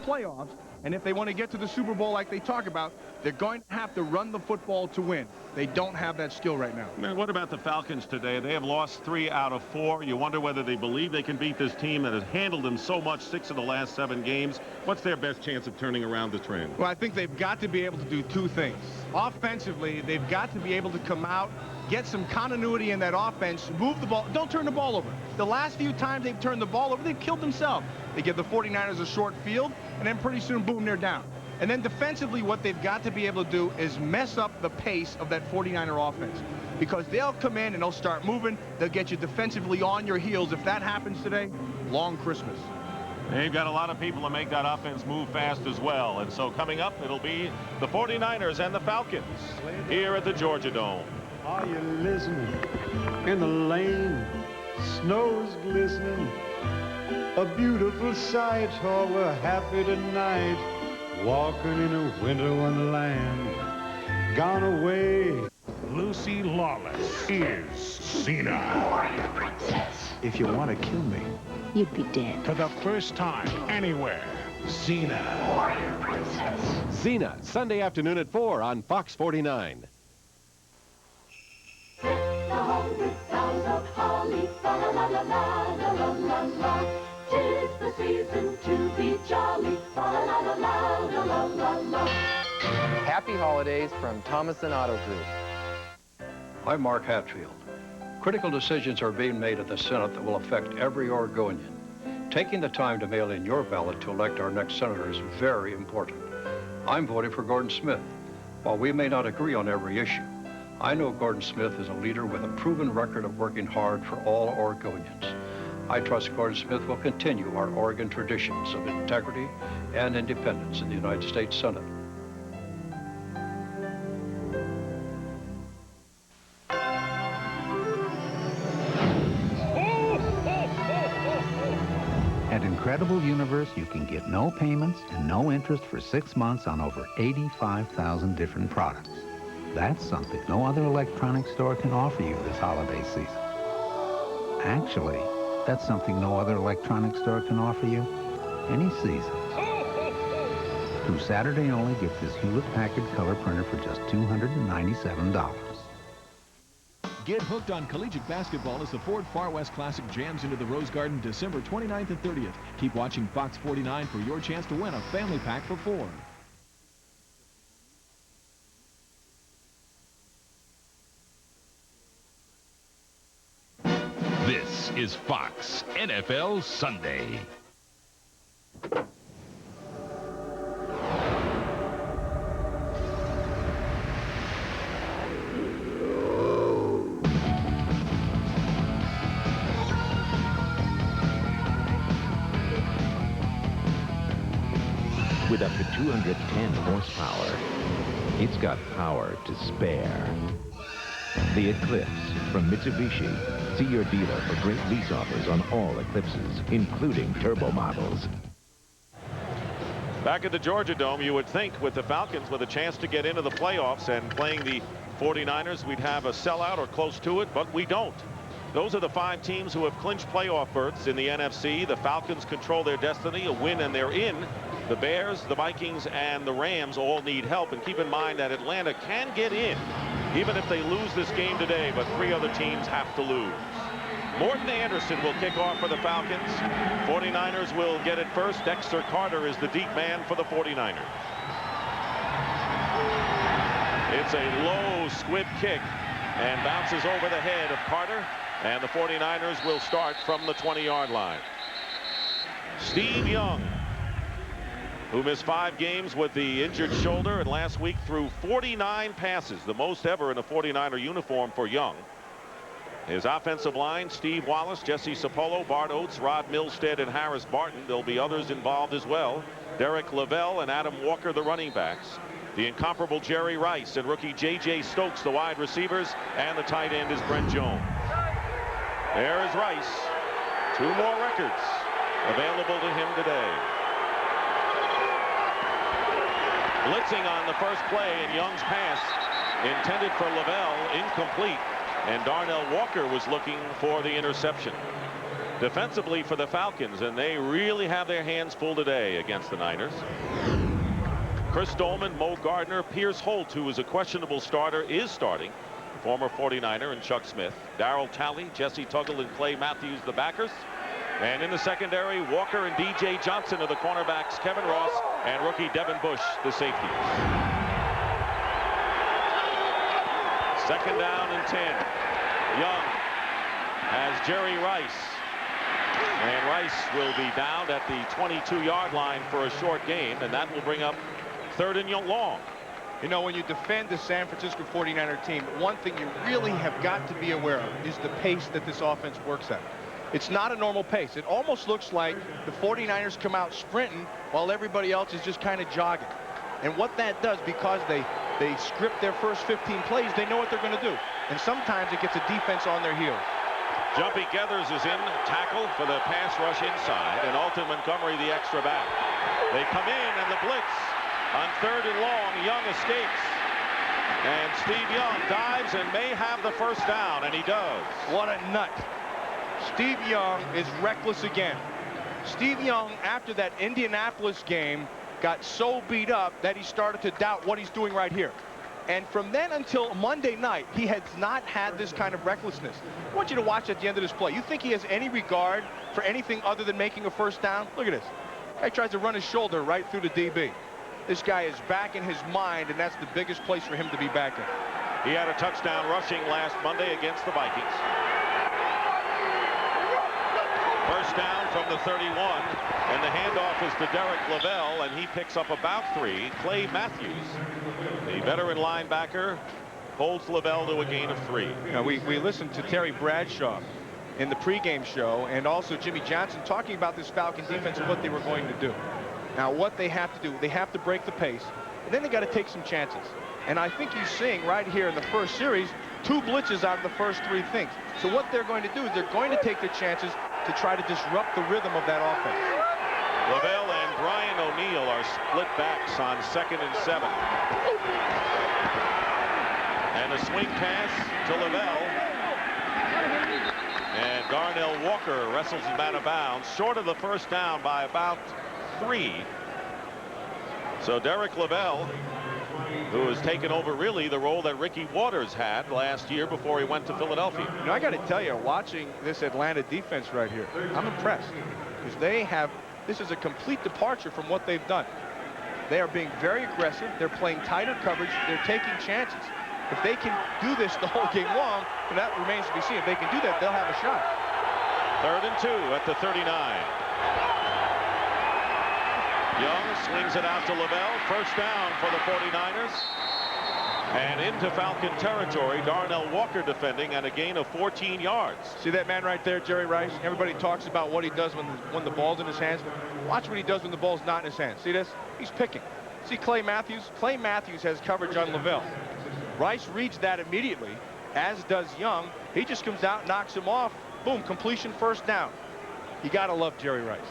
playoffs, and if they want to get to the Super Bowl like they talk about, they're going to have to run the football to win. They don't have that skill right now. Man, what about the Falcons today? They have lost 3 out of 4. You wonder whether they believe they can beat this team that has handled them so much 6 of the last 7 games. What's their best chance of turning around the trend? Well, I think they've got to be able to do 2 things. Offensively, they've got to be able to come out, get some continuity in that offense, move the ball, don't turn the ball over. The last few times they've turned the ball over, they've killed themselves. They give the 49ers a short field, and then pretty soon, boom, they're down. And then defensively, what they've got to be able to do is mess up the pace of that 49er offense. Because they'll come in and they'll start moving. They'll get you defensively on your heels. If that happens today, long Christmas. They've got a lot of people to make that offense move fast as well. And so coming up, it'll be the 49ers and the Falcons here at the Georgia Dome. Are you listening? In the lane, snow's glistening. A beautiful sight, oh, we're happy tonight. Walking in a winter wonderland. Gone away. Lucy Lawless is Cena. Warrior princess. If you want to kill me, You'd be dead. for the first time anywhere, Cena. Warrior princess. Cena, Sunday afternoon at 4 on Fox 49. The 100 boughs of holly, fa la la la la la la la la. 'Tis the season to be jolly, fa la la la la la la la. Happy holidays from Thomason Auto Group. I'm Mark Hatfield. Critical decisions are being made at the Senate that will affect every Oregonian. Taking the time to mail in your ballot to elect our next senator is very important. I'm voting for Gordon Smith. While we may not agree on every issue, I know Gordon Smith is a leader with a proven record of working hard for all Oregonians. I trust Gordon Smith will continue our Oregon traditions of integrity and independence in the United States Senate. At Incredible Universe, you can get no payments and no interest for 6 months on over 85,000 different products. That's something no other electronics store can offer you this holiday season. Actually, that's something no other electronics store can offer you any season. Through Saturday only, get this Hewlett-Packard color printer for just $297. Get hooked on collegiate basketball as the Ford Far West Classic jams into the Rose Garden December 29th and 30th. Keep watching Fox 49 for your chance to win a family pack for 4. This is Fox NFL Sunday. With up to 210 horsepower, it's got power to spare. The Eclipse from Mitsubishi. See your dealer for great lease offers on all Eclipses, including turbo models. Back at the Georgia Dome, you would think with the Falcons with a chance to get into the playoffs and playing the 49ers, we'd have a sellout or close to it, but we don't. Those are the 5 teams who have clinched playoff berths in the NFC. The Falcons control their destiny, a win and they're in. The Bears, the Vikings, and the Rams all need help. And keep in mind that Atlanta can get in, even if they lose this game today, but 3 other teams have to lose. Morton Anderson will kick off for the Falcons. 49ers will get it first. Dexter Carter is the deep man for the 49ers. It's a low squib kick and bounces over the head of Carter. And the 49ers will start from the 20-yard line. Steve Young, who missed 5 games with the injured shoulder and last week threw 49 passes, the most ever in a 49er uniform for Young. His offensive line, Steve Wallace, Jesse Sapolo, Bart Oates, Rod Milstead, and Harris Barton. There'll be others involved as well. Derek Lavelle and Adam Walker, the running backs. The incomparable Jerry Rice and rookie J.J. Stokes, the wide receivers, and the tight end is Brent Jones. There is Rice. 2 more records available to him today. Blitzing on the first play, and Young's pass intended for Lavelle, incomplete, and Darnell Walker was looking for the interception. defensively for the Falcons, and they really have their hands full today against the Niners. Chris Dolman, Mo Gardner, Pierce Holt, who is a questionable starter, is starting. Former 49er and Chuck Smith. Darryl Talley, Jesse Tuggle, and Clay Matthews, the backers. And in the secondary, Walker and D.J. Johnson are the cornerbacks, Kevin Ross and rookie Devin Bush, the safeties. Second down and 10. Young has Jerry Rice. And Rice will be down at the 22-yard line for a short gain, and that will bring up third and long. You know, when you defend the San Francisco 49er team, one thing you really have got to be aware of is the pace that this offense works at. It's not a normal pace. It almost looks like the 49ers come out sprinting while everybody else is just kind of jogging. And what that does, because they script their first 15 plays, they know what they're going to do. And sometimes it gets a defense on their heels. Jumpy Geathers is in tackle for the pass rush inside, and Alton Montgomery the extra back. They come in, and the blitz on third and long. Young escapes. And Steve Young dives and may have the first down, and he does. What a nut. Steve Young is reckless again. Steve Young, after that Indianapolis game, got so beat up that he started to doubt what he's doing right here. And from then until Monday night, he has not had this kind of recklessness. I want you to watch at the end of this play. You think he has any regard for anything other than making a first down? Look at this. Guy tries to run his shoulder right through the DB. This guy is back in his mind, and that's the biggest place for him to be back in. He had a touchdown rushing last Monday against the Vikings. First down from the 31, and the handoff is to Derek Lavelle, and he picks up about 3. Clay Matthews, the veteran linebacker, holds Lavelle to a gain of 3. You know, we listened to Terry Bradshaw in the pregame show, and also Jimmy Johnson talking about this Falcon defense and what they were going to do. Now, what they have to do, they have to break the pace, and then they got to take some chances. And I think you're seeing right here in the first series 2 blitzes out of the first 3 things. So what they're going to do is they're going to take their chances to try to disrupt the rhythm of that offense. Lavelle and Brian O'Neill are split backs on 2nd and 7. And a swing pass to Lavelle. And Darnell Walker wrestles him out of bounds, short of the first down by about 3. So Derek Lavelle, who has taken over really the role that Ricky Waters had last year before he went to Philadelphia. You know, I got to tell you, watching this Atlanta defense right here, I'm impressed, because this is a complete departure from what they've done. They are being very aggressive. They're playing tighter coverage. They're taking chances. If they can do this the whole game long, and that remains to be seen. If they can do that, they'll have a shot. 3rd and 2 at the 39. Young swings it out to Lavelle. First down for the 49ers. And into Falcon territory, Darnell Walker defending at a gain of 14 yards. See that man right there, Jerry Rice? Everybody talks about what he does when the ball's in his hands. Watch what he does when the ball's not in his hands. See this? He's picking. See Clay Matthews? Clay Matthews has coverage on Lavelle. Rice reads that immediately, as does Young. He just comes out, knocks him off. Boom, completion, first down. You got to love Jerry Rice.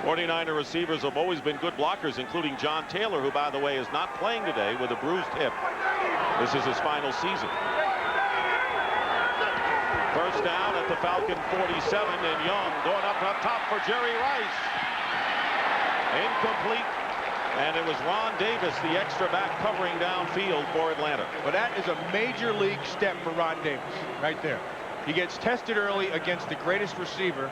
49er receivers have always been good blockers, including John Taylor, who, by the way, is not playing today with a bruised hip. This is his final season. First down at the Falcon 47, and Young going up top for Jerry Rice. Incomplete, and it was Ron Davis, the extra back, covering downfield for Atlanta. But that is a major league step for Ron Davis right there. He gets tested early against the greatest receiver.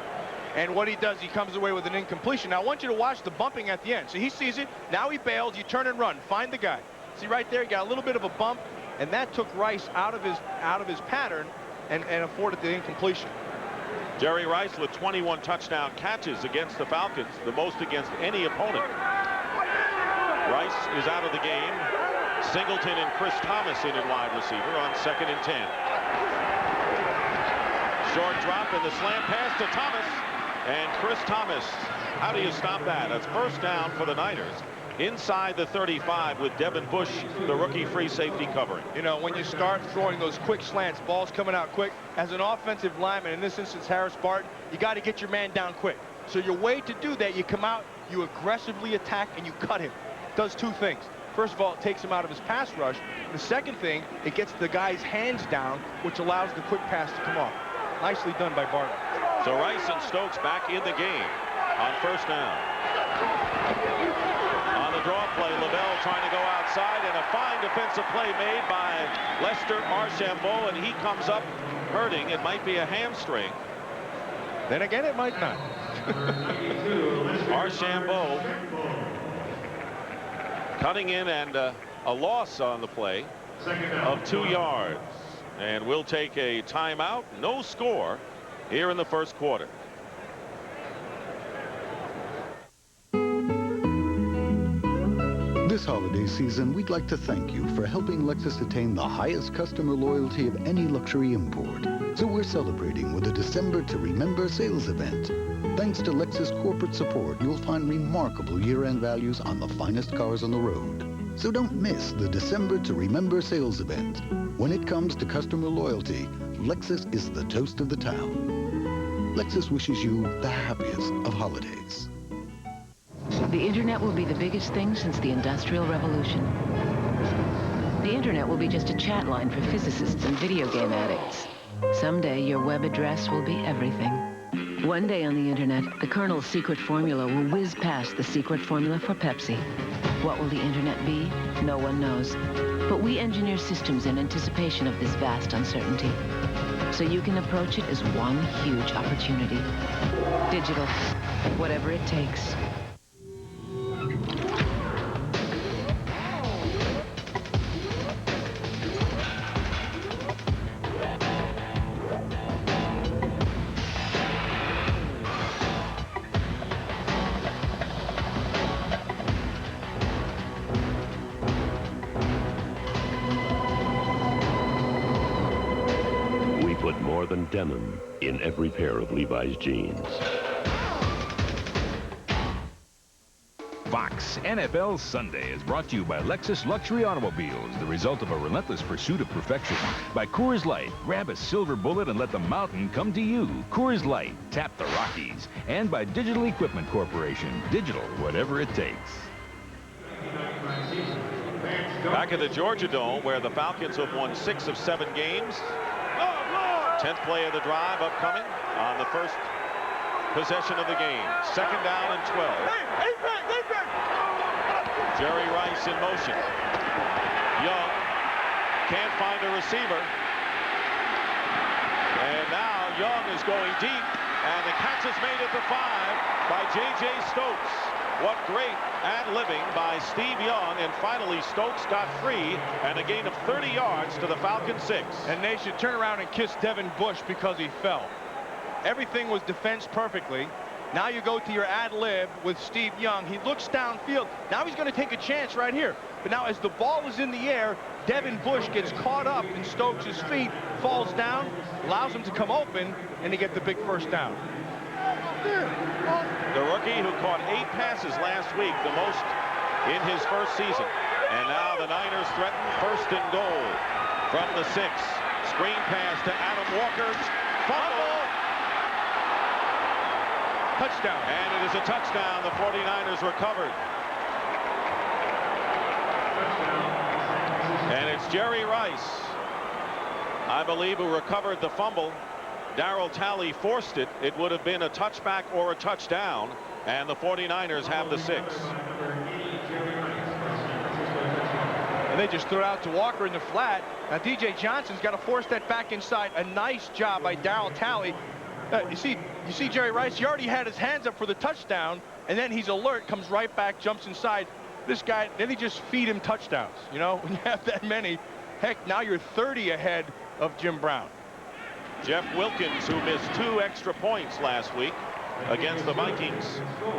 And what he does, he comes away with an incompletion. Now, I want you to watch the bumping at the end. So he sees it. Now he bails. You turn and run. Find the guy. See right there, he got a little bit of a bump, and that took Rice out of his pattern and afforded the incompletion. Jerry Rice with 21 touchdown catches against the Falcons, the most against any opponent. Rice is out of the game. Singleton and Chris Thomas in at wide receiver on 2nd and 10. Short drop and the slant pass to Thomas. And Chris Thomas, how do you stop that? That's first down for the Niners. Inside the 35 with Devin Bush, the rookie free safety covering. You know, when you start throwing those quick slants, balls coming out quick, as an offensive lineman, in this instance Harris Barton, you got to get your man down quick. So your way to do that, you come out, you aggressively attack, and you cut him. Does 2 things. First of all, it takes him out of his pass rush. The second thing, it gets the guy's hands down, which allows the quick pass to come off. Nicely done by Barton. So Rice and Stokes back in the game on first down. On the draw play, Lavelle trying to go outside, and a fine defensive play made by Lester Archambault, and he comes up hurting. It might be a hamstring. Then again, it might not. Archambault cutting in, and a loss on the play of 2 yards. And we'll take a timeout. No score here in the first quarter. This holiday season, we'd like to thank you for helping Lexus attain the highest customer loyalty of any luxury import. So we're celebrating with a December to Remember sales event. Thanks to Lexus corporate support, you'll find remarkable year-end values on the finest cars on the road. So don't miss the December to Remember sales event. When it comes to customer loyalty, Lexus is the toast of the town. Lexus wishes you the happiest of holidays. The internet will be the biggest thing since the Industrial Revolution. The internet will be just a chat line for physicists and video game addicts. Someday, your web address will be everything. One day on the internet, the Colonel's secret formula will whiz past the secret formula for Pepsi. What will the internet be? No one knows. But we engineer systems in anticipation of this vast uncertainty. So you can approach it as one huge opportunity. Digital, whatever it takes. More than denim in every pair of Levi's jeans. Fox NFL Sunday is brought to you by Lexus Luxury Automobiles, the result of a relentless pursuit of perfection. By Coors Light, grab a silver bullet and let the mountain come to you. Coors Light, tap the Rockies. And by Digital Equipment Corporation, digital, whatever it takes. Back at the Georgia Dome, where the Falcons have won 6 of 7 games. 10th play of the drive upcoming on the first possession of the game. 2nd down and 12. Jerry Rice in motion. Young can't find a receiver. And now Young is going deep, and the catch is made at the 5 by J.J. Stokes. What great ad-libbing by Steve Young, and finally Stokes got free, and a gain of 30 yards to the Falcons 6. And they should turn around and kiss Devin Bush because he fell. Everything was defensed perfectly. Now you go to your ad-lib with Steve Young. He looks downfield. Now he's going to take a chance right here. But now as the ball is in the air, Devin Bush gets caught up in Stokes' feet, falls down, allows him to come open, and to get the big first down. The rookie who caught 8 passes last week, the most in his first season. And now the Niners threaten 1st and goal from the 6. Screen pass to Adam Walker. Fumble. Touchdown. And it is a touchdown. The 49ers recovered. And it's Jerry Rice, I believe, who recovered the fumble. Darryl Talley forced it. It would have been a touchback or a touchdown, and the 49ers have the 6. And they just threw it out to Walker in the flat. Now DJ Johnson's got to force that back inside. A nice job by Darryl Talley. You see Jerry Rice, he already had his hands up for the touchdown, and then he's alert, comes right back, jumps inside. This guy, then he just feed him touchdowns. You know, when you have that many, heck, now you're 30 ahead of Jim Brown. Jeff Wilkins, who missed 2 extra points last week against the Vikings,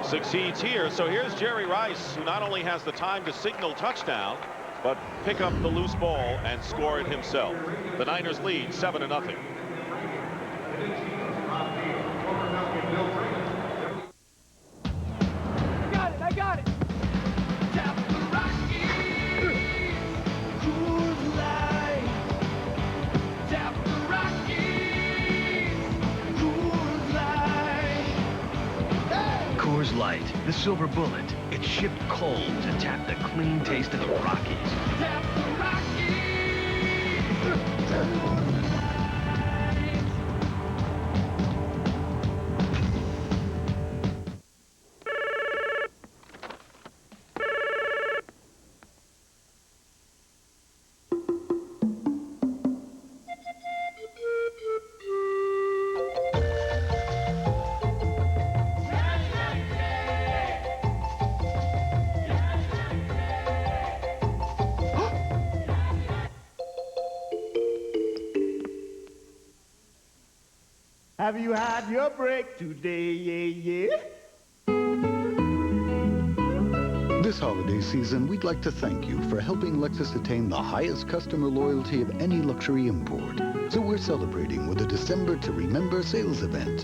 succeeds here. So here's Jerry Rice, who not only has the time to signal touchdown, but pick up the loose ball and score it himself. The Niners lead 7-0. I got it. Tap the Rockies. Coors Light. Tap the Rockies. Coors Light. Hey! Coors Light, the silver bullet. It's shipped cold to tap the clean taste of the Rockies. Tap the Rockies. Have you had your break today? Yeah. This holiday season, we'd like to thank you for helping Lexus attain the highest customer loyalty of any luxury import. So we're celebrating with a December to Remember sales event.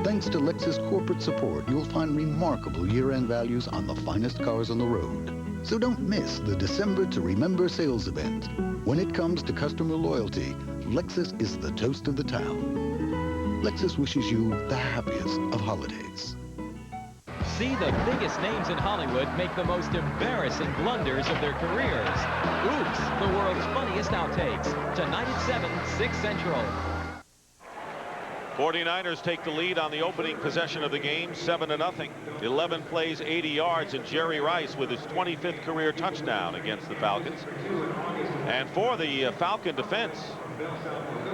Thanks to Lexus corporate support, you'll find remarkable year-end values on the finest cars on the road. So don't miss the December to Remember sales event. When it comes to customer loyalty, Lexus is the toast of the town. Lexus wishes you the happiest of holidays. See the biggest names in Hollywood make the most embarrassing blunders of their careers. Oops, the world's funniest outtakes. Tonight at 7, 6 Central. 49ers take the lead on the opening possession of the game, 7-0. 11 plays, 80 yards, and Jerry Rice with his 25th career touchdown against the Falcons. And for the Falcon defense,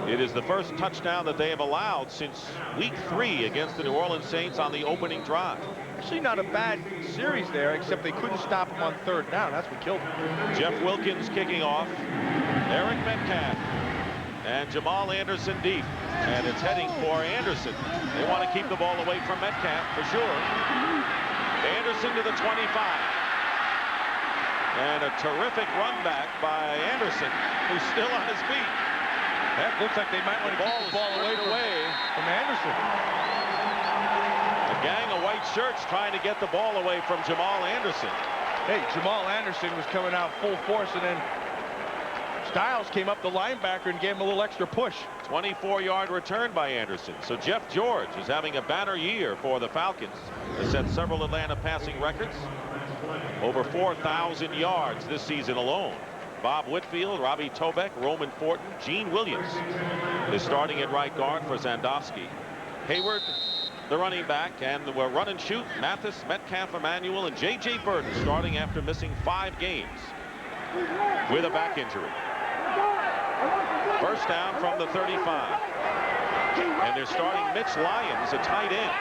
it is the first touchdown that they have allowed since week 3 against the New Orleans Saints on the opening drive. Actually not a bad series there, except they couldn't stop him on 3rd down. That's what killed him. Jeff Wilkins kicking off. Eric Metcalf and Jamal Anderson deep. And it's heading for Anderson. They want to keep the ball away from Metcalf for sure. Anderson to the 25. And a terrific run back by Anderson, who's still on his feet. That looks like they might want to keep the ball away from Anderson. A gang of white shirts trying to get the ball away from Jamal Anderson. Hey, Jamal Anderson was coming out full force, and then Styles came up the linebacker and gave him a little extra push. 24-yard return by Anderson. So Jeff George is having a banner year for the Falcons. Has set several Atlanta passing records. Over 4,000 yards this season alone. Bob Whitfield, Robbie Tobeck, Roman Fortin, Gene Williams is starting at right guard for Zandowski. Hayward, the running back, and the run and shoot, Mathis, Metcalf, Emmanuel, and J.J. Burton starting after missing 5 games with a back injury. First down from the 35. And they're starting Mitch Lyons, a tight end.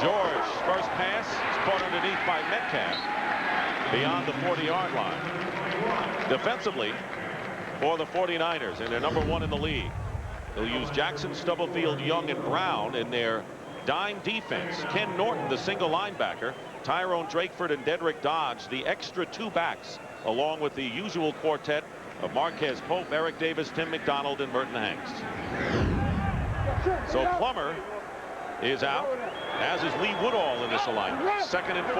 George, first pass is caught underneath by Metcalf beyond the 40-yard line. Defensively for the 49ers, and they're #1 in the league. They'll use Jackson, Stubblefield, Young, and Brown in their dime defense. Ken Norton, the single linebacker, Tyrone Drakeford and Dedrick Dodge, the extra 2 backs, along with the usual quartet of Marquez Pope, Eric Davis, Tim McDonald, and Merton Hanks. So Plummer is out, as is Lee Woodall in this alignment. 2nd and 4.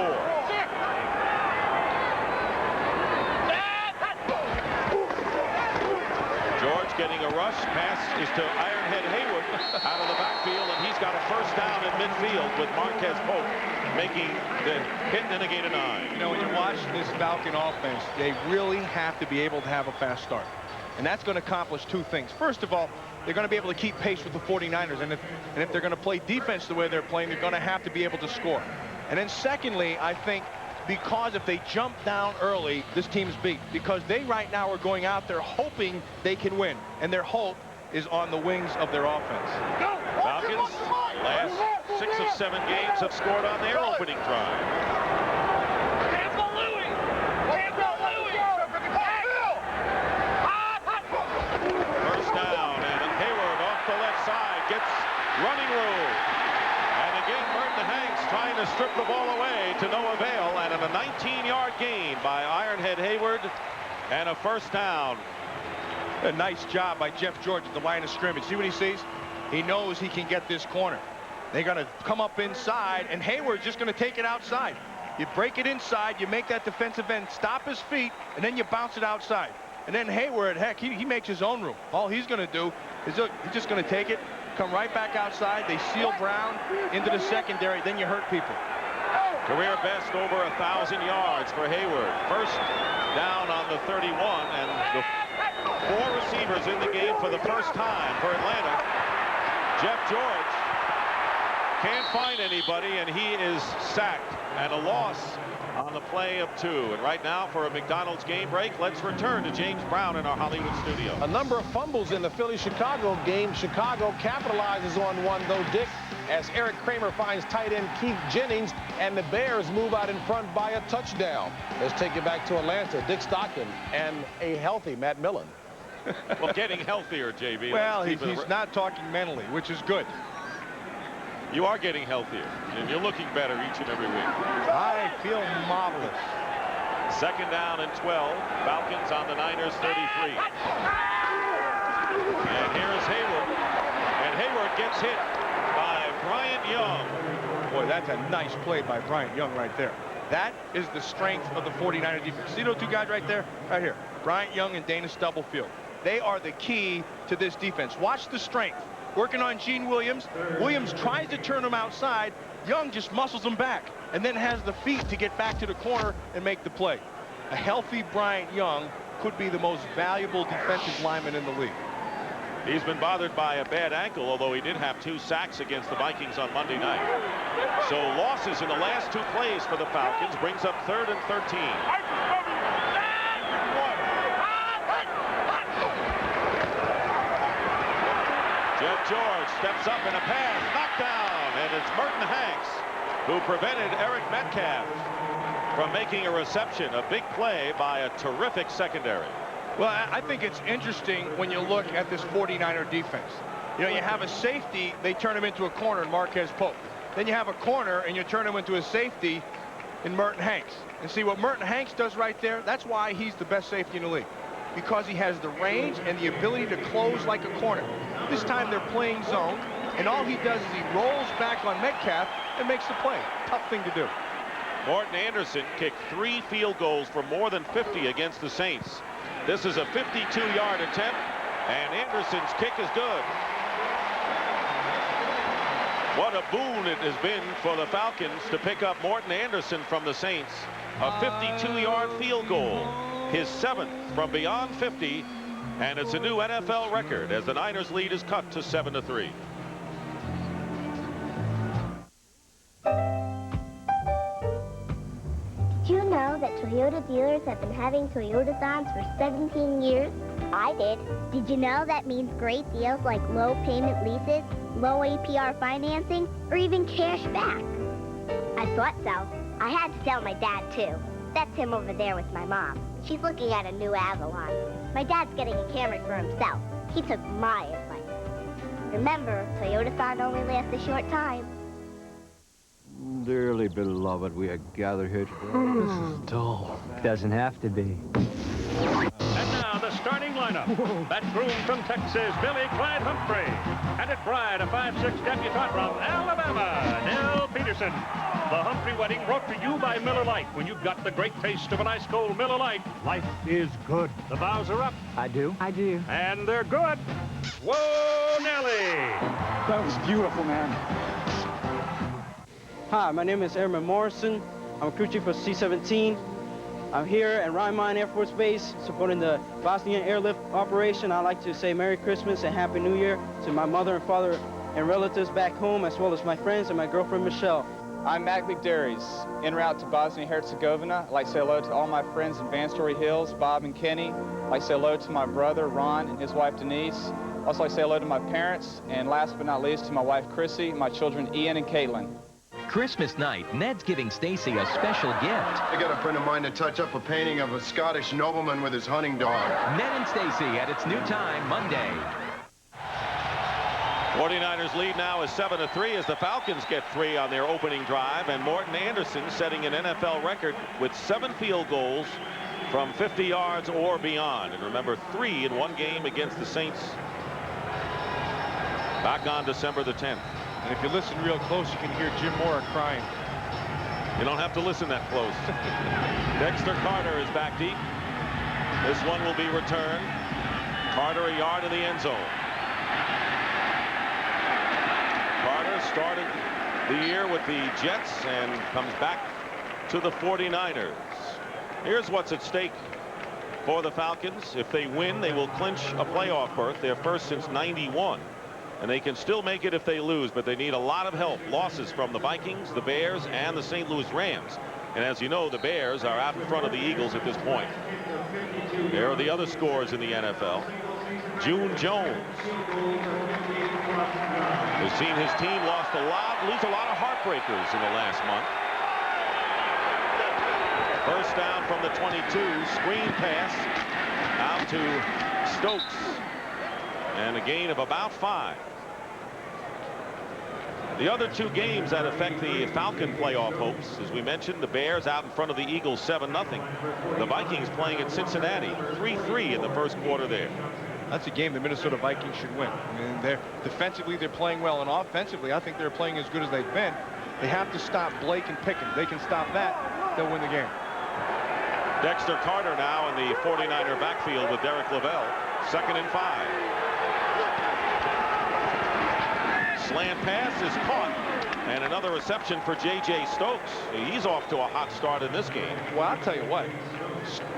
George getting a rush. Pass is to Ironhead Hayward out of the backfield, and he's got a first down in midfield with Marquez Pope making the hit and a gain of 9. You know, when you watch this Falcon offense, they really have to be able to have a fast start. And that's going to accomplish 2 things. First of all, they're going to be able to keep pace with the 49ers. And if they're going to play defense the way they're playing, they're going to have to be able to score. And then secondly, I think because if they jump down early, this team's beat. Because they right now are going out there hoping they can win. And their hope is on the wings of their offense. Falcons, last 6 of 7 games, have scored on their opening drive. First down, and Hayward off the left side gets running room. And again, Merton Hanks trying to strip the ball away to no avail, and a 19-yard gain by Ironhead Hayward, and a first down. A nice job by Jeff George at the line of scrimmage. See what he sees? He knows he can get this corner. They're going to come up inside, and Hayward's just going to take it outside. You break it inside, you make that defensive end stop his feet, and then you bounce it outside. And then Hayward, heck, he makes his own room. All he's going to do is he's just going to take it, come right back outside. They seal Brown into the secondary. Then you hurt people. Career best over 1,000 yards for Hayward. First down on the 31, and the 4 receivers in the game for the first time for Atlanta. Jeff George can't find anybody, and he is sacked, and a loss on the play of 2. And right now, for a McDonald's game break, let's return to James Brown in our Hollywood studio. A number of fumbles in the Philly-Chicago game. Chicago capitalizes on one, though, Dick, as Eric Kramer finds tight end Keith Jennings, and the Bears move out in front by a touchdown. Let's take it back to Atlanta. Dick Stockton and a healthy Matt Millen. Well, getting healthier, JB. Well, he's not talking mentally, which is good. You are getting healthier, and you're looking better each and every week. I feel marvelous. 2nd down and 12. Falcons on the Niners 33. And here's Hayward. And Hayward gets hit by Bryant Young. Boy, that's a nice play by Bryant Young right there. That is the strength of the 49er defense. See those two guys right there? Right here. Bryant Young and Dana Stubblefield. They are the key to this defense. Watch the strength. Working on Gene Williams. Williams tries to turn him outside. Young just muscles him back and then has the feet to get back to the corner and make the play. A healthy Bryant Young could be the most valuable defensive lineman in the league. He's been bothered by a bad ankle, although he did have 2 sacks against the Vikings on Monday night. So losses in the last 2 plays for the Falcons brings up 3rd and 13. Jeff George steps up in a pass, knocked down, and it's Merton Hanks who prevented Eric Metcalf from making a reception. A big play by a terrific secondary. Well, I think it's interesting when you look at this 49er defense. You know, you have a safety, they turn him into a corner in Marquez Pope. Then you have a corner and you turn him into a safety in Merton Hanks. And see what Merton Hanks does right there? That's why he's the best safety in the league. Because he has the range and the ability to close like a corner. This time they're playing zone, and all he does is he rolls back on Metcalf and makes the play. Tough thing to do. Morton Anderson kicked 3 field goals for more than 50 against the Saints. This is a 52-yard attempt, and Anderson's kick is good. What a boon it has been for the Falcons to pick up Morton Anderson from the Saints. A 52-yard field goal, his 7th from beyond 50, and it's a new NFL record as the Niners lead is cut to 7-3. Did you know that Toyota dealers have been having Toyota-thons for 17 years? I did. Did you know that means great deals like low payment leases, low APR financing, or even cash back? I thought so. I had to tell my dad, too. That's him over there with my mom. She's looking at a new Avalon. My dad's getting a Camry for himself. He took my advice. Remember, Toyota-thon only lasts a short time. Dearly beloved, we are gathered here today. This is dull. Doesn't have to be. And now the starting lineup. That groom from Texas, Billy Clyde Humphrey. And at bride, a 5'6" debutante from Alabama, Nell Peterson. The Humphrey wedding brought to you by Miller Lite. When you've got the great taste of an ice cold Miller Lite, life is good. The vows are up. I do. I do. And they're good. Whoa, Nelly! That was beautiful, man. Hi, my name is Airman Morrison. I'm a crew chief for C-17. I'm here at Ryan Mine Air Force Base supporting the Bosnian airlift operation. I'd like to say Merry Christmas and Happy New Year to my mother and father and relatives back home, as well as my friends and my girlfriend, Michelle. I'm Mac McDerry's, en route to Bosnia-Herzegovina. I'd like to say hello to all my friends in Van Story Hills, Bob and Kenny. I'd like to say hello to my brother, Ron, and his wife, Denise. Also like to say hello to my parents, and last but not least, to my wife, Chrissy, and my children, Ian and Caitlin. Christmas night, Ned's giving Stacy a special gift. I got a friend of mine to touch up a painting of a Scottish nobleman with his hunting dog. Ned and Stacy at its new time, Monday. 49ers lead now is 7-3 as the Falcons get 3 on their opening drive, and Morton Anderson setting an NFL record with 7 field goals from 50 yards or beyond. And remember, 3 in one game against the Saints back on December the 10th. And if you listen real close, you can hear Jim Mora crying. You don't have to listen that close. Dexter Carter is back deep. This one will be returned. Carter a yard in the end zone. Carter started the year with the Jets and comes back to the 49ers. Here's what's at stake for the Falcons. If they win, they will clinch a playoff berth, their first since '91. And they can still make it if they lose, but they need a lot of help. Losses from the Vikings, the Bears, and the St. Louis Rams. And as you know, the Bears are out in front of the Eagles at this point. There are the other scores in the NFL. June Jones has seen his team lose a lot of heartbreakers in the last month. First down from the 22, screen pass out to Stokes. And a gain of about 5. The other two games that affect the Falcon playoff hopes, as we mentioned, the Bears out in front of the Eagles 7-0. The Vikings playing at Cincinnati 3-3 in the first quarter there. That's a game the Minnesota Vikings should win. I mean, defensively they're playing well, and offensively I think they're playing as good as they've been. They have to stop Blake and Pickens. They can stop that, they'll win the game. Dexter Carter now in the 49er backfield with Derek Lavelle. 2nd and 5. Slant pass is caught, and another reception for J.J. Stokes. He's off to a hot start in this game. Well, I'll tell you what,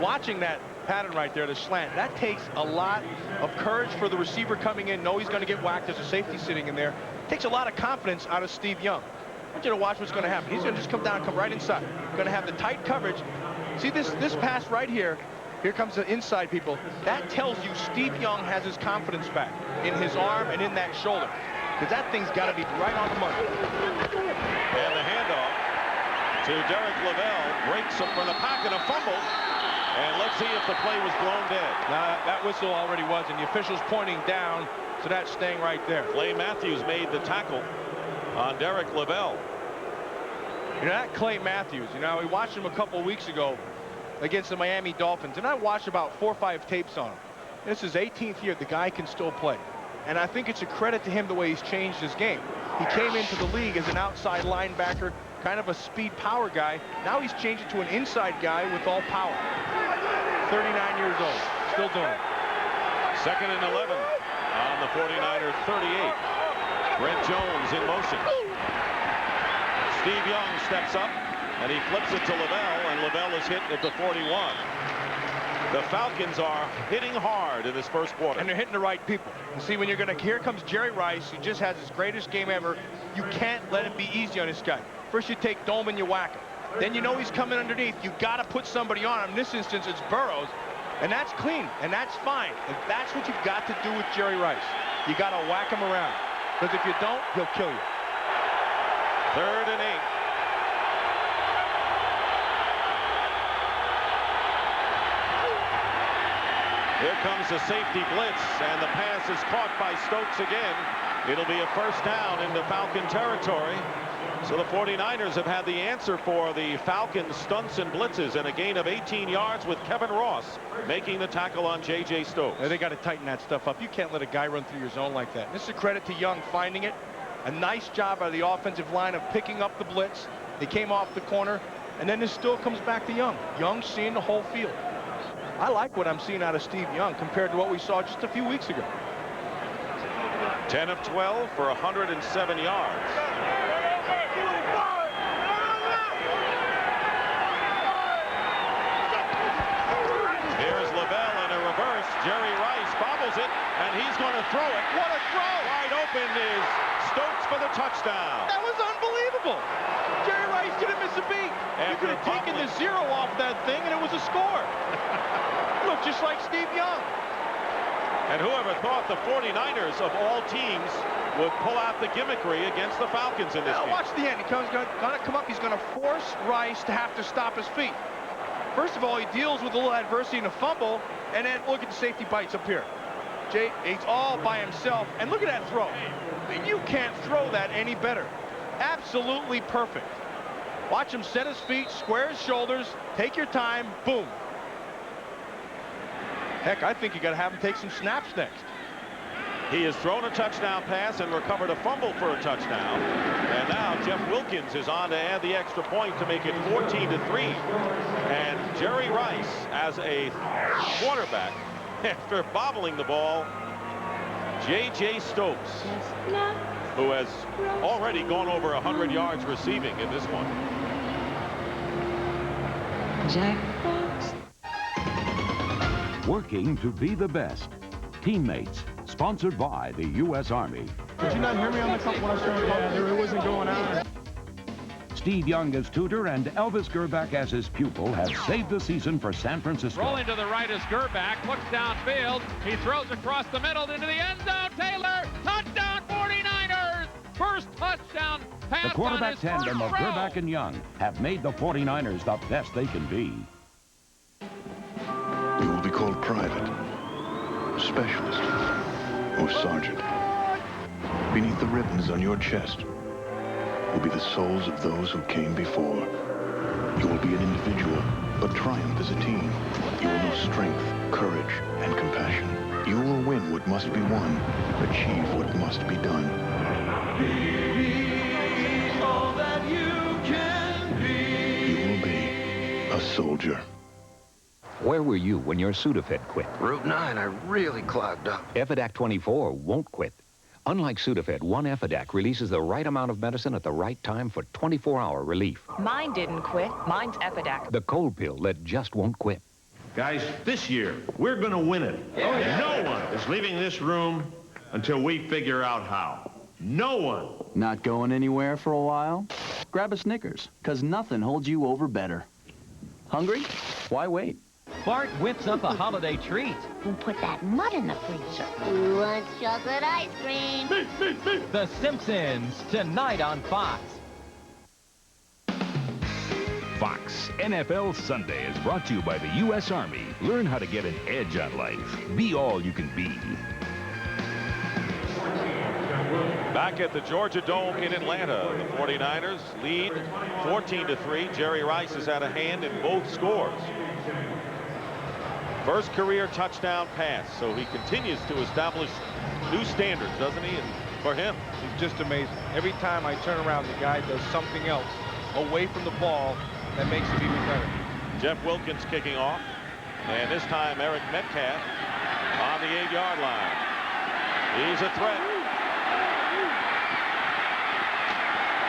watching that pattern right there, the slant, that takes a lot of courage for the receiver coming in. Know he's going to get whacked. There's a safety sitting in there. It takes a lot of confidence out of Steve Young. I want you to watch what's going to happen. He's going to just come down and come right inside. Going to have the tight coverage. See this pass right here. Here comes the inside people. That tells you Steve Young has his confidence back in his arm and in that shoulder. Because that thing's got to be right on the money. And the handoff to Derek Lavelle. Breaks up from the pocket, a fumble. And let's see if the play was blown dead. Now, that whistle already was, and the official's pointing down, so that's staying right there. Clay Matthews made the tackle on Derek Lavelle. You know, that Clay Matthews, you know, we watched him a couple weeks ago against the Miami Dolphins, and I watched about 4 or 5 tapes on him. This is his 18th year. The guy can still play. And I think it's a credit to him the way he's changed his game. He came into the league as an outside linebacker, kind of a speed power guy. Now he's changed it to an inside guy with all power. 39 years old, still doing it. 2nd and 11 on the 49er 38. Brent Jones in motion. Steve Young steps up, and he flips it to Lavelle, and Lavelle is hit at the 41. The Falcons are hitting hard in this first quarter. And they're hitting the right people. You see, when you're going to, here comes Jerry Rice, who just has his greatest game ever. You can't let him be easy on this guy. First you take Dome and you whack him. Then you know he's coming underneath. You got to put somebody on him. In this instance, it's Burrows. And that's clean, and that's fine. And that's what you've got to do with Jerry Rice. You got to whack him around. Because if you don't, he'll kill you. 3rd and 8. Here comes the safety blitz, and the pass is caught by Stokes again. It'll be a first down into Falcon territory. So the 49ers have had the answer for the Falcons stunts and blitzes, and a gain of 18 yards with Kevin Ross making the tackle on J.J. Stokes. They got to tighten that stuff up. You can't let a guy run through your zone like that. This is a credit to Young finding it. A nice job by the offensive line of picking up the blitz. They came off the corner, and then this still comes back to Young. Young seeing the whole field. I like what I'm seeing out of Steve Young compared to what we saw just a few weeks ago. 10 of 12 for 107 yards. Here's Lavelle in a reverse. Jerry Rice bobbles it, and he's going to throw it. What a throw! Wide open is Stokes for the touchdown. That was unbelievable. Jerry Rice didn't miss a beat. You could have taken the 0 off that thing, and it was a score. Look, just like Steve Young. And whoever thought the 49ers of all teams would pull out the gimmickry against the Falcons in this game. Watch the end. He's going to come up. He's going to force Rice to have to stop his feet. First of all, he deals with a little adversity in a fumble, and then look at the safety bites up here. He's all by himself, and look at that throw. You can't throw that any better. Absolutely perfect. Watch him set his feet, square his shoulders, take your time, boom. Heck, I think you got to have him take some snaps next. He has thrown a touchdown pass and recovered a fumble for a touchdown. And now Jeff Wilkins is on to add the extra point to make it 14-3. And Jerry Rice, as a quarterback, after bobbling the ball, J.J. Stokes, who has already gone over 100 yards receiving in this one. Working to be the best. Teammates, sponsored by the U.S. Army. Did you not hear me on the cup when I started talking? It wasn't going out. Steve Young as tutor and Elvis Gerback as his pupil have saved the season for San Francisco. Rolling to the right is Gerback, looks downfield. He throws across the middle into the end zone. Taylor, touchdown 49ers! First touchdown pass. The quarterback tandem of Gerback and Young have made the 49ers the best they can be. You will be called private. specialist or sergeant. Beneath the ribbons on your chest will be the souls of those who came before. You will be an individual, but triumph as a team. You will know strength, courage, and compassion. You will win what must be won, achieve what must be done. Be all that you can be. You will be a soldier. Where were you when your Sudafed quit? Route 9, I really clogged up. Efidac 24 won't quit. Unlike Sudafed, one Efidac releases the right amount of medicine at the right time for 24-hour relief. Mine didn't quit. Mine's Efidac. The cold pill that just won't quit. Guys, this year, we're going to win it. Yeah. No one is leaving this room until we figure out how. No one. Not going anywhere for a while? Grab a Snickers, because nothing holds you over better. Hungry? Why wait? Bart whips up a holiday treat. We'll put that mud in the freezer. Who wants chocolate ice cream? The Simpsons, tonight on Fox. Fox NFL Sunday is brought to you by the U.S. Army. Learn how to get an edge on life. Be all you can be. Back at the Georgia Dome in Atlanta, the 49ers lead 14-3. Jerry Rice has had a hand in both scores. First career touchdown pass, so he continues to establish new standards, doesn't he? And for him, he's just amazing. Every time I turn around, the guy does something else away from the ball that makes it even better. Jeff Wilkins kicking off, and this time Eric Metcalf on the 8-yard line. He's a threat.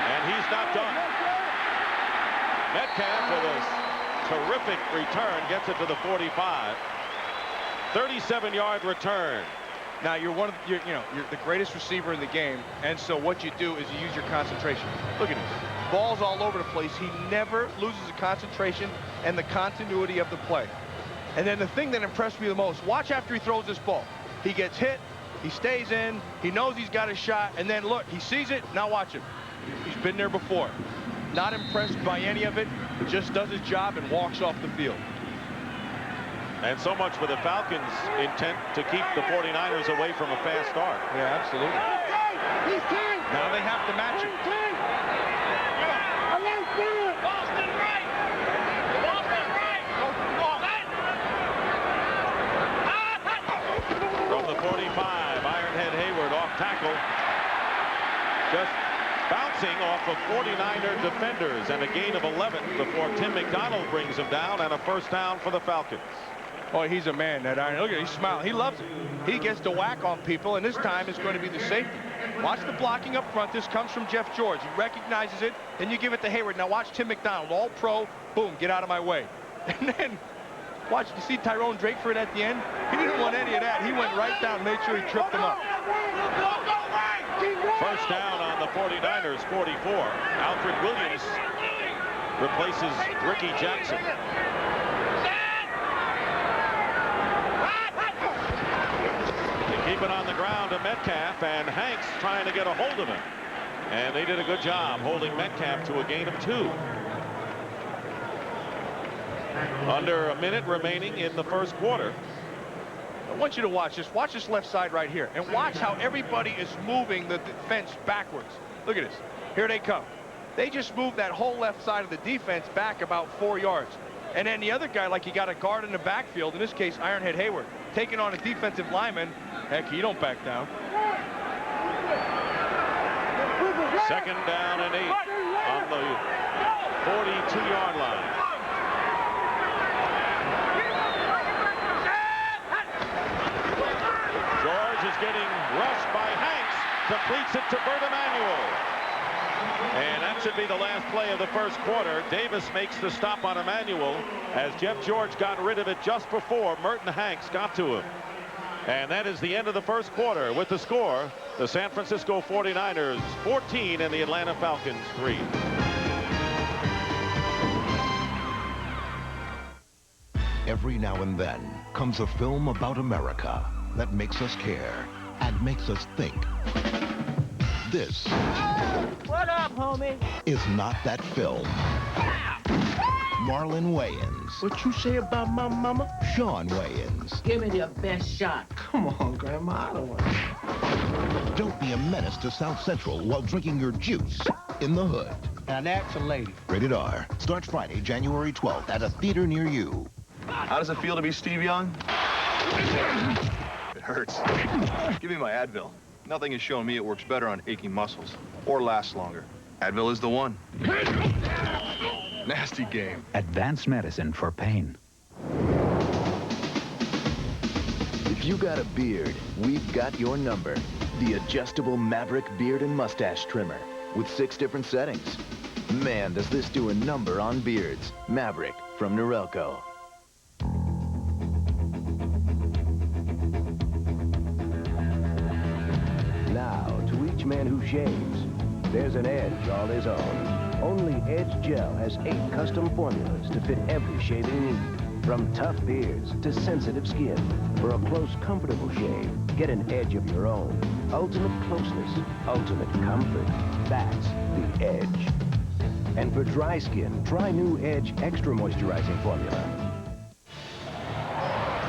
And he's not done. Metcalf with a terrific return, gets it to the 45. 37-yard return. Now you're you're the greatest receiver in the game, and so what you do is you use your concentration. Look at this. Balls all over the place. He never loses the concentration and the continuity of the play. And then the thing that impressed me the most, watch after he throws this ball. He gets hit, he stays in, he knows he's got a shot, and then look, he sees it, now watch him. He's been there before. Not impressed by any of it, just does his job and walks off the field. And so much for the Falcons' intent to keep the 49ers away from a fast start. Yeah, absolutely. Now they have to match it. Boston right! Boston right! From the 45, Ironhead Hayward off tackle. Just bouncing off of 49er defenders, and a gain of 11 before Tim McDonald brings him down, and a first down for the Falcons. Boy, he's a man, that Iron. Look at him, he's smiling. He loves it. He gets to whack on people, and this time it's going to be the safety. Watch the blocking up front. This comes from Jeff George. He recognizes it, then you give it to Hayward. Now watch Tim McDonald, all pro. Boom, get out of my way. And then watch, you see Tyrone Drakeford at the end? He didn't want any of that. He went right down, made sure he tripped him up. First down on the 49ers, 44. Alfred Williams replaces Ricky Jackson. They keep it on the ground to Metcalf, and Hanks trying to get a hold of him. And they did a good job holding Metcalf to a gain of 2. Under a minute remaining in the first quarter. I want you to watch this. Watch this left side right here. And watch how everybody is moving the defense backwards. Look at this. Here they come. They just moved that whole left side of the defense back about 4 yards. And then the other guy, like he got a guard in the backfield, in this case, Ironhead Hayward, taking on a defensive lineman. Heck, he don't back down. Second down and 8 on the 42-yard line. George is getting rushed by Hanks, completes it to Bert Emanuel. And that should be the last play of the first quarter. Davis makes the stop on Emanuel as Jeff George got rid of it just before Merton Hanks got to him. And that is the end of the first quarter with the score, the San Francisco 49ers 14 and the Atlanta Falcons 3. Every now and then comes a film about America that makes us care and makes us think. This What up, homie? is not that film. Marlon Wayans. What you say about my mama? Sean Wayans. Give me your best shot. Come on, Grandma, I don't want. Don't be a menace to South Central while drinking your juice in the hood. Now that's a lady. Rated R. Starts Friday, January 12th at a theater near you. How does it feel to be Steve Young? It hurts. Give me my Advil. Nothing has shown me it works better on aching muscles or lasts longer. Advil is the one. Nasty game. Advanced medicine for pain. If you got a beard, we've got your number. The adjustable Maverick beard and mustache trimmer with 6 different settings. Man, does this do a number on beards. Maverick from Norelco. Now, to each man who shaves, there's an Edge all his own. Only Edge Gel has 8 custom formulas to fit every shaving need. From tough beards to sensitive skin. For a close, comfortable shave, get an Edge of your own. Ultimate closeness, ultimate comfort. That's the Edge. And for dry skin, try new Edge Extra Moisturizing Formula.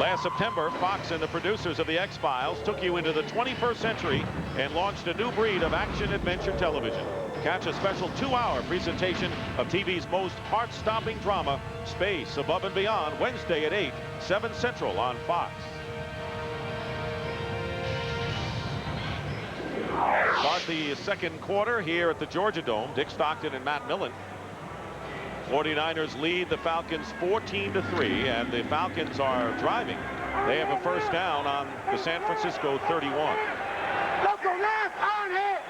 Last September, Fox and the producers of The X-Files took you into the 21st century and launched a new breed of action-adventure television. Catch a special 2-hour presentation of TV's most heart-stopping drama, Space Above and Beyond, Wednesday at 8, 7 Central on Fox. Start the second quarter here at the Georgia Dome. Dick Stockton and Matt Millen. 49ers lead the Falcons 14-3, and the Falcons are driving. They have a first down on the San Francisco 31. Local left on it!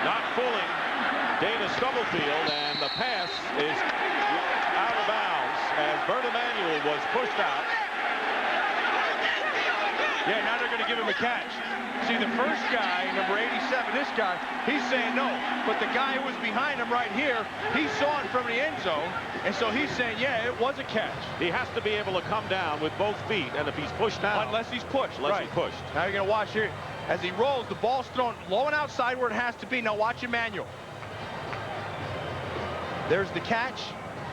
Not fooling Dana Stubblefield, and the pass is out of bounds as Bert Emanuel was pushed out. Yeah, now they're going to give him a catch. See, the first guy, number 87, this guy, he's saying no. But the guy who was behind him right here, he saw it from the end zone. And so he's saying, yeah, it was a catch. He has to be able to come down with both feet, and if he's pushed down. Unless he's pushed. Unless right. he's pushed. Now you're going to watch here. As he rolls, the ball's thrown low and outside where it has to be. Now watch Emanuel. There's the catch,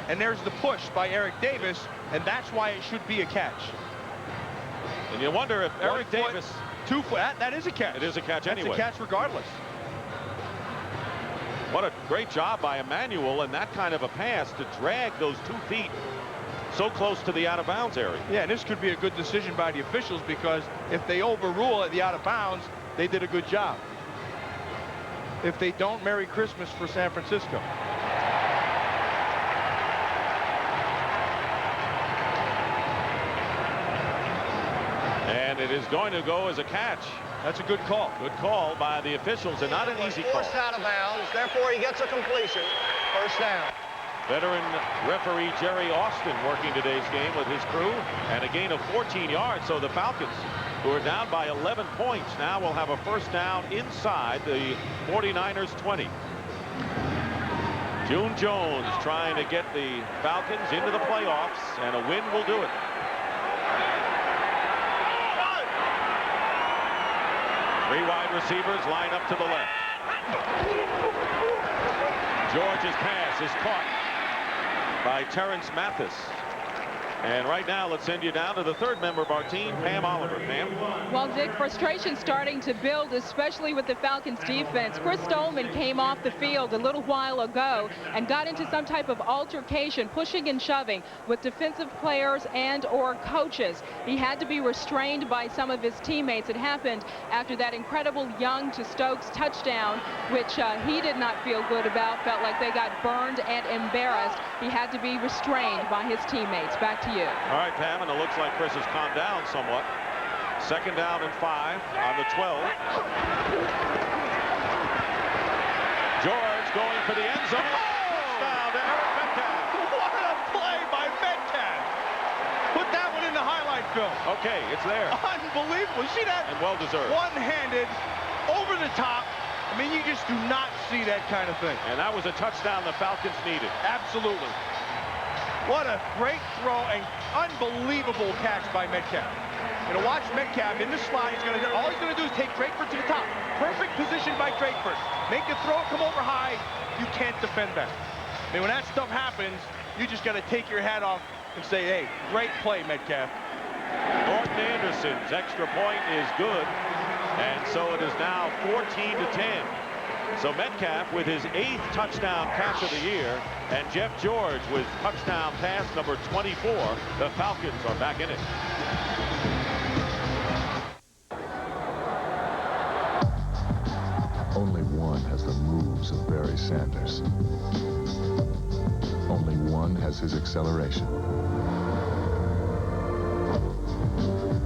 and there's the push by Eric Davis, and that's why it should be a catch. And you wonder if Eric Davis... 2 foot, that is a catch. It is a catch anyway. It's a catch regardless. What a great job by Emanuel and that kind of a pass to drag those 2 feet so close to the out-of-bounds area. Yeah, and this could be a good decision by the officials, because if they overrule at the out-of-bounds, they did a good job. If they don't, Merry Christmas for San Francisco. And it is going to go as a catch. That's a good call. Good call by the officials, and not an easy call. Forced out of bounds, therefore he gets a completion. First down. Veteran referee Jerry Austin working today's game with his crew, and a gain of 14 yards. So the Falcons, who are down by 11 points, now will have a first down inside the 49ers 20. June Jones trying to get the Falcons into the playoffs, and a win will do it. Three wide receivers line up to the left. George's pass is caught by Terrence Mathis. And right now, let's send you down to the third member of our team, Pam Oliver. Pam? Well, Dick, frustration starting to build, especially with the Falcons defense. Chris Stolman came off the field a little while ago and got into some type of altercation, pushing and shoving with defensive players and or coaches. He had to be restrained by some of his teammates. It happened after that incredible Young to Stokes touchdown, which he did not feel good about, felt like they got burned and embarrassed. He had to be restrained by his teammates. Back to you. All right, Pam, and it looks like Chris has calmed down somewhat. Second down and 5 on the 12. George going for the end zone. Touchdown to Eric Metcalf. What a play by Metcalf. Put that one in the highlight film. Okay, it's there. Unbelievable. You see that? And well deserved. One-handed, over the top. I mean, you just do not see that kind of thing. And that was a touchdown the Falcons needed. Absolutely. What a great throw and unbelievable catch by Metcalf. You know, watch Metcalf in the slot. All he's gonna do is take Drakeford to the top. Perfect position by Drakeford. Make the throw, come over high. You can't defend that. I mean, when that stuff happens, you just gotta take your hat off and say, hey, great play, Metcalf. Norton Anderson's extra point is good, and so it is now 14-10. So Metcalf with his 8th touchdown catch of the year, and Jeff George with touchdown pass number 24. The Falcons are back in it. Only one has the moves of Barry Sanders. Only one has his acceleration.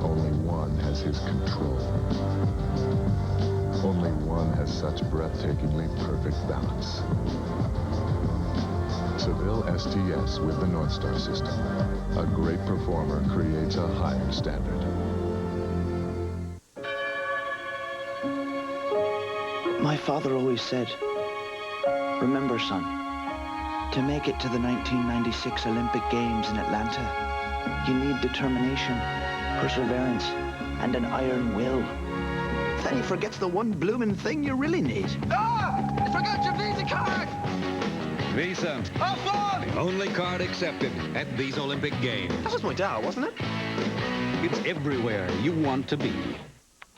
Only one has his control. Only one has such breathtakingly perfect balance. Seville STS with the North Star system. A great performer creates a higher standard. My father always said, remember, son, to make it to the 1996 Olympic Games in Atlanta, you need determination, perseverance, and an iron will. Then he forgets the one bloomin' thing you really need. Ah! You forgot your Visa card! Visa. Have fun! The only card accepted at these Olympic Games. That was my dad, wasn't it? It's everywhere you want to be.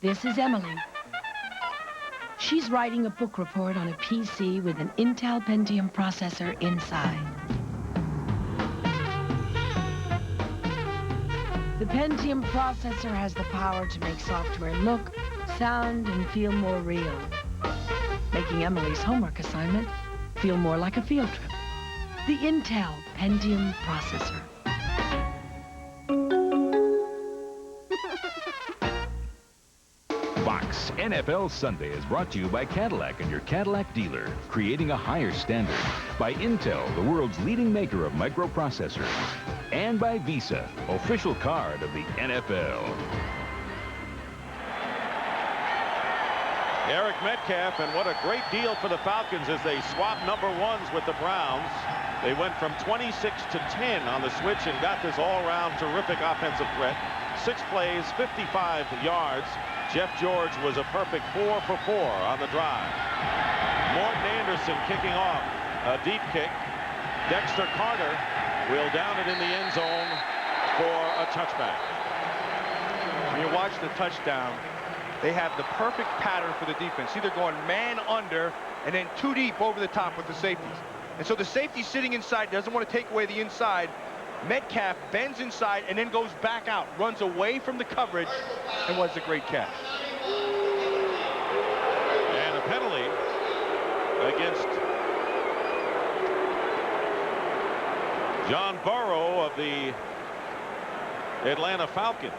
This is Emily. She's writing a book report on a PC with an Intel Pentium processor inside. The Pentium processor has the power to make software look, sound, and feel more real, making Emily's homework assignment feel more like a field trip. The Intel Pentium processor. Fox NFL Sunday is brought to you by Cadillac and your Cadillac dealer, creating a higher standard. By Intel, the world's leading maker of microprocessors. And by Visa, official card of the NFL. Eric Metcalf, and what a great deal for the Falcons as they swap number ones with the Browns. They went from 26 to 10 on the switch and got this all-around terrific offensive threat. 6 plays, 55 yards. Jeff George was a perfect 4 for 4 on the drive. Morton Anderson kicking off a deep kick. Dexter Carter will down it in the end zone for a touchback. When you watch the touchdown, they have the perfect pattern for the defense. See, they're going man under and then 2 deep over the top with the safeties. And so the safety sitting inside doesn't want to take away the inside. Metcalf bends inside and then goes back out, runs away from the coverage, and was a great catch. And a penalty against John Burrow of the Atlanta Falcons.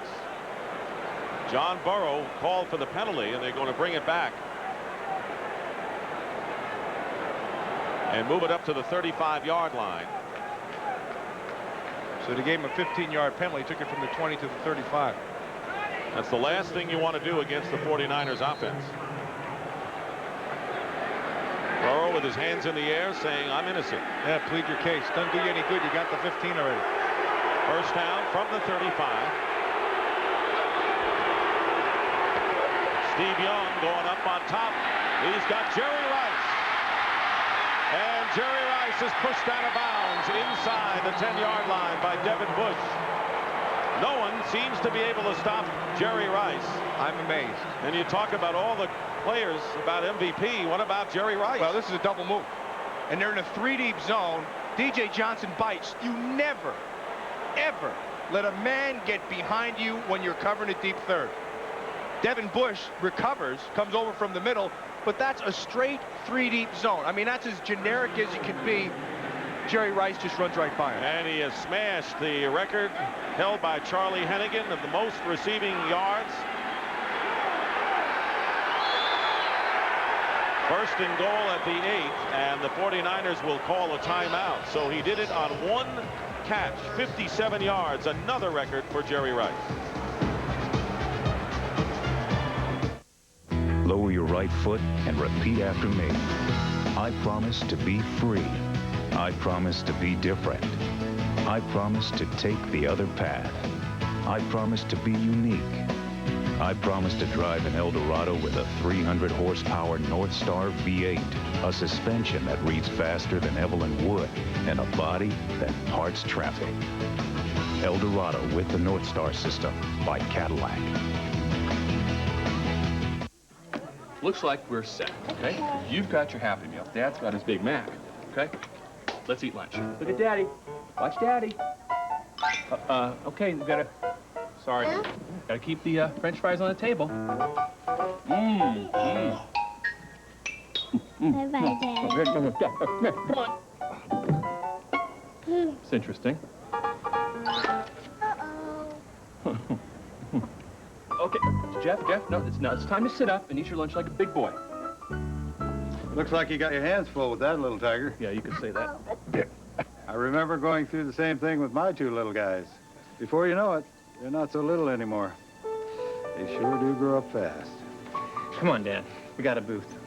John Burrow called for the penalty, and they're going to bring it back and move it up to the 35-yard line. So they gave him a 15-yard penalty, took it from the 20 to the 35. That's the last thing you want to do against the 49ers offense. Burrow with his hands in the air saying, I'm innocent. Yeah, plead your case. Doesn't do you any good. You got the 15 already. First down from the 35. Steve Young going up on top. He's got Jerry Rice. And Jerry Rice is pushed out of bounds inside the 10-yard line by Devin Bush. No one seems to be able to stop Jerry Rice. I'm amazed. And you talk about all the players about MVP. What about Jerry Rice? Well, this is a double move. And they're in a 3-deep zone. DJ Johnson bites. You never, ever let a man get behind you when you're covering a deep third. Devin Bush recovers, comes over from the middle, but that's a straight 3-deep zone. I mean, that's as generic as it can be. Jerry Rice just runs right by him. And he has smashed the record held by Charlie Hennigan of the most receiving yards. First and goal at the 8th, and the 49ers will call a timeout. So he did it on 1 catch, 57 yards, another record for Jerry Rice. Lower your right foot and repeat after me. I promise to be free. I promise to be different. I promise to take the other path. I promise to be unique. I promise to drive an Eldorado with a 300 horsepower North Star V8, a suspension that reads faster than Evelyn would, and a body that parts traffic. Eldorado with the North Star system by Cadillac. Looks like we're set, okay? You've got your Happy Meal. Dad's got his Big Mac, okay? Let's eat lunch. Look at Daddy. Watch Daddy. Okay, we gotta... Sorry. Gotta keep the French fries on the table. Bye-bye, Dad. It's interesting. Okay, Jeff, no, it's time to sit up and eat your lunch like a big boy. Looks like you got your hands full with that little tiger. Yeah, you could say that. I remember going through the same thing with my two little guys. Before you know it, they're not so little anymore. They sure do grow up fast. Come on, Dad. We got a booth.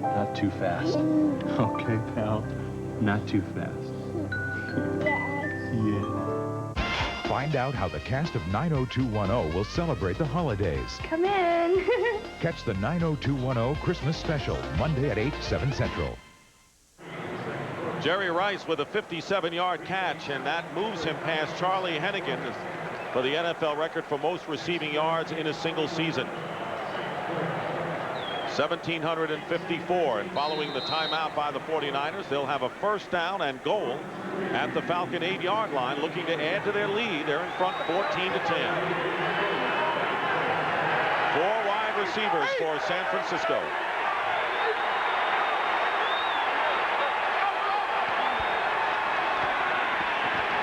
Not too fast. Okay, pal. Not too fast. Yeah. Find out how the cast of 90210 will celebrate the holidays. Come in. Catch the 90210 Christmas special, Monday at 8, 7 Central. Jerry Rice with a 57-yard catch, and that moves him past Charlie Hennigan for the NFL record for most receiving yards in a single season. 1,754, and following the timeout by the 49ers, they'll have a first down and goal at the Falcon 8-yard line, looking to add to their lead. They're in front 14-10. 4 wide receivers for San Francisco.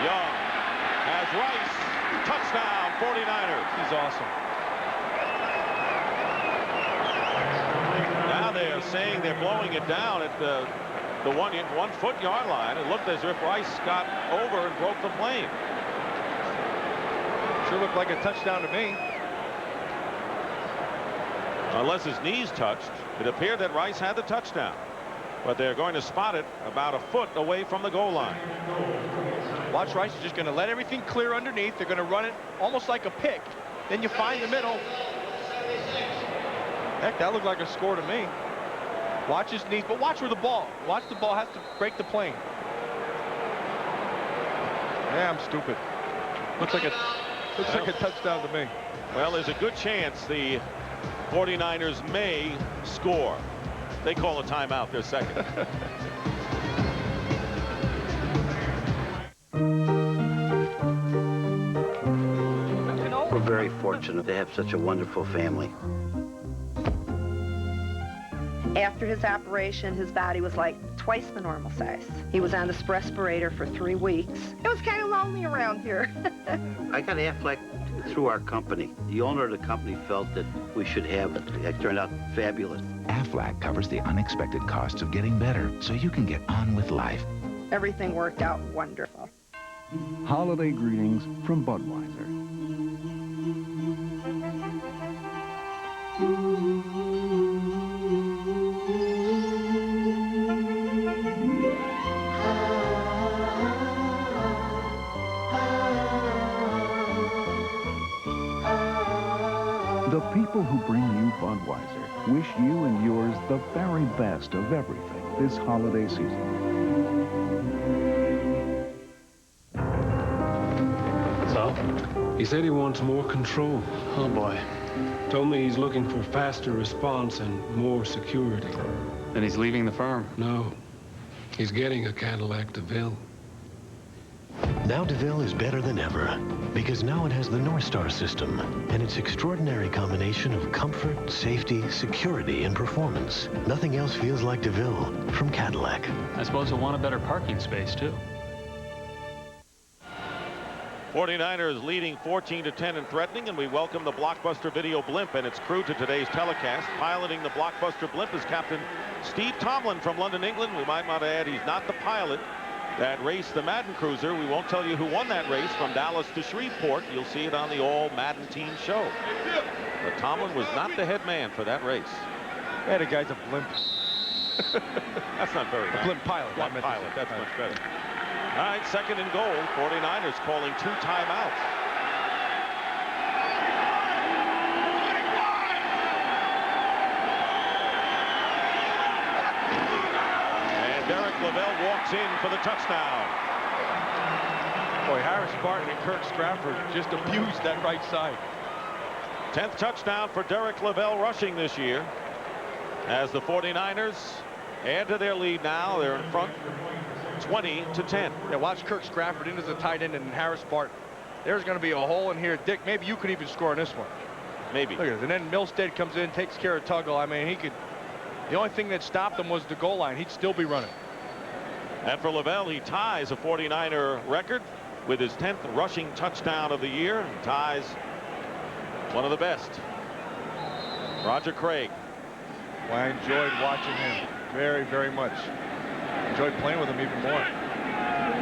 Young has Rice. Touchdown, 49ers. He's awesome. Now they are saying they're blowing it down at the 1-foot yard line. It looked as if Rice got over and broke the plane. Sure looked like a touchdown to me. Unless his knees touched, it appeared that Rice had the touchdown. But they're going to spot it about a foot away from the goal line. Watch, Rice is just going to let everything clear underneath. They're going to run it almost like a pick. Then you find the middle. Heck, that looked like a score to me. Watch his knees, but watch where the ball. Watch the ball has to break the plane. Yeah, I'm stupid. Looks like a touchdown to me. Well, there's a good chance the 49ers may score. They call a timeout their second. We're very fortunate to have such a wonderful family. After his operation, his body was like twice the normal size. He was on this respirator for 3 weeks. It was kind of lonely around here. I got Affleck through our company. The owner of the company felt that we should have it. It turned out fabulous. Affleck covers the unexpected costs of getting better so you can get on with life. Everything worked out wonderful. Holiday greetings from Budweiser. The people who bring you Budweiser wish you and yours the very best of everything this holiday season. So? He said he wants more control. Oh, boy. Told me he's looking for faster response and more security. Then he's leaving the firm? No. He's getting a Cadillac DeVille. Now DeVille is better than ever because now it has the North Star system and its extraordinary combination of comfort, safety, security, and performance. Nothing else feels like DeVille from Cadillac. I suppose he'll want a better parking space, too. 49ers leading 14-10 and threatening, and we welcome the Blockbuster Video Blimp and its crew to today's telecast. Piloting the Blockbuster Blimp is Captain Steve Tomlin from London, England. We might want to add he's not the pilot that raced the Madden Cruiser. We won't tell you who won that race from Dallas to Shreveport. You'll see it on the All Madden Team show. But Tomlin was not the head man for that race. Yeah, the guy's a blimp. That's not very nice. Blimp pilot. Blimp pilot. That's much better. All right, 2nd and goal. 49ers calling 2 timeouts. And Derek Lavelle walks in for the touchdown. Boy, Harris Barton and Kirk Stratford just abused that right side. 10th touchdown for Derek Lavelle rushing this year. As the 49ers add to their lead now, they're in front 20-10. Yeah, watch Kirk Stratford into the tight end and Harris Barton. There's going to be a hole in here. Dick, maybe you could even score on this one. Maybe. Look at it. And then Milstead comes in, takes care of Tuggle. I mean, he could. The only thing that stopped him was the goal line. He'd still be running. And for Lavelle, he ties a 49er record with his 10th rushing touchdown of the year. He ties one of the best. Roger Craig. Well, I enjoyed watching him very, very much. Enjoyed playing with him even more.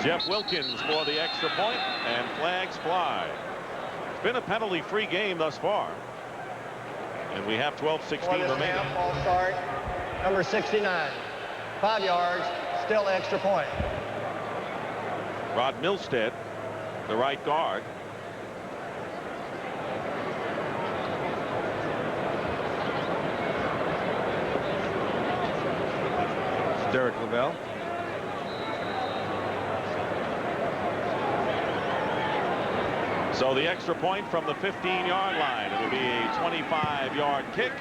Jeff Wilkins for the extra point, and flags fly. It's been a penalty-free game thus far. And we have 12:16 remaining. Ball start, number 69. 5 yards, still extra point. Rod Milstead, the right guard. Derek Lavelle. So the extra point from the 15-yard line. It'll be a 25-yard kick.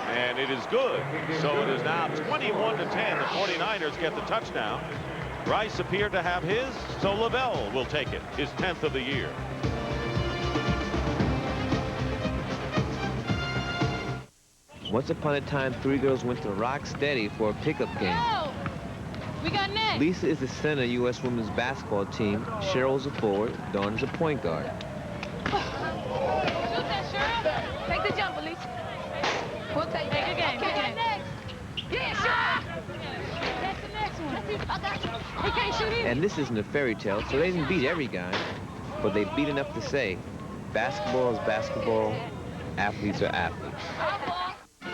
And it is good. So it is now 21-10. The 49ers get the touchdown. Rice appeared to have his, so Lavelle will take it, his 10th of the year. Once upon a time, 3 girls went to Rocksteady for a pickup game. Yo! We got next. Lisa is the center of U.S. women's basketball team. Cheryl's a forward. Dawn is a point guard. Shoot that, Cheryl. Take the jump, Lisa. We'll take that. Good game. Okay, good game. Next. Yeah, sure. That's the next one. I got you. He can't shoot either. And this isn't a fairy tale, so they didn't beat every guy, but they beat enough to say basketball is basketball, athletes are athletes.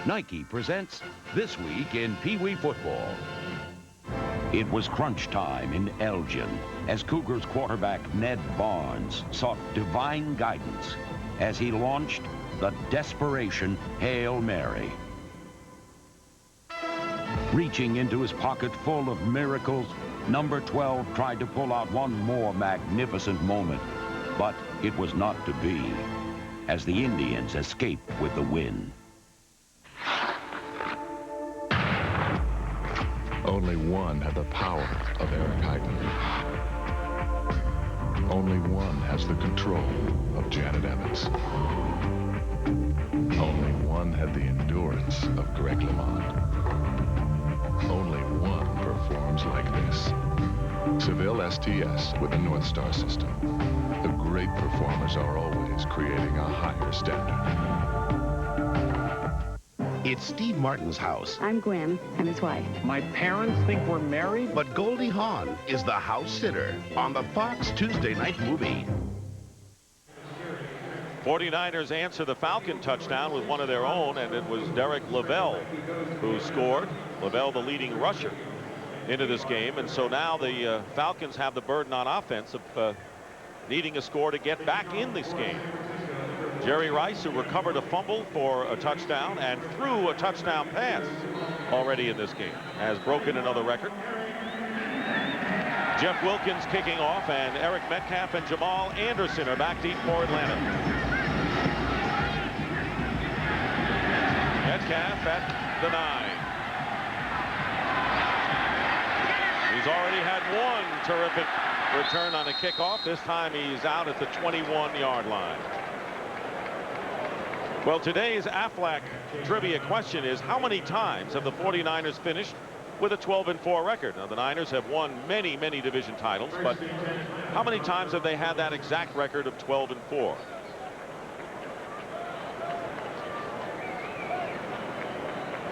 Nike presents This Week in Pee Wee Football. It was crunch time in Elgin as Cougars quarterback Ned Barnes sought divine guidance as he launched the desperation Hail Mary. Reaching into his pocket full of miracles, number 12 tried to pull out one more magnificent moment, but it was not to be as the Indians escaped with the win. Only one had the power of Eric Heiden. Only one has the control of Janet Evans. Only one had the endurance of Greg LeMond. Only one performs like this. Seville STS with the North Star system. The great performers are always creating a higher standard. It's Steve Martin's house. I'm Gwen. I'm his wife. My parents think we're married, but Goldie Hawn is the house sitter on the Fox Tuesday night movie. 49ers answer the Falcon touchdown with one of their own, and it was Derek Lavelle who scored. Lavelle, the leading rusher into this game, and so now the Falcons have the burden on offense of needing a score to get back in this game. Jerry Rice, who recovered a fumble for a touchdown and threw a touchdown pass already in this game, has broken another record. Jeff Wilkins kicking off, and Eric Metcalf and Jamal Anderson are back deep for Atlanta. Metcalf at the 9. He's already had one terrific return on a kickoff. This time he's out at the 21-yard line. Well, today's Aflac trivia question is, how many times have the 49ers finished with a 12-4 record? Now, the Niners have won many, many division titles, but how many times have they had that exact record of 12-4?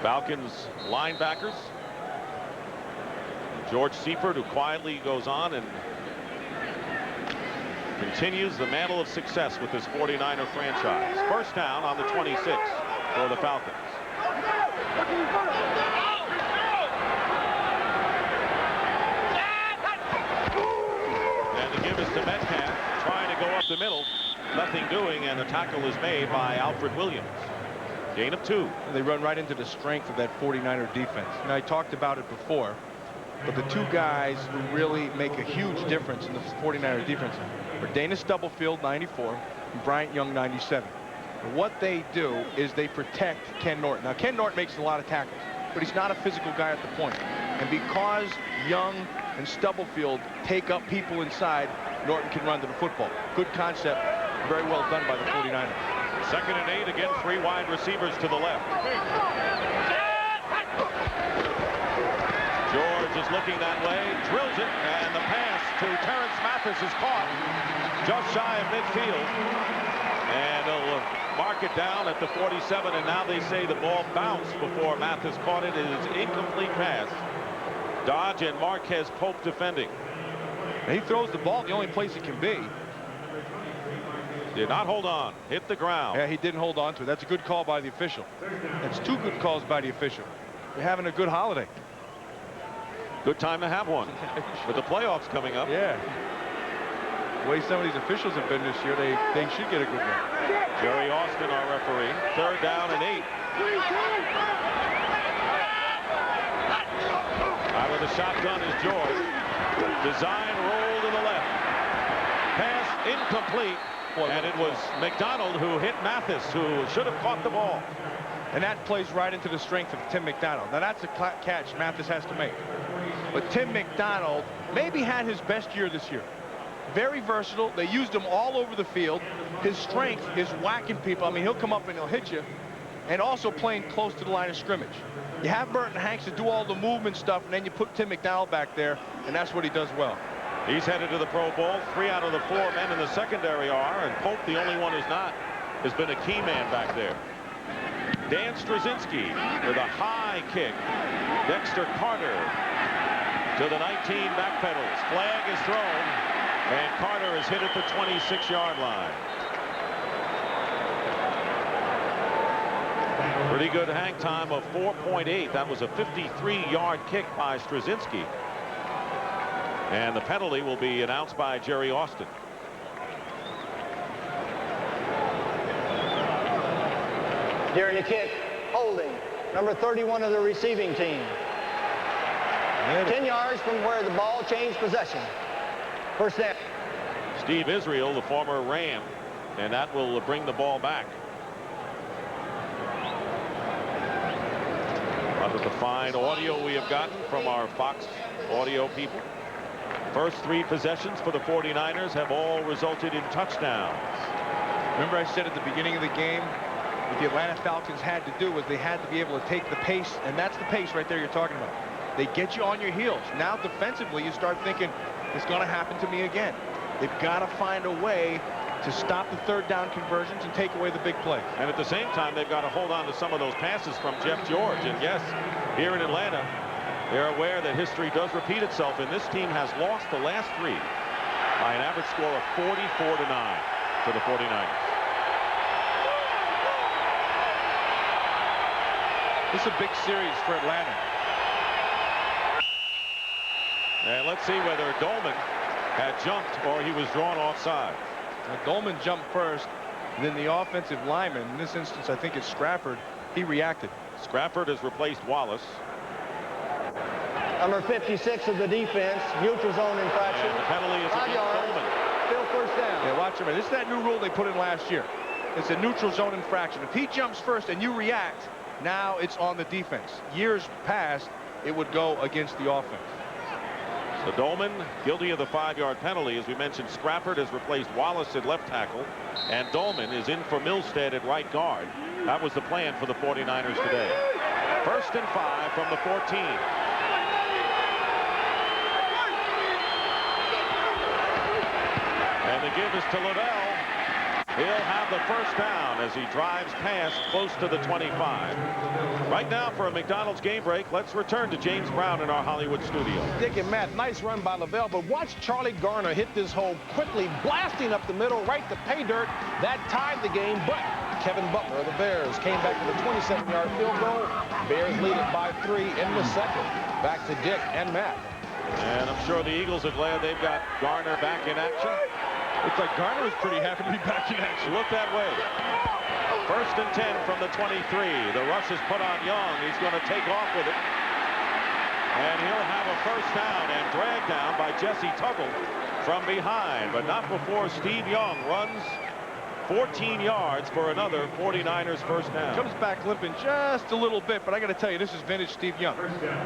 Falcons linebackers. George Seifert, who quietly goes on and continues the mantle of success with this 49er franchise. First down on the 26 for the Falcons. up the middle. Nothing doing, and the tackle is made by Alfred Williams. Gain of 2. They run right into the strength of that 49er defense. And I talked about it before, but the two guys who really make a huge difference in the 49er defense are Dana Stubblefield, 94, and Bryant Young, 97. And what they do is they protect Ken Norton. Now, Ken Norton makes a lot of tackles, but he's not a physical guy at the point. And because Young and Stubblefield take up people inside, Norton can run to the football. Good concept, very well done by the 49ers. 2nd and 8, again, 3 wide receivers to the left. George is looking that way, drills it, and the pass to Terrence Mathis is caught just shy of midfield. And they'll mark it down at the 47, and now they say the ball bounced before Mathis caught it. It is incomplete pass. Dodge and Marquez Pope defending. He throws the ball the only place it can be. Did not hold on. Hit the ground. Yeah, he didn't hold on to it. That's a good call by the official. That's 2 good calls by the official. You're having a good holiday. Good time to have one with the playoffs coming up. Yeah. The way some of these officials have been this year, they should get a good one. Jerry Austin, our referee. 3rd down and 8. Out of the shotgun is George. Design roll to the left. Pass incomplete. And it was McDonald who hit Mathis, who should have caught the ball. And that plays right into the strength of Tim McDonald. Now, that's a catch Mathis has to make. But Tim McDonald maybe had his best year this year. Very versatile. They used him all over the field. His strength is whacking people. I mean, he'll come up and he'll hit you. And also playing close to the line of scrimmage. You have Burton Hanks to do all the movement stuff, and then you put Tim McDonald back there, and that's what he does well. He's headed to the Pro Bowl. 3 out of the 4 men in the secondary are, and Pope, the only one who's not, has been a key man back there. Dan Straczynski with a high kick. Dexter Carter to the 19, backpedals. Flag is thrown, and Carter is hit at the 26-yard line. Pretty good hang time of 4.8. That was a 53-yard kick by Straczynski. And the penalty will be announced by Jerry Austin. During the kick, holding, number 31 of the receiving team. 10 yards from where the ball changed possession. First down. Steve Israel, the former Ram, and that will bring the ball back. Look at the fine audio we have gotten from our Fox audio people. First 3 possessions for the 49ers have all resulted in touchdowns. Remember I said at the beginning of the game, what the Atlanta Falcons had to do was they had to be able to take the pace, and that's the pace right there you're talking about. They get you on your heels. Now defensively, you start thinking, it's going to happen to me again. They've got to find a way to stop the 3rd down conversions and take away the big play. And at the same time, they've got to hold on to some of those passes from Jeff George. And yes, here in Atlanta, they're aware that history does repeat itself, and this team has lost the last 3 by an average score of 44-9 to the 49ers. This is a big series for Atlanta. And let's see whether Dolman had jumped or he was drawn offside. Now, Dolman jumped first, and then the offensive lineman, in this instance I think it's Scrafford, he reacted. Scrafford has replaced Wallace. Number 56 of the defense, neutral zone infraction. And the penalty is 5 against yards. Dolman. Still first down. Yeah, watch him. This is that new rule they put in last year. It's a neutral zone infraction. If he jumps first and you react, now it's on the defense. Years past, it would go against the offense. So Dolman guilty of the 5-yard penalty. As we mentioned, Scrafford has replaced Wallace at left tackle, and Dolman is in for Milstead at right guard. That was the plan for the 49ers today. 1st and 5 from the 14. And the give is to Liddell. He'll have the first down as he drives past close to the 25. Right now for a McDonald's game break, let's return to James Brown in our Hollywood studio. Dick and Matt, nice run by Lavelle, but watch Charlie Garner hit this hole quickly, blasting up the middle right to pay dirt. That tied the game, but Kevin Butler of the Bears came back with a 27-yard field goal. Bears lead it by 3 in the 2nd. Back to Dick and Matt. And I'm sure the Eagles are glad they've got Garner back in action. Looks like Garner is pretty happy to be back in action. Look that way. 1st and 10 from the 23. The rush is put on Young. He's going to take off with it. And he'll have a first down and dragged down by Jesse Tuggle from behind, but not before Steve Young runs 14 yards for another 49ers first down. Comes back limping just a little bit, but I got to tell you, this is vintage Steve Young.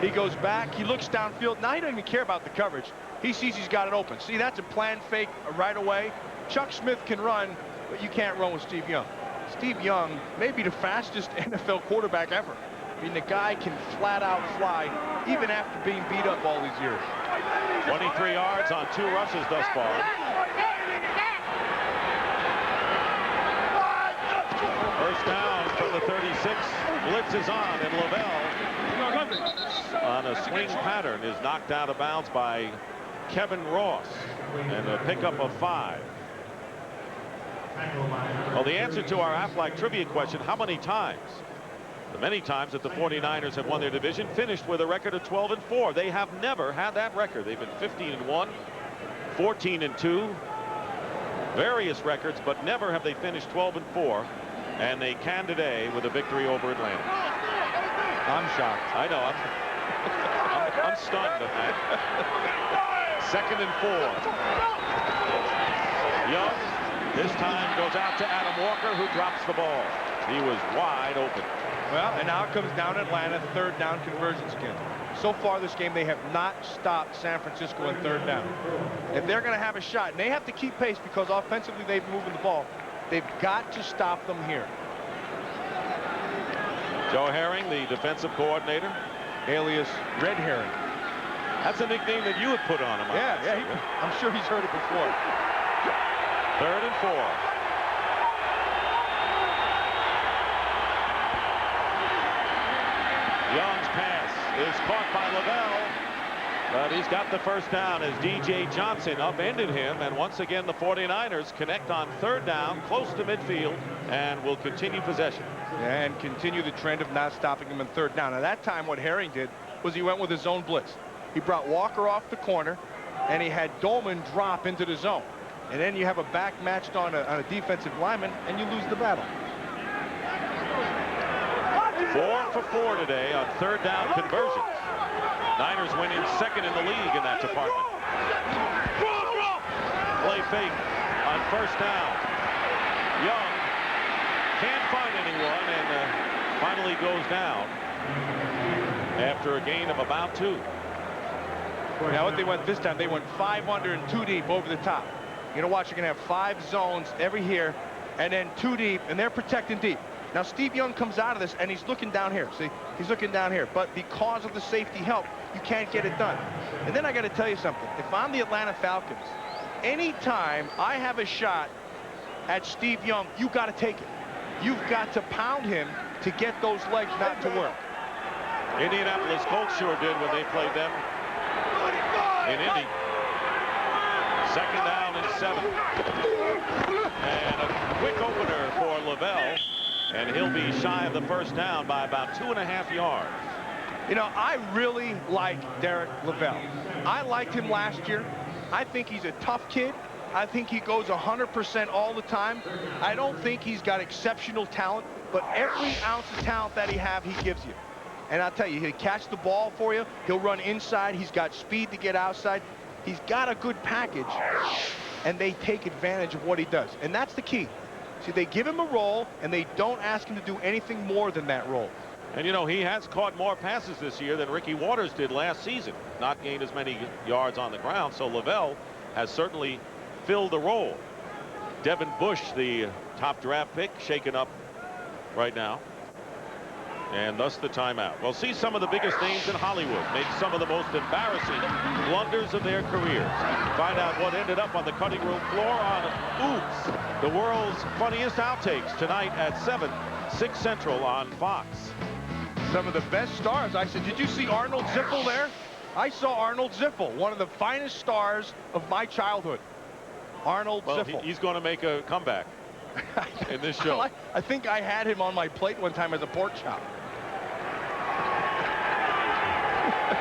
He goes back, he looks downfield. Now he doesn't even care about the coverage. He sees he's got it open. See, that's a planned fake right away. Chuck Smith can run, but you can't run with Steve Young. Steve Young may be the fastest NFL quarterback ever. I mean, the guy can flat out fly even after being beat up all these years. 23 yards on 2 rushes thus far. First down from the 36. Blitz is on, and Lavelle on a swing pattern is knocked out of bounds by Kevin Ross, and a pickup of 5. Well, the answer to our Aflac trivia question, how many times? The many times that the 49ers have won their division, finished with a record of 12-4. They have never had that record. They've been 15-1, 14-2, various records, but never have they finished 12-4. And they can today with a victory over Atlanta. I'm shocked. I know. I'm stunned at that. 2nd and 4. Young this time goes out to Adam Walker, who drops the ball. He was wide open. Well, and now it comes down Atlanta, 3rd down conversions again. So far this game, they have not stopped San Francisco in 3rd down. If they're going to have a shot, and they have to keep pace because offensively they've been moving the ball, they've got to stop them here. Joe Herring, the defensive coordinator, alias Red Herring. That's a nickname that you would put on him. Yeah, I'm sure he's heard it before. 3rd and 4. Young's pass is caught by Lavelle, but he's got the first down as DJ Johnson upended him, and once again the 49ers connect on 3rd down, close to midfield, and will continue possession. And continue the trend of not stopping him in 3rd down. Now that time what Herring did was he went with his zone blitz. He brought Walker off the corner, and he had Dolman drop into the zone. And then you have a back matched on a defensive lineman, and you lose the battle. 4 for 4 today on 3rd down conversions. Niners win in 2nd in the league in that department. Play fake on 1st down. Young can't find anyone, and finally goes down after a gain of about 2. Now what they went this time, they went 5 under and 2 deep over the top. You're going to watch, you're going to have 5 zones every here, and then 2 deep, and they're protecting deep. Now Steve Young comes out of this, and he's looking down here. See, he's looking down here. But because of the safety help, you can't get it done. And then I got to tell you something. If I'm the Atlanta Falcons, anytime I have a shot at Steve Young, you got to take it. You've got to pound him to get those legs not to work. Indianapolis Colts sure did when they played them in Indy. 2nd down and 7. And a quick opener for Lavelle, and he'll be shy of the first down by about 2.5 yards. You know, I really like Derek Lavelle. I liked him last year. I think he's a tough kid. I think he goes 100% all the time. I don't think he's got exceptional talent, but every ounce of talent that he gives you. And I'll tell you, he'll catch the ball for you. He'll run inside. He's got speed to get outside. He's got a good package, and they take advantage of what he does. And that's the key. See, they give him a role, and they don't ask him to do anything more than that role. And, you know, he has caught more passes this year than Ricky Waters did last season. Not gained as many yards on the ground, so Lavelle has certainly filled the role. Devin Bush, the top draft pick, shaken up right now. And thus the timeout. We'll see some of the biggest names in Hollywood make some of the most embarrassing blunders of their careers. Find out what ended up on the cutting room floor on Oops, the world's funniest outtakes, tonight at 7, 6 Central on Fox. Some of the best stars. I said, did you see Arnold Ziffel there? I saw Arnold Ziffel, one of the finest stars of my childhood. Arnold Ziffel. He's going to make a comeback in this show. I think I had him on my plate one time as a pork chop.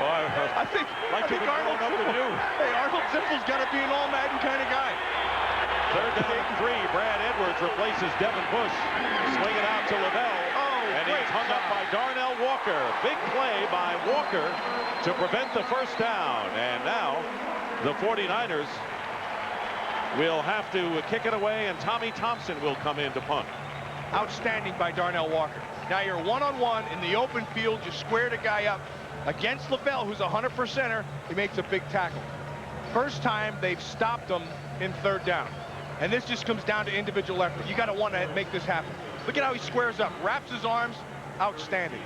I think Arnold Ziffel's got to be an all-Madden kind of guy. George replaces Devin Bush. Swinging out to Lavelle. And he's hung up by Darnell Walker. Big play by Walker to prevent the first down. And now the 49ers will have to kick it away, and Tommy Thompson will come in to punt. Outstanding by Darnell Walker. Now you're one-on-one in the open field. You square the guy up against Lavelle, who's a 100%er. He makes a big tackle. First time they've stopped him in third down. And this just comes down to individual effort. You got to want to make this happen. Look at how he squares up, wraps his arms. Outstanding.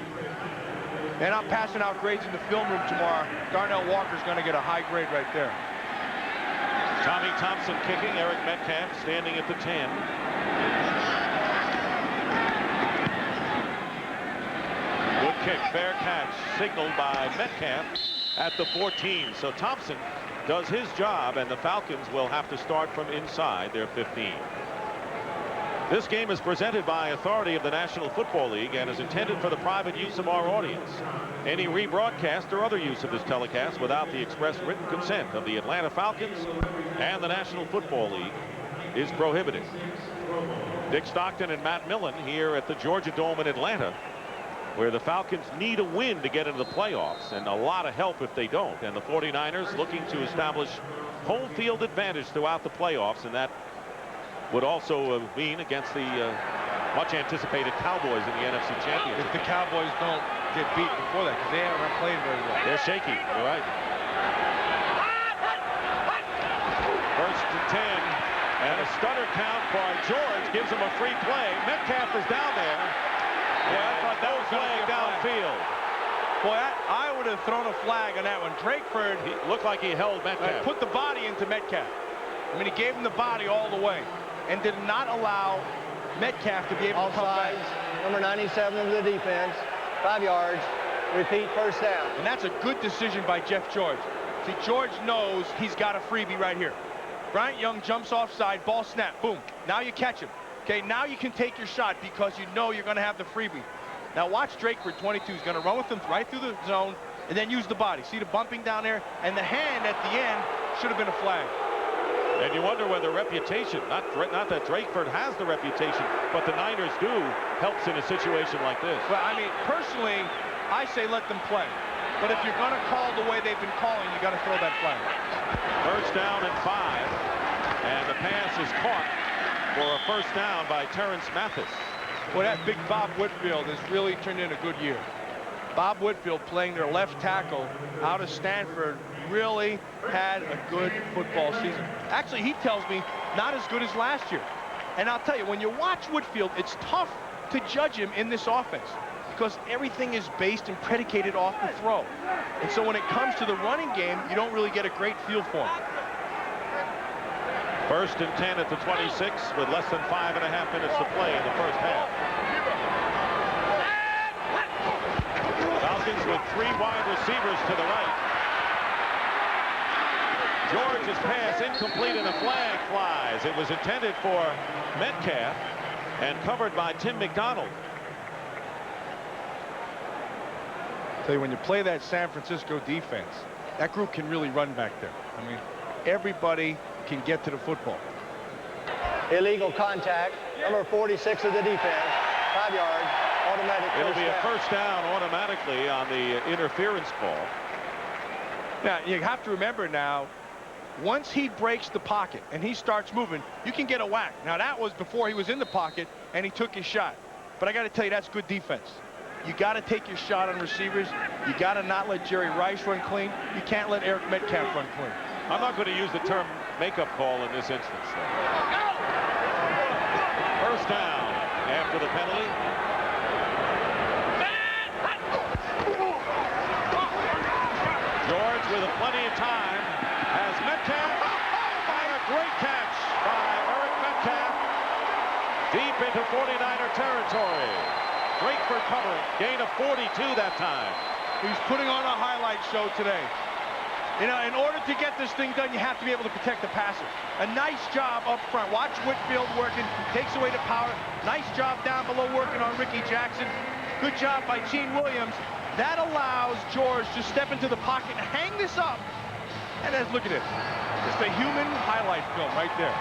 And I'm passing out grades in the film room tomorrow. Darnell Walker's going to get a high grade right there. Tommy Thompson kicking. Eric Metcalf standing at the 10. Good kick, fair catch, signaled by Metcalf at the 14. So Thompson does his job, and the Falcons will have to start from inside their 15. This game is presented by authority of the National Football League and is intended for the private use of our audience. Any rebroadcast or other use of this telecast without the express written consent of the Atlanta Falcons and the National Football League is prohibited. Dick Stockton and Matt Millen here at the Georgia Dome in Atlanta, where the Falcons need a win to get into the playoffs, and a lot of help if they don't. And the 49ers looking to establish home field advantage throughout the playoffs, and that would also mean against the much anticipated Cowboys in the NFC Championship. If the Cowboys don't get beat before that, because they haven't played very well. They're shaky. You're right. First and 10, and a stutter count by George gives him a free play. Metcalf is down there. Yeah, I thought that was flag downfield. Boy, I would have thrown a flag on that one. Drakeford, he looked like he held Metcalf. Put the body into Metcalf. I mean, he gave him the body all the way and did not allow Metcalf to be able to come back. Number 97 of the defense, 5 yards, repeat, first down. And that's a good decision by Jeff George. See, George knows he's got a freebie right here. Bryant Young jumps offside, ball snap, boom. Now you catch him. Okay, now you can take your shot because you know you're going to have the freebie. Now watch Drakeford, 22, is going to run with him right through the zone and then use the body. See the bumping down there? And the hand at the end should have been a flag. And you wonder whether reputation, not that Drakeford has the reputation, but the Niners do, helps in a situation like this. Well, I mean, personally, I say let them play. But if you're going to call the way they've been calling, you got to throw that flag. First down and 5. And the pass is caught for a first down by Terrence Mathis. Well, that big Bob Whitfield has really turned in a good year. Bob Whitfield, playing their left tackle out of Stanford, really had a good football season. Actually, he tells me not as good as last year. And I'll tell you, when you watch Whitfield, it's tough to judge him in this offense because everything is based and predicated off the throw. And so when it comes to the running game, you don't really get a great feel for him. First and 10 at the 26 with less than 5.5 minutes to play in the first half. Falcons with 3 wide receivers to the right. George's pass incomplete and a flag flies. It was intended for Metcalf and covered by Tim McDonald. Tell you, when you play that San Francisco defense, that group can really run back there. I mean, everybody can get to the football. Illegal contact, number 46 of the defense, 5 yards, automatic. It'll be a first down automatically on the interference call. Now, you have to remember now, once he breaks the pocket and he starts moving, you can get a whack. Now, that was before he was in the pocket and he took his shot. But I got to tell you, that's good defense. You got to take your shot on receivers. You got to not let Jerry Rice run clean. You can't let Eric Metcalf run clean. I'm not going to use the term makeup call in this instance, though. First down after the penalty. George with plenty of time has Metcalf, and a great catch by Eric Metcalf deep into 49er territory. Drakeford covering, gain of 42 that time. He's putting on a highlight show today. You know, in order to get this thing done, you have to be able to protect the passer. A nice job up front. Watch Whitfield working, takes away the power. Nice job down below working on Ricky Jackson. Good job by Gene Williams. That allows George to step into the pocket and hang this up. And look at it. Just a human highlight film right there.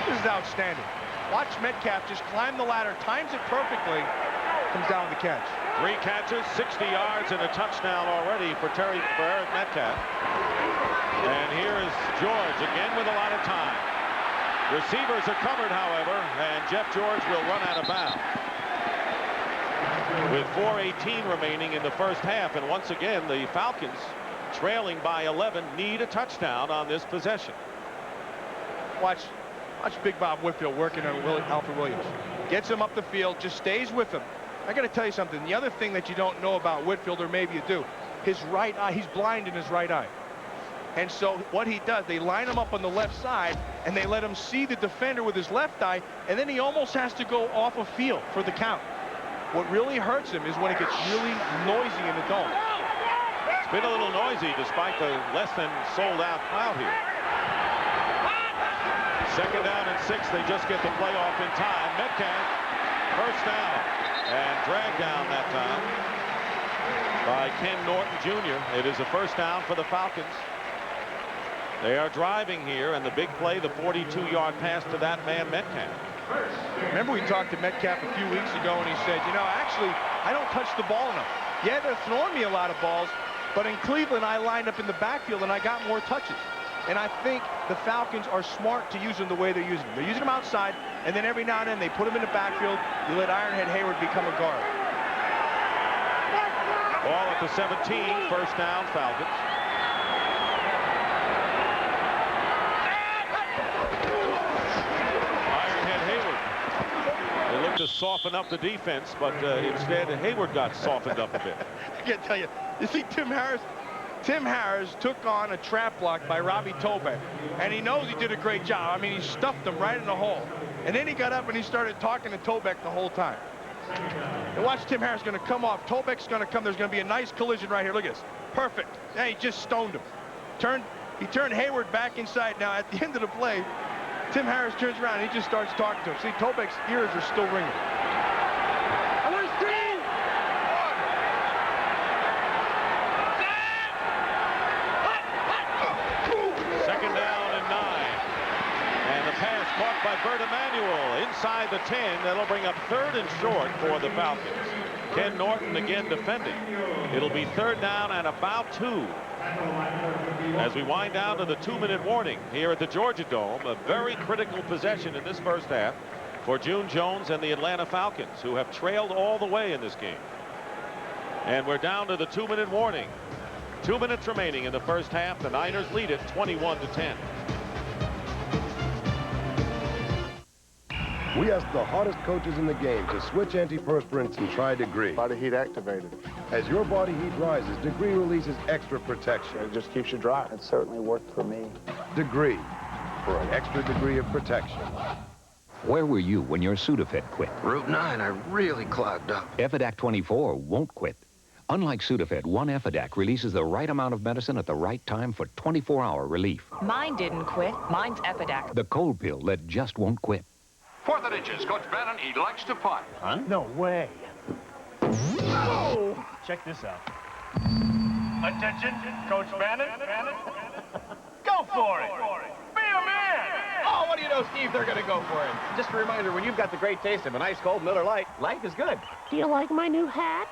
This is outstanding. Watch Metcalf just climb the ladder, times it perfectly, comes down with the catch. 3 catches, 60 yards, and a touchdown already for Eric Metcalf. And here is George again with a lot of time. Receivers are covered, however, and Jeff George will run out of bounds. With 4:18 remaining in the first half, and once again, the Falcons, trailing by 11, need a touchdown on this possession. Watch Big Bob Whitfield working on Alfred Williams. Gets him up the field, just stays with him. I got to tell you something. The other thing that you don't know about Whitfield, or maybe you do, his right eye, he's blind in his right eye. And so what he does, they line him up on the left side, and they let him see the defender with his left eye, and then he almost has to go off of field for the count. What really hurts him is when it gets really noisy in the dome. It's been a little noisy despite the less than sold-out crowd here. 2nd down and 6. They just get the play off in time. Metcalf, first down, and dragged down that time by Ken Norton Jr. It is a first down for the Falcons. They are driving here, and the big play, the 42-yard pass to that man Metcalf. Remember, we talked to Metcalf a few weeks ago, and he said, you know, actually, I don't touch the ball enough. Yeah, they're throwing me a lot of balls, but in Cleveland, I lined up in the backfield, and I got more touches. And I think the Falcons are smart to use them the way they're using them. They're using them outside, and then every now and then they put them in the backfield. You let Ironhead Hayward become a guard. Ball at the 17, first down, Falcons. Ironhead Hayward. They looked to soften up the defense, but instead Hayward got softened up a bit. I can't tell you. You see Tim Harris? Tim Harris took on a trap block by Robbie Tobeck, and he knows he did a great job. I mean, he stuffed him right in the hole. And then he got up and he started talking to Tobeck the whole time. And watch Tim Harris going to come off. Tobeck's going to come. There's going to be a nice collision right here. Look at this. Perfect. Yeah, he just stoned him. He turned Hayward back inside. Now, at the end of the play, Tim Harris turns around and he just starts talking to him. See, Tobeck's ears are still ringing. Caught by Bert Emanuel inside the 10. That'll bring up 3rd and short for the Falcons. Ken Norton again defending. It'll be 3rd down and about 2. As we wind down to the 2-minute warning here at the Georgia Dome, a very critical possession in this first half for June Jones and the Atlanta Falcons, who have trailed all the way in this game. And we're down to the 2-minute warning. 2 minutes remaining in the first half. The Niners lead it 21-10. We asked the hottest coaches in the game to switch antiperspirants and try Degree. Body heat activated. As your body heat rises, Degree releases extra protection. It just keeps you dry. It certainly worked for me. Degree, for an extra degree of protection. Where were you when your Sudafed quit? Route 9, I really clogged up. Efidac 24 won't quit. Unlike Sudafed, one Efidac releases the right amount of medicine at the right time for 24-hour relief. Mine didn't quit. Mine's Efidac. The cold pill that just won't quit. 4th and inches, Coach Bannon, he likes to punt. Huh? No way. Oh. Check this out. Attention, Coach Bannon. Go for it. Be a man. Oh, what do you know, Steve? They're going to go for it. Just a reminder, when you've got the great taste of an ice cold Miller Lite, life is good. Do you like my new hat?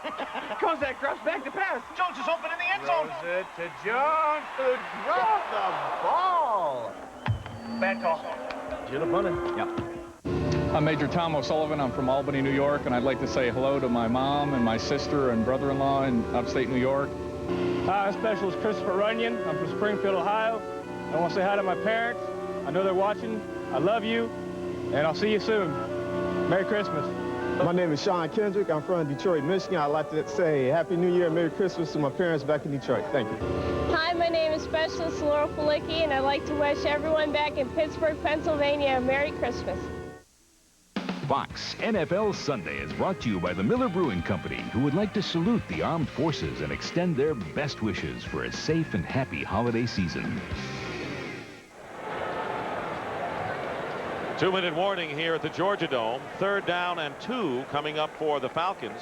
Kozak drops back to pass. Jones is open in the end zone. Throws it to Jones, who dropped the ball. Bad call. Should have punted. Yep. I'm Major Tom O'Sullivan. I'm from Albany, New York, and I'd like to say hello to my mom and my sister and brother-in-law in upstate New York. Hi, I'm Specialist Christopher Runyon. I'm from Springfield, Ohio. I want to say hi to my parents. I know they're watching. I love you, and I'll see you soon. Merry Christmas. My name is Sean Kendrick. I'm from Detroit, Michigan. I'd like to say Happy New Year and Merry Christmas to my parents back in Detroit. Thank you. Hi, my name is Specialist Laura Felicki, and I'd like to wish everyone back in Pittsburgh, Pennsylvania, a Merry Christmas. Fox NFL Sunday is brought to you by the Miller Brewing Company, who would like to salute the armed forces and extend their best wishes for a safe and happy holiday season. 2-minute warning here at the Georgia Dome. 3rd down and 2 coming up for the Falcons,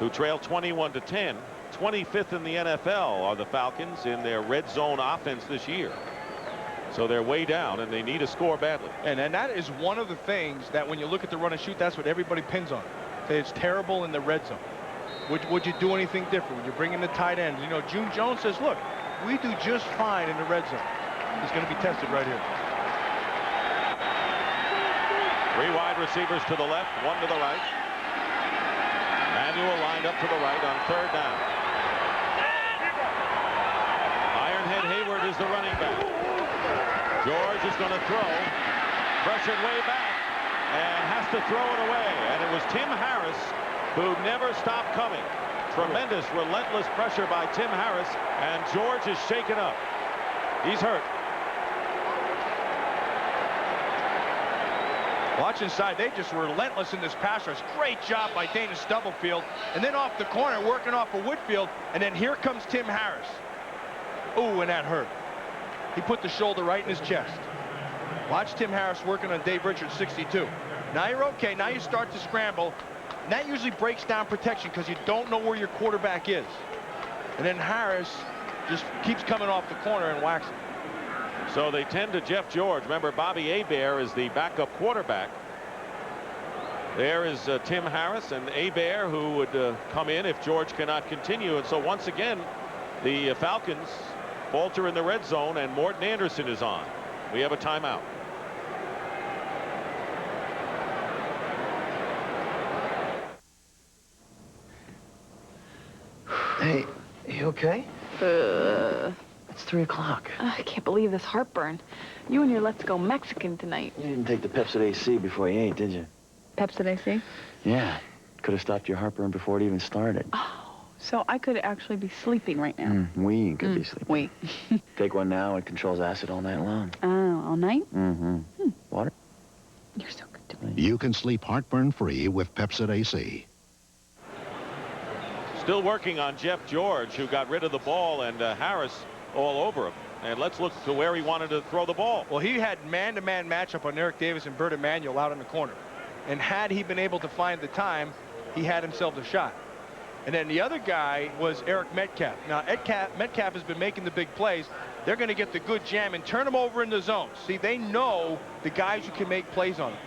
who trail 21-10. 25th in the NFL are the Falcons in their red zone offense this year. So they're way down, and they need a score badly. And that is one of the things that when you look at the run and shoot, that's what everybody pins on. It's terrible in the red zone. Would you do anything different? Would you bring in the tight ends? You know, June Jones says, look, we do just fine in the red zone. He's going to be tested right here. 3 wide receivers to the left, 1 to the right. Manuel lined up to the right on 3rd down. Ironhead Hayward is the running back. George is going to throw. Pressured way back and has to throw it away. And it was Tim Harris who never stopped coming. Tremendous, relentless pressure by Tim Harris, and George is shaken up. He's hurt. Watch inside. They just were relentless in this pass rush. Great job by Dana Stubblefield. And then off the corner, working off of Whitfield. And then here comes Tim Harris. Ooh, and that hurt. He put the shoulder right in his chest. Watch Tim Harris working on Dave Richards, 62. Now you're okay. Now you start to scramble. And that usually breaks down protection because you don't know where your quarterback is. And then Harris just keeps coming off the corner and whacks him. So they tend to Jeff George. Remember, Bobby Hebert is the backup quarterback. There is Tim Harris and Hebert, who would come in if George cannot continue. And so once again, the Falcons falter in the red zone, and Morton Anderson is on. We have a timeout. Hey, you okay? It's 3 o'clock. I can't believe this heartburn. You and your Let's Go Mexican tonight. You didn't take the Pepsid AC before you ate, did you? Pepsid AC? Yeah. Could have stopped your heartburn before it even started. Oh, so I could actually be sleeping right now. We could be sleeping. We. Take one now, it controls acid all night long. Oh, all night? Water? You're so good to me. You can sleep heartburn-free with Pepsid AC. Still working on Jeff George, who got rid of the ball, and Harris all over him. And let's look to where he wanted to throw the ball. Well, he had man-to-man matchup on Eric Davis and Bert Emanuel out in the corner. And had he been able to find the time, he had himself a shot. And then the other guy was Eric Metcalf. Now, Metcalf has been making the big plays. They're going to get the good jam and turn him over in the zone. See, they know the guys who can make plays on him.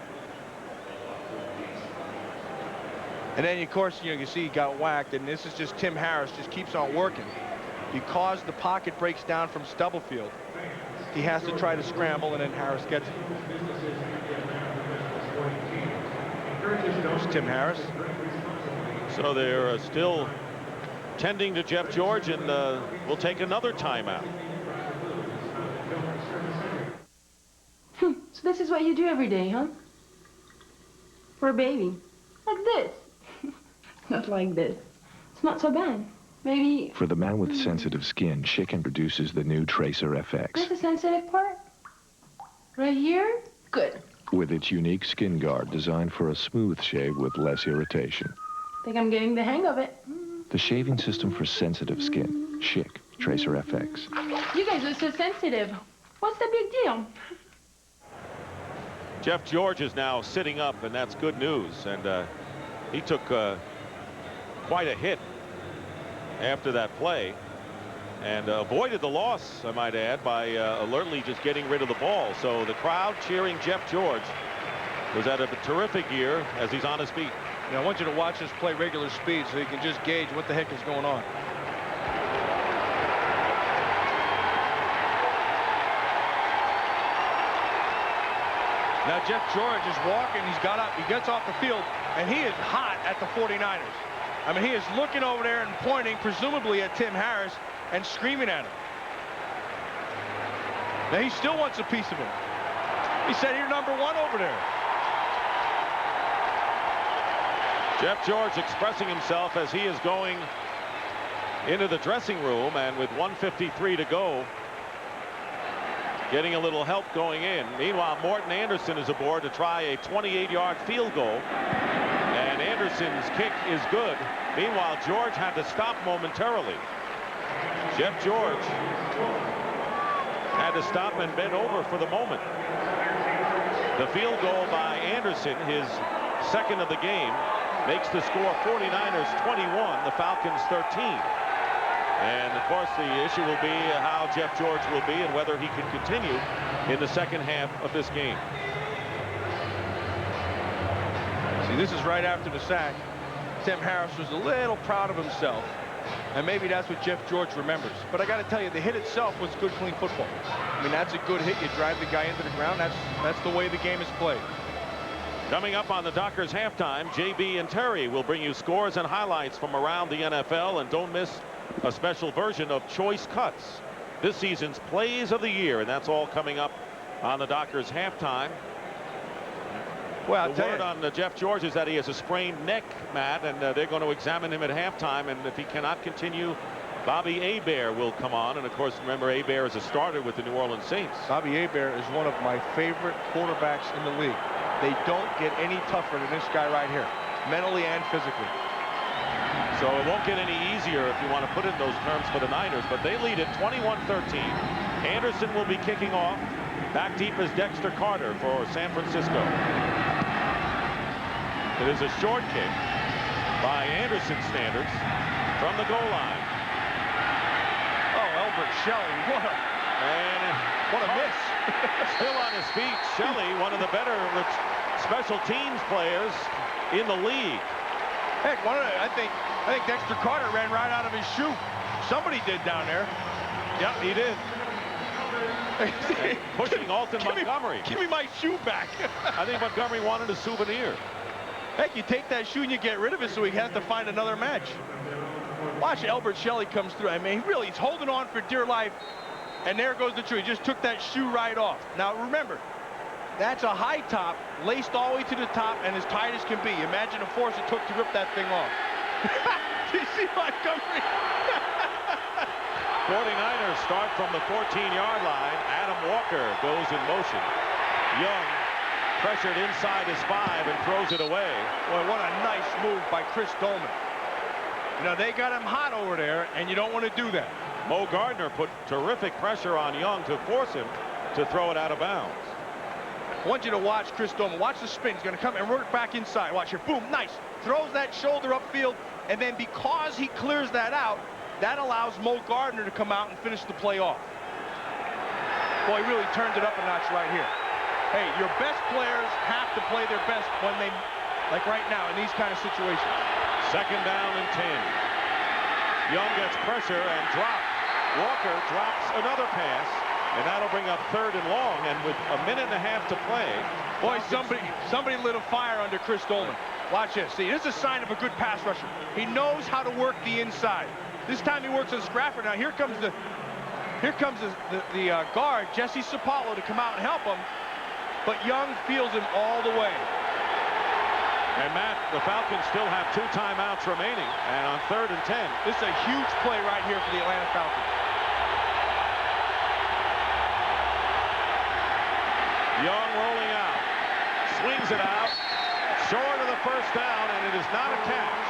And then, of course, you see he got whacked, and this is just Tim Harris just keeps on working. Because the pocket breaks down from Stubblefield, he has to try to scramble, and then Harris gets it. There's Tim Harris. So they're still tending to Jeff George, and we'll take another timeout. So this is what you do every day, huh? For a baby. Like this. Not like this. It's not so bad. Maybe... For the man with sensitive skin, Schick introduces the new Tracer FX. This is the sensitive part? Right here? Good. With its unique skin guard designed for a smooth shave with less irritation. Think I'm getting the hang of it. The shaving system for sensitive skin. Schick Tracer FX. You guys are so sensitive. What's the big deal? Jeff George is now sitting up, and that's good news. And he took quite a hit after that play, and avoided the loss, I might add, by alertly just getting rid of the ball. So the crowd cheering Jeff George was at a terrific year as he's on his feet. Now, I want you to watch this play regular speed so you can just gauge what the heck is going on. Now Jeff George is walking. He's got up. He gets off the field, and he is hot at the 49ers. I mean, he is looking over there and pointing, presumably at Tim Harris, and screaming at him. Now he still wants a piece of him. He said, "You're number 1 over there." Jeff George expressing himself as he is going into the dressing room, and with 1:53 to go, getting a little help going in. Meanwhile, Morton Anderson is aboard to try a 28-yard field goal, and Anderson's kick is good. Meanwhile, George had to stop momentarily. Jeff George had to stop and bend over for the moment. The field goal by Anderson, his second of the game, makes the score 49ers 21, the Falcons 13. And, of course, the issue will be how Jeff George will be and whether he can continue in the second half of this game. See, this is right after the sack. Tim Harris was a little proud of himself. And maybe that's what Jeff George remembers. But I got to tell you, the hit itself was good, clean football. I mean, that's a good hit. You drive the guy into the ground. That's the way the game is played. Coming up on the Dockers halftime, JB and Terry will bring you scores and highlights from around the NFL. And don't miss a special version of Choice Cuts, this season's Plays of the Year. And that's all coming up on the Dockers halftime. Well, the word on Jeff George is that he has a sprained neck, Matt, and they're going to examine him at halftime. And if he cannot continue, Bobby Hebert will come on. And, of course, remember, Hebert is a starter with the New Orleans Saints. Bobby Hebert is one of my favorite quarterbacks in the league. They don't get any tougher than this guy right here, mentally and physically. So it won't get any easier if you want to put it in those terms for the Niners, but they lead it 21-13. Anderson will be kicking off. Back deep is Dexter Carter for San Francisco. It is a short kick by Anderson standards from the goal line. Oh, Albert Shelley, what a miss. Still on his feet, Shelley, one of the better special teams players in the league. Heck, I think Dexter Carter ran right out of his shoe. Somebody did down there. Yeah, he did. Pushing Alton Montgomery. Give me my shoe back. I think Montgomery wanted a souvenir. Heck, you take that shoe and you get rid of it so he has to find another match. Watch Albert Shelley comes through. I mean, he's holding on for dear life. And there goes the shoe. He just took that shoe right off. Now, remember, that's a high top, laced all the way to the top and as tight as can be. Imagine the force it took to rip that thing off. Do you see Montgomery? 49ers start from the 14-yard line. Adam Walker goes in motion. Young pressured inside his 5 and throws it away. Boy, what a nice move by Chris Dolman. You know, they got him hot over there, and you don't want to do that. Mo Gardner put terrific pressure on Young to force him to throw it out of bounds. I want you to watch Chris Dolman. Watch the spin. He's going to come and work back inside. Watch here. Boom. Nice. Throws that shoulder upfield, and then because he clears that out, that allows Mo Gardner to come out and finish the play off. Boy, he really turned it up a notch right here. Hey, your best players have to play their best when they, like right now, in these kind of situations. Second down and 10. Young gets pressure and dropped. Walker drops another pass, and that'll bring up 3rd and long. And with a minute and a half to play, boy, somebody lit a fire under Chris Dolman. Watch this. See, this is a sign of a good pass rusher. He knows how to work the inside. This time he works on Scraffer. Now here comes the guard, Jesse Sapalo, to come out and help him. But Young feels him all the way. And Matt, the Falcons still have 2 timeouts remaining, and on 3rd and 10. This is a huge play right here for the Atlanta Falcons. Young rolling out, swings it out, short of the first down, and it is not a catch.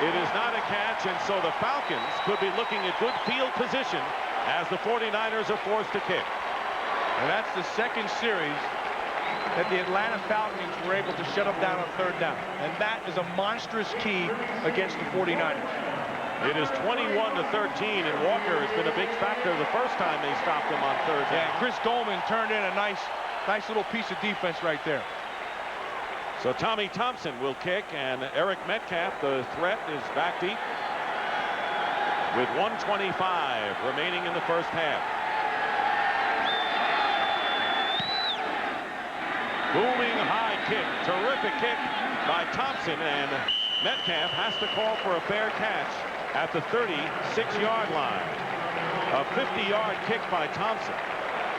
It is not a catch, and so the Falcons could be looking at good field position as the 49ers are forced to kick. And that's the second series that the Atlanta Falcons were able to shut them down on 3rd down. And that is a monstrous key against the 49ers. It is 21-13, and Walker has been a big factor the first time they stopped him on 3rd down. Yeah, Chris Dolman turned in a nice little piece of defense right there. So Tommy Thompson will kick, and Eric Metcalf, the threat, is back deep with 1:25 remaining in the first half. Booming high kick, terrific kick by Thompson, and Metcalf has to call for a fair catch at the 36-yard line. A 50-yard kick by Thompson.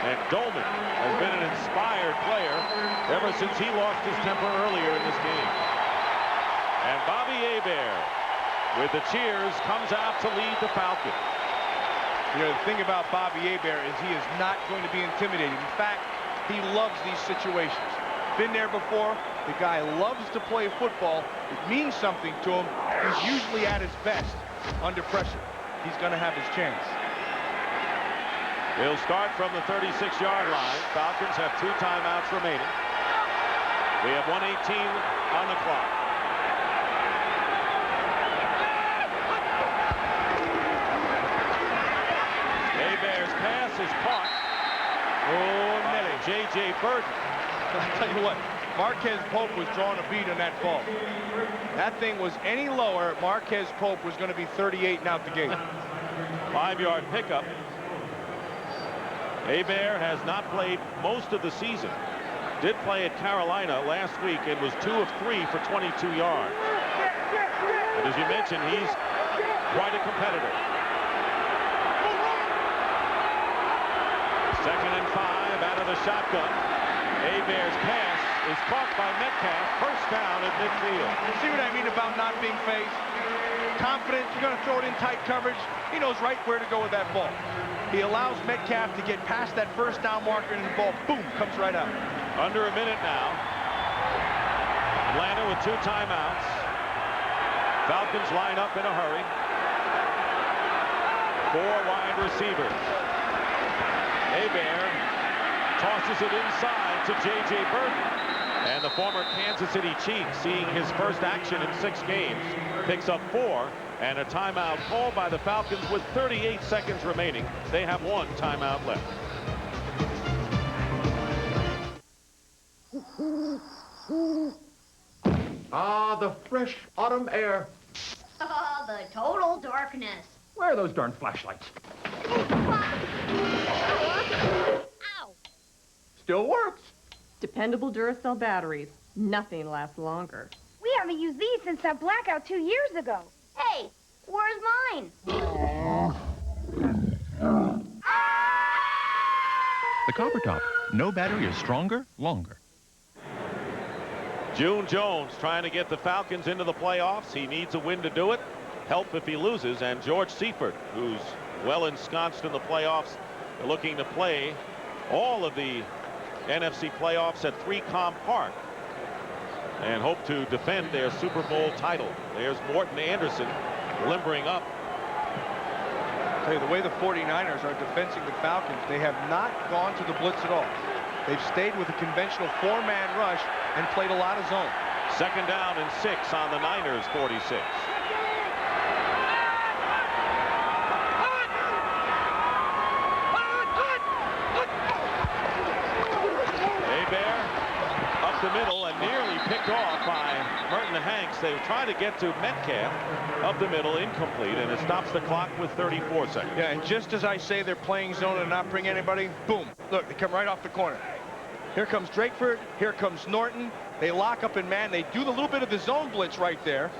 And Dolman has been an inspired player ever since he lost his temper earlier in this game. And Bobby Hebert, with the cheers, comes out to lead the Falcons. You know, the thing about Bobby Hebert is he is not going to be intimidated. In fact, he loves these situations. Been there before. The guy loves to play football. It means something to him. He's usually at his best under pressure. He's going to have his chance. They'll start from the 36-yard line. Falcons have 2 timeouts remaining. We have 1:18 on the clock. Oh, Nelly. J.J. Burton. I'll tell you what, Marquez Pope was drawing a bead on that ball. That thing was any lower, Marquez Pope was going to be 38 and out the gate. 5-yard pickup. Hebert has not played most of the season. Did play at Carolina last week and was 2 of 3 for 22 yards. But as you mentioned, he's quite a competitor. 2nd and 5 out of the shotgun. Hebert's pass is caught by Metcalf. First down at midfield. You see what I mean about not being phased? Confident, you're going to throw it in tight coverage. He knows right where to go with that ball. He allows Metcalf to get past that first down marker, and the ball, boom, comes right out. Under a minute now. Atlanta with 2 timeouts. Falcons line up in a hurry. 4 wide receivers. Hebert tosses it inside to J.J. Burton. And the former Kansas City Chief, seeing his first action in 6 games, picks up 4. And a timeout called by the Falcons with 38 seconds remaining. They have 1 timeout left. Ah, the fresh autumn air. Oh, the total darkness. Where are those darn flashlights? Ow! Still works. Dependable Duracell batteries. Nothing lasts longer. We haven't used these since that blackout 2 years ago. Hey, where's mine? The Copper Top. No battery is stronger, longer. June Jones trying to get the Falcons into the playoffs. He needs a win to do it. Help if he loses. And George Seifert, who's well ensconced in the playoffs, looking to play all of the NFC playoffs at 3Com Park and hope to defend their Super Bowl title. There's Morton Anderson limbering up. I'll tell you, the way the 49ers are defending the Falcons, they have not gone to the blitz at all. They've stayed with a conventional 4-man rush and played a lot of zone. 2nd down and 6 on the Niners 46. The middle and nearly picked off by Merton Hanks. They try to get to Metcalf up the middle, incomplete, and it stops the clock with 34 seconds. Yeah, and just as I say they're playing zone and not bring anybody, boom, look, they come right off the corner. Here comes Drakeford, here comes Norton. They lock up in man. They do the little bit of the zone blitz right there,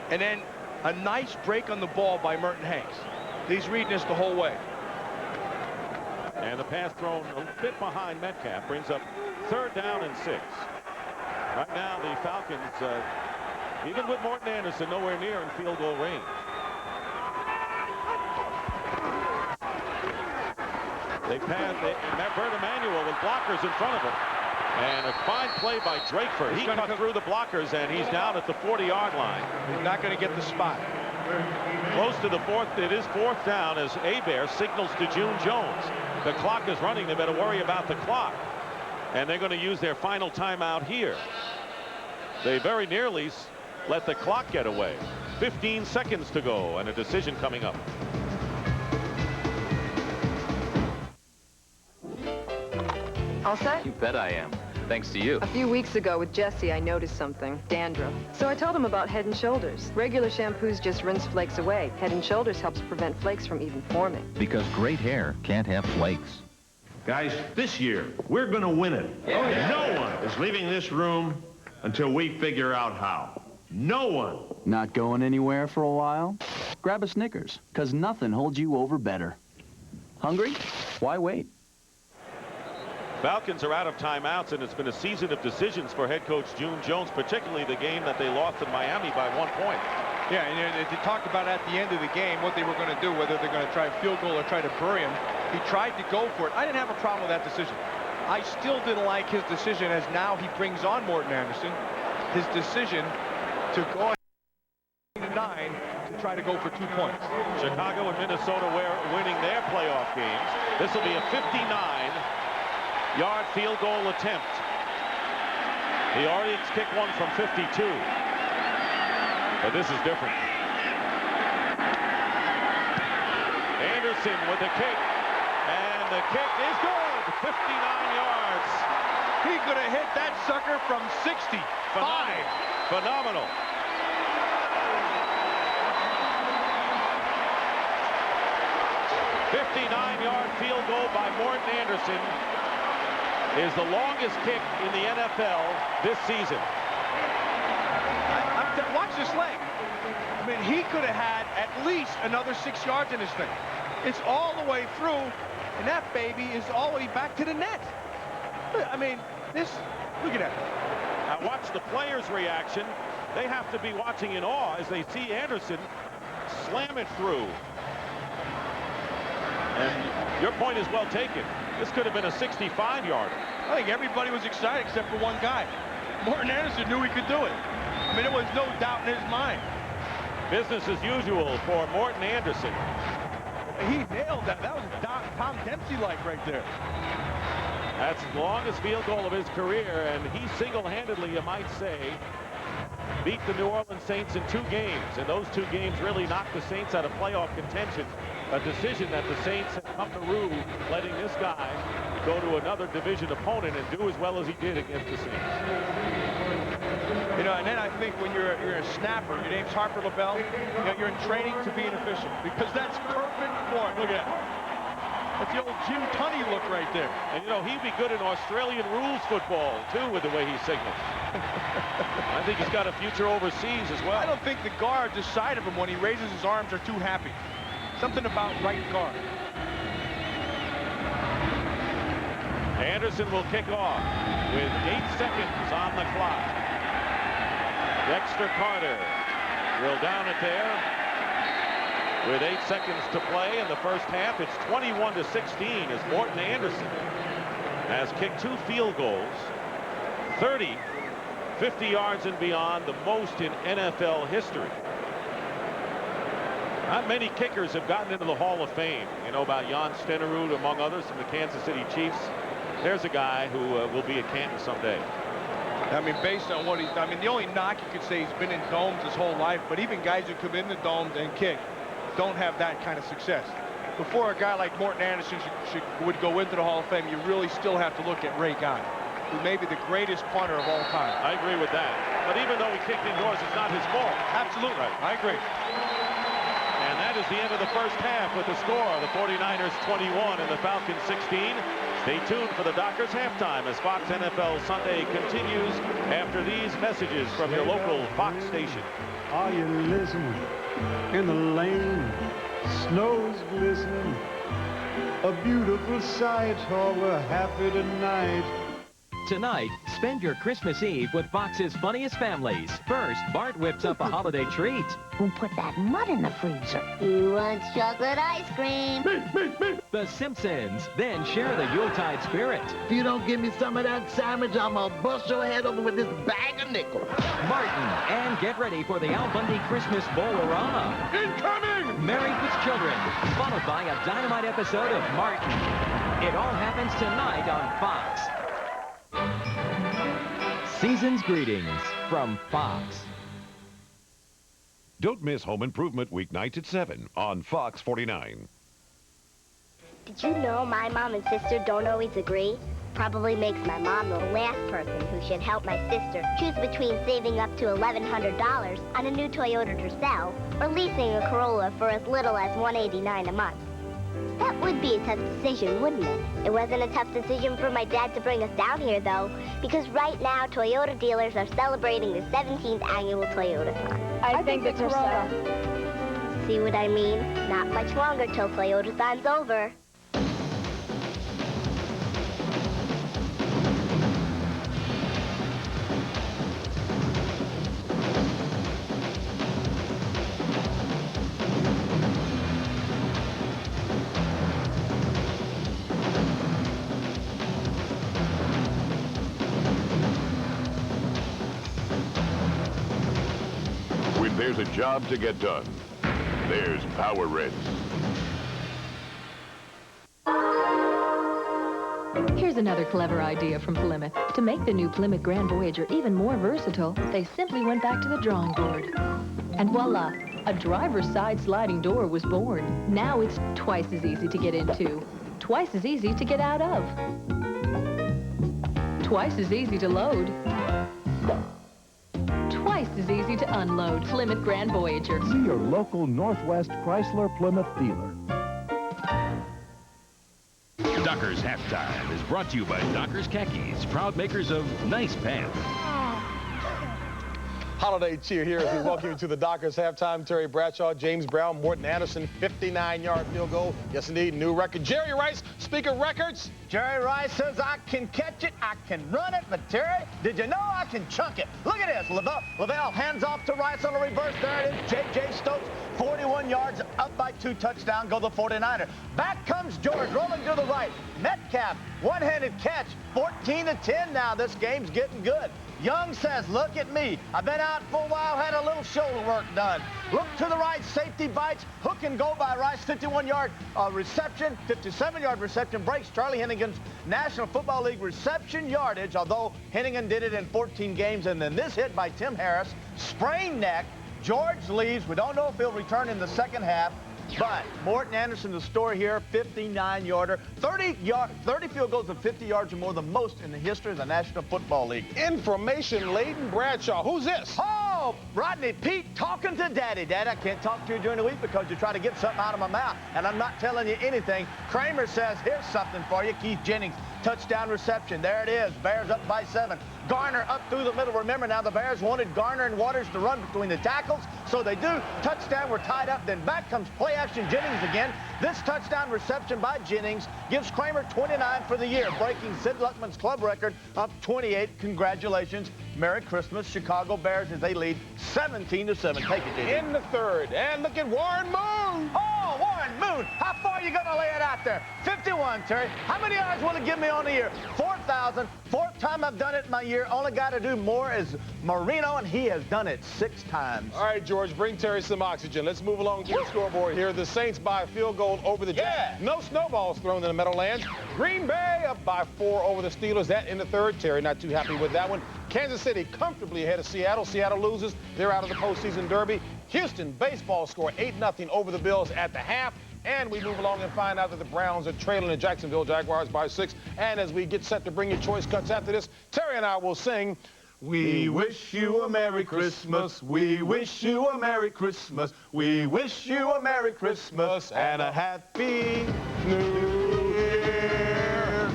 and then a nice break on the ball by Merton Hanks. He's reading this the whole way. And the pass thrown a bit behind Metcalf brings up 3rd down and 6. Right now the Falcons, even with Morton Anderson nowhere near in field goal range. They pass Bert Emanuel with blockers in front of him. And a fine play by Drakeford. He cut through the blockers and he's down at the 40-yard line. He's not going to get the spot. Close to the 4th. It is 4th down as Hebert signals to June Jones. The clock is running. They better worry about the clock. And they're going to use their final timeout here. They very nearly let the clock get away. 15 seconds to go and a decision coming up. All set? You bet I am. Thanks to you. A few weeks ago with Jesse, I noticed something. Dandruff. So I told him about Head & Shoulders. Regular shampoos just rinse flakes away. Head & Shoulders helps prevent flakes from even forming. Because great hair can't have flakes. Guys, this year, we're going to win it. Yeah. No one is leaving this room until we figure out how. No one. Not going anywhere for a while? Grab a Snickers, because nothing holds you over better. Hungry? Why wait? Falcons are out of timeouts, and it's been a season of decisions for head coach June Jones, particularly the game that they lost in Miami by 1 point. Yeah, and they talked about at the end of the game what they were going to do, whether they're going to try a field goal or try to bury him. He tried to go for it. I didn't have a problem with that decision. I still didn't like his decision as now he brings on Morton Anderson. His decision to go ahead 9 to try to go for 2 points. Chicago and Minnesota winning their playoff games. This will be a 59-yard field goal attempt. He already kicked one from 52. But this is different. Anderson with a kick. And And the kick is good. 59 yards. He could have hit that sucker from 65. Phenomenal. 59-yard field goal by Morton Anderson is the longest kick in the NFL this season. Watch this leg. I mean, he could have had at least another 6 yards in this thing. It's all the way through, and that baby is all the way back to the net. I mean, look at that. Now watch the players' reaction. They have to be watching in awe as they see Anderson slam it through. And your point is well taken. This could have been a 65-yarder. I think everybody was excited except for one guy. Morton Anderson knew he could do it. I mean, there was no doubt in his mind. Business as usual for Morton Anderson. He nailed that. That was Tom Dempsey-like right there. That's the longest field goal of his career, and he single-handedly, you might say, beat the New Orleans Saints in 2 games, and those 2 games really knocked the Saints out of playoff contention. A decision that the Saints have come to rue, letting this guy go to another division opponent and do as well as he did against the Saints. You know, and then I think when you're a snapper, your name's Harper LaBelle, you know, you're in training to be an official because that's perfect form. Look at that. That's the old Jim Tunney look right there. And, you know, he'd be good in Australian rules football, too, with the way he signals. I think he's got a future overseas as well. I don't think the guards aside of him when he raises his arms are too happy. Something about right guard. Anderson will kick off with 8 seconds on the clock. Dexter Carter will down it there with 8 seconds to play in the first half. It's 21-16 as Morton Anderson has kicked 2 field goals, 30, 50 yards and beyond, the most in NFL history. Not many kickers have gotten into the Hall of Fame. You know about Jan Stenerud, among others, from the Kansas City Chiefs. There's a guy who will be at Canton someday. I mean, based on what he's done, I mean, the only knock you could say he's been in domes his whole life, but even guys who come in the domes and kick don't have that kind of success. Before a guy like Morton Anderson would go into the Hall of Fame, you really still have to look at Ray Guy, who may be the greatest punter of all time. I agree with that. But even though he kicked indoors, it's not his fault. Absolutely. Right. I agree. And that is the end of the first half with the score. The 49ers 21 and the Falcons 16. Stay tuned for the Dockers halftime as Fox NFL Sunday continues after these messages from your local Fox station. Are you listening? In the lane, snow's glistening. A beautiful sight, oh, we're happy tonight. Tonight, spend your Christmas Eve with Fox's funniest families. First, Bart whips up a holiday treat. Who put that mud in the freezer? Who wants chocolate ice cream? Me. The Simpsons. Then share the Yuletide spirit. If you don't give me some of that sandwich, I'm gonna bust your head open with this bag of nickels. Martin. And get ready for the Al Bundy Christmas Bowl-orama. Incoming! Merry with Children. Followed by a dynamite episode of Martin. It all happens tonight on Fox. Season's greetings from Fox. Don't miss Home Improvement weeknights at 7 on Fox 49. Did you know my mom and sister don't always agree? Probably makes my mom the last person who should help my sister choose between saving up to $1,100 on a new Toyota Tercel or leasing a Corolla for as little as $189 a month. That would be a tough decision, wouldn't it? It wasn't a tough decision for my dad to bring us down here, though, because right now Toyota dealers are celebrating the 17th annual Toyota-thon. I think the Corolla. See what I mean? Not much longer till Toyota-thon's over. There's a job to get done. There's Power Reds. Here's another clever idea from Plymouth. To make the new Plymouth Grand Voyager even more versatile, they simply went back to the drawing board. And voila, a driver's side sliding door was born. Now it's twice as easy to get into. twice as easy to get out of. Twice as easy to load. Twice as easy to unload. Plymouth Grand Voyager. See your local Northwest Chrysler Plymouth dealer. Dockers Halftime is brought to you by Dockers Khakis, proud makers of nice pants. Holiday cheer here as we welcome you to the Dockers halftime. Terry Bradshaw, James Brown, Morton Anderson, 59-yard field goal. Yes, indeed, new record. Jerry Rice, speak of records. Jerry Rice says, I can catch it, I can run it, but Terry, did you know I can chunk it? Look at this. Lavelle hands off to Rice on the reverse. There it is. J.J. Stokes, 41 yards, up by 2, touchdown, go the 49er. Back comes George, rolling to the right. Metcalf, one-handed catch, 14-10 now. This game's getting good. Young says, look at me. I've been out for a while, had a little shoulder work done. Look to the right, safety bites, hook and go by Rice, 51-yard reception, 57-yard reception, breaks Charlie Hennigan's National Football League reception yardage, although Hennigan did it in 14 games, and then this hit by Tim Harris, sprained neck. George leaves. We don't know if he'll return in the second half. But Morton Anderson, the story here, 59-yarder, 30 field goals of 50 yards or more, the most in the history of the National Football League. Information-laden Bradshaw. Who's this? Oh, Rodney Pete talking to Daddy. Dad, I can't talk to you during the week because you try to get something out of my mouth, and I'm not telling you anything. Kramer says, here's something for you. Keith Jennings, touchdown reception. There it is. Bears up by 7. Garner up through the middle. Remember now, the Bears wanted Garner and Waters to run between the tackles, so they do. Touchdown, we're tied up. Then back comes play action Jennings again. This touchdown reception by Jennings gives Kramer 29 for the year, breaking Sid Luckman's club record of 28. Congratulations. Merry Christmas, Chicago Bears, as they lead 17-7. Take it, JD. In the third, and look at Warren Moon. Oh, Warren Moon. How far are you going to lay it out there? 51, Terry. How many yards will it give me on the year? 4,000. Fourth time I've done it in my year. Only guy to do more is Marino, and he has done it 6 times. All right, George, bring Terry some oxygen. Let's move along to the scoreboard here. The Saints by a field goal over the Jets. No snowballs thrown in the Meadowlands. Green Bay up by 4 over the Steelers. That in the third. Terry not too happy with that one. Kansas City comfortably ahead of Seattle. Seattle loses. They're out of the postseason derby. Houston baseball score 8-0 over the Bills at the half. And we move along and find out that the Browns are trailing the Jacksonville Jaguars by 6. And as we get set to bring you choice cuts after this, Terry and I will sing, We wish you a Merry Christmas. We wish you a Merry Christmas. We wish you a Merry Christmas and a Happy New Year.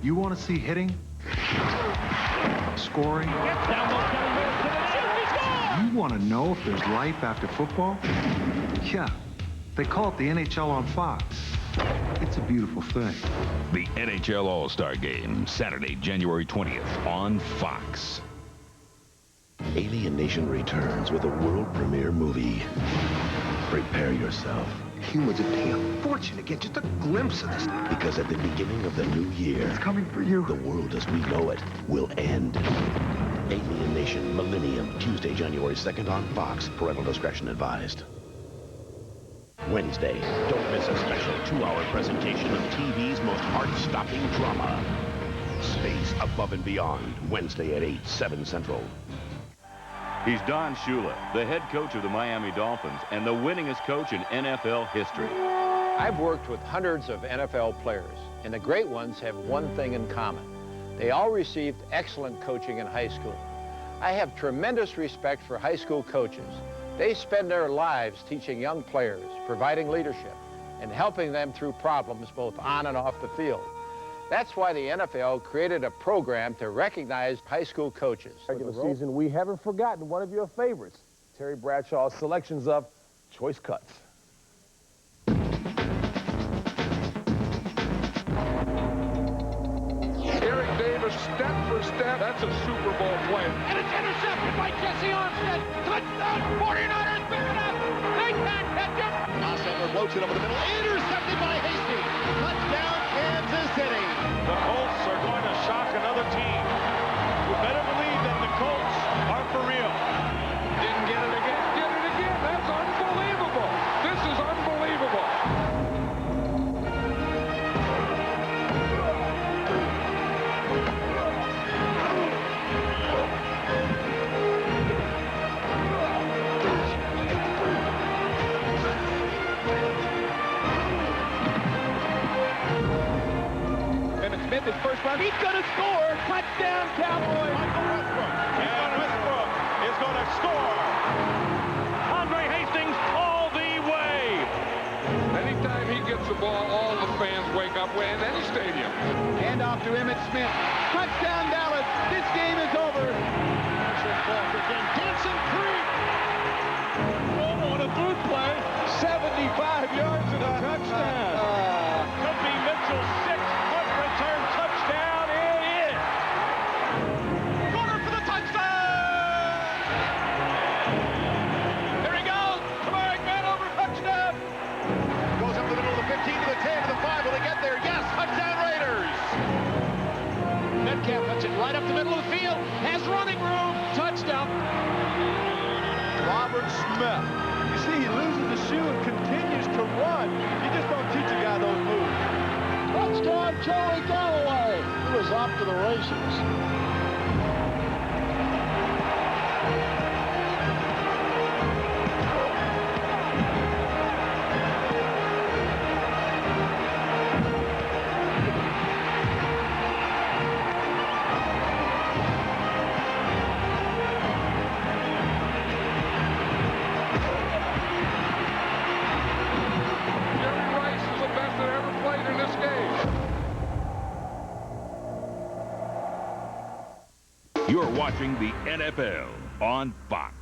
You want to see hitting? Scoring? You want to know if there's life after football? Yeah, they call it the NHL on Fox. It's a beautiful thing. The NHL All-Star Game, Saturday, January 20th on Fox. Alien Nation returns with a world premiere movie. Prepare yourself. Humans are paying a fortune to get just a glimpse of this. Because at the beginning of the new year, It's coming for you. The world as we know it will end. Alien Nation Millennium, Tuesday, January 2nd on Fox. Parental discretion advised. Wednesday, don't miss a special 2-hour presentation of TV's most heart-stopping drama. Space Above and Beyond, Wednesday at 8, 7 Central. He's Don Shula, the head coach of the Miami Dolphins and the winningest coach in NFL history. I've worked with hundreds of NFL players, and the great ones have one thing in common. They all received excellent coaching in high school. I have tremendous respect for high school coaches. They spend their lives teaching young players, providing leadership, and helping them through problems both on and off the field. That's why the NFL created a program to recognize high school coaches. Regular season, we haven't forgotten one of your favorites, Terry Bradshaw's selections of choice cuts. Eric Davis, step for step, that's a Super Bowl play. And it's intercepted by Jesse Armstead. Touchdown, 49ers pick it up. They can't catch him. Ossetler floats it over the middle. Intercepted by Hasty. Touchdown, Kansas City. The Colts are going to shock another team. You better believe that the Colts are for real. Didn't get it again. Get it again. That's unbelievable. This is unbelievable. his first run. He's going to score. Touchdown, Cowboys. Michael Westbrook. And Westbrook is going to score. Andre Hastings all the way. Anytime he gets the ball, all the fans wake up in any stadium. Hand off to Emmitt Smith. Touchdown, Dallas. This game is over. Denson Creek. Oh, on a good play. 75 yards and a touchdown. Could be Mitchell's 6-foot return touchdown. It is. Corner for the touchdown. There he goes. Kamara man over touchdown. Goes up the middle of the 15 to the 10 to the 5. Will they get there? Yes. Touchdown, Raiders. Metcalf puts it right up the middle of the field. Has running room. Touchdown. Robert Smith. You see, he loses the shoe and continues to run. You just don't teach a guy those moves. Touchdown, Joey Galloway. He was off to the races. You're watching the NFL on Fox.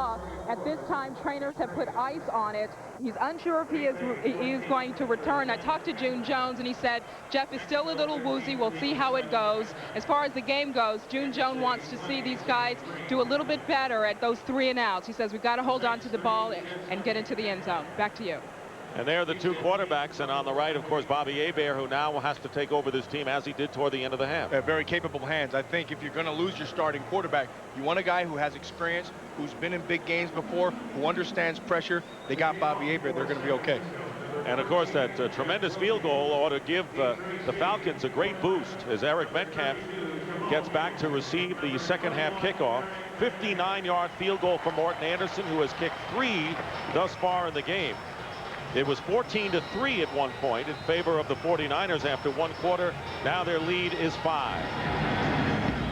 At this time, trainers have put ice on it. He's unsure if he is going to return. I talked to June Jones, and he said Jeff is still a little woozy. We'll see how it goes. As far as the game goes, June Jones wants to see these guys do a little bit better at those 3 and outs. He says we've got to hold on to the ball and get into the end zone. Back to you. And there are the two quarterbacks, and on the right, of course, Bobby Hebert, who now has to take over this team as he did toward the end of the half. Very capable hands. I think if you're going to lose your starting quarterback, you want a guy who has experience, who's been in big games before, who understands pressure. They got Bobby Hebert. They're going to be okay. And, of course, that tremendous field goal ought to give the Falcons a great boost as Eric Metcalf gets back to receive the second half kickoff. 59-yard field goal for Morton Anderson, who has kicked 3 thus far in the game. It was 14-3 at one point in favor of the 49ers after 1 quarter. Now their lead is 5.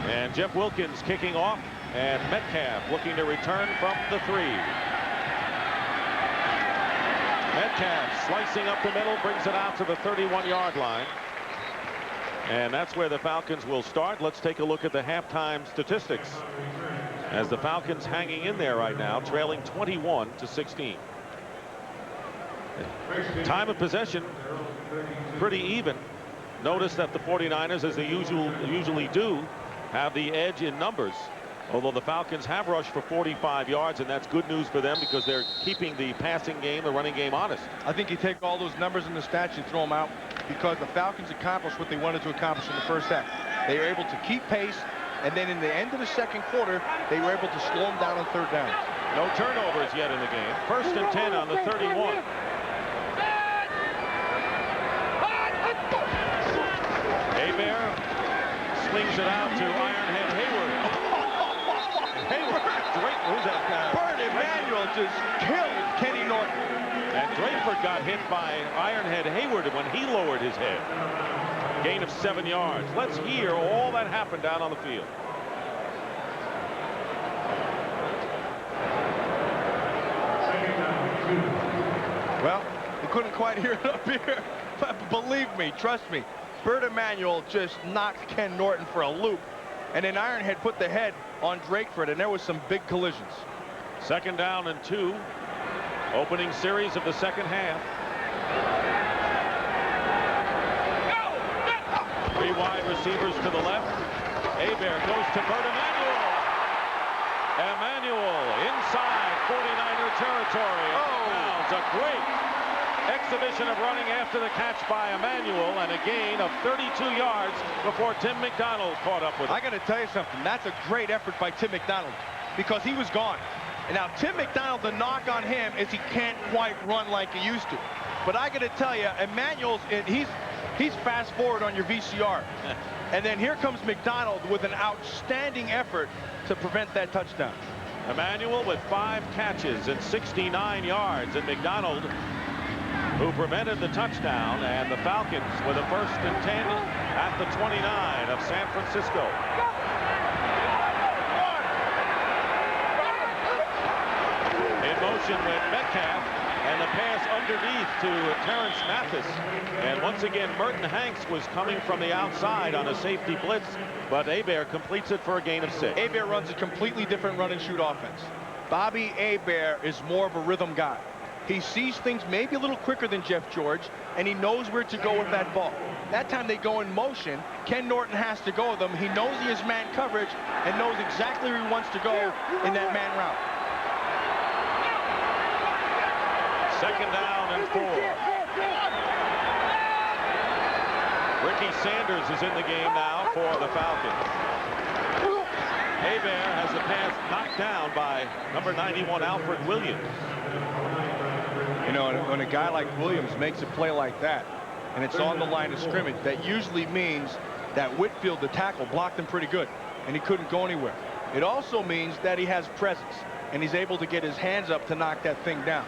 And Jeff Wilkins kicking off, and Metcalf looking to return from the 3. Metcalf slicing up the middle, brings it out to the 31-yard line. And that's where the Falcons will start. Let's take a look at the halftime statistics as the Falcons hanging in there right now, trailing 21-16. Time of possession pretty even. Notice that the 49ers, as they usually do, have the edge in numbers, although the Falcons have rushed for 45 yards, and that's good news for them because they're keeping the passing game, the running game, honest. I think you take all those numbers and the stats and throw them out because the Falcons accomplished what they wanted to accomplish in the first half. They were able to keep pace, and then in the end of the second quarter, they were able to slow them down on 3rd down. No turnovers yet in the game. 1st and 10 on the 31. Hebert slings it out to Ironhead Hayward. Hayward, who's that guy? Bert Emanuel just killed Kenny Norton. And Drayford got hit by Ironhead Hayward when he lowered his head. Gain of 7 yards. Let's hear all that happened down on the field. Well, you couldn't quite hear it up here, but believe me, trust me, Bert Emanuel just knocked Ken Norton for a loop, and then Ironhead put the head on Drakeford, and there was some big collisions. 2nd down and 2. Opening series of the second half. 3 wide receivers to the left. Hebert goes to Bert Emanuel. Emanuel inside 49er territory. Now it's a great exhibition of running after the catch by Emanuel, and a gain of 32 yards before Tim McDonald caught up with him. I got to tell you something. That's a great effort by Tim McDonald because he was gone. And now Tim McDonald, the knock on him is he can't quite run like he used to. But I got to tell you, Emanuel's he's fast forward on your VCR. And then here comes McDonald with an outstanding effort to prevent that touchdown. Emanuel with 5 catches and 69 yards, and McDonald, who who prevented the touchdown, and the Falcons with a 1st and 10 at the 29 of San Francisco. In motion with Metcalf, and the pass underneath to Terrence Mathis. And once again, Merton Hanks was coming from the outside on a safety blitz, but Hebert completes it for a gain of 6. Hebert runs a completely different run and shoot offense. Bobby Hebert is more of a rhythm guy. He sees things maybe a little quicker than Jeff George, and he knows where to go with that ball. That time they go in motion. Ken Norton has to go with them. He knows he has man coverage and knows exactly where he wants to go in that man route. 2nd down and 4. Ricky Sanders is in the game now for the Falcons. Hebert has the pass knocked down by number 91, Alfred Williams. You know, when a guy like Williams makes a play like that, and it's on the line of scrimmage, that usually means that Whitfield, the tackle, blocked him pretty good, and he couldn't go anywhere. It also means that he has presence, and he's able to get his hands up to knock that thing down.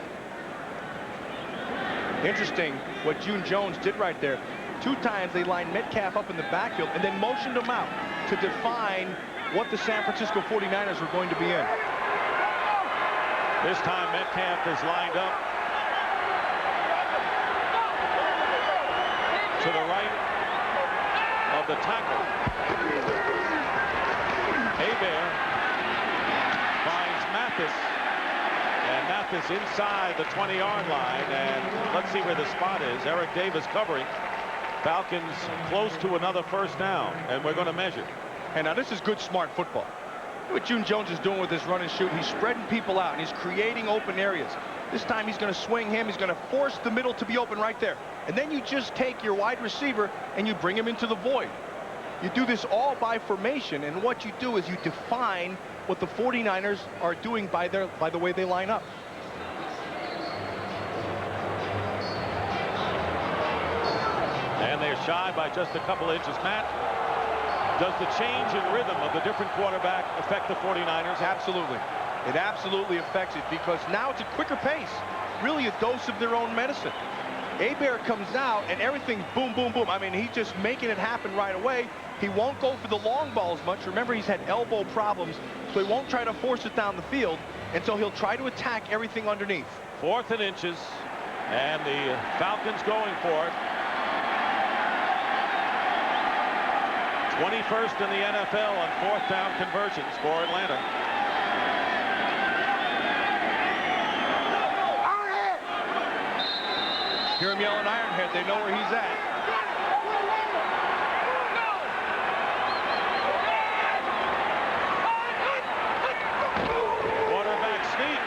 Interesting what June Jones did right there. 2 times they lined Metcalf up in the backfield and then motioned him out to define what the San Francisco 49ers were going to be in. This time Metcalf is lined up to the right of the tackle. Hebert finds Mathis. And Mathis inside the 20-yard line, and let's see where the spot is. Eric Davis covering. Falcons close to another 1st down, and we're going to measure. And now this is good, smart football. What June Jones is doing with this run and shoot, he's spreading people out, and he's creating open areas. This time he's going to swing him. He's going to force the middle to be open right there. And then you just take your wide receiver and you bring him into the void. You do this all by formation, and what you do is you define what the 49ers are doing by the way they line up. And they're shy by just a couple inches. Matt, does the change in rhythm of the different quarterback affect the 49ers? Absolutely. It absolutely affects it, because now it's a quicker pace. Really a dose of their own medicine. Hebert comes out and everything boom, boom, boom. I mean, he's just making it happen right away. He won't go for the long balls much. Remember, he's had elbow problems, so he won't try to force it down the field, and so he'll try to attack everything underneath. 4th and inches, and the Falcons going for it. 21st in the NFL on 4th down conversions for Atlanta. Hear him yelling Ironhead. They know where he's at. Quarterback sneak.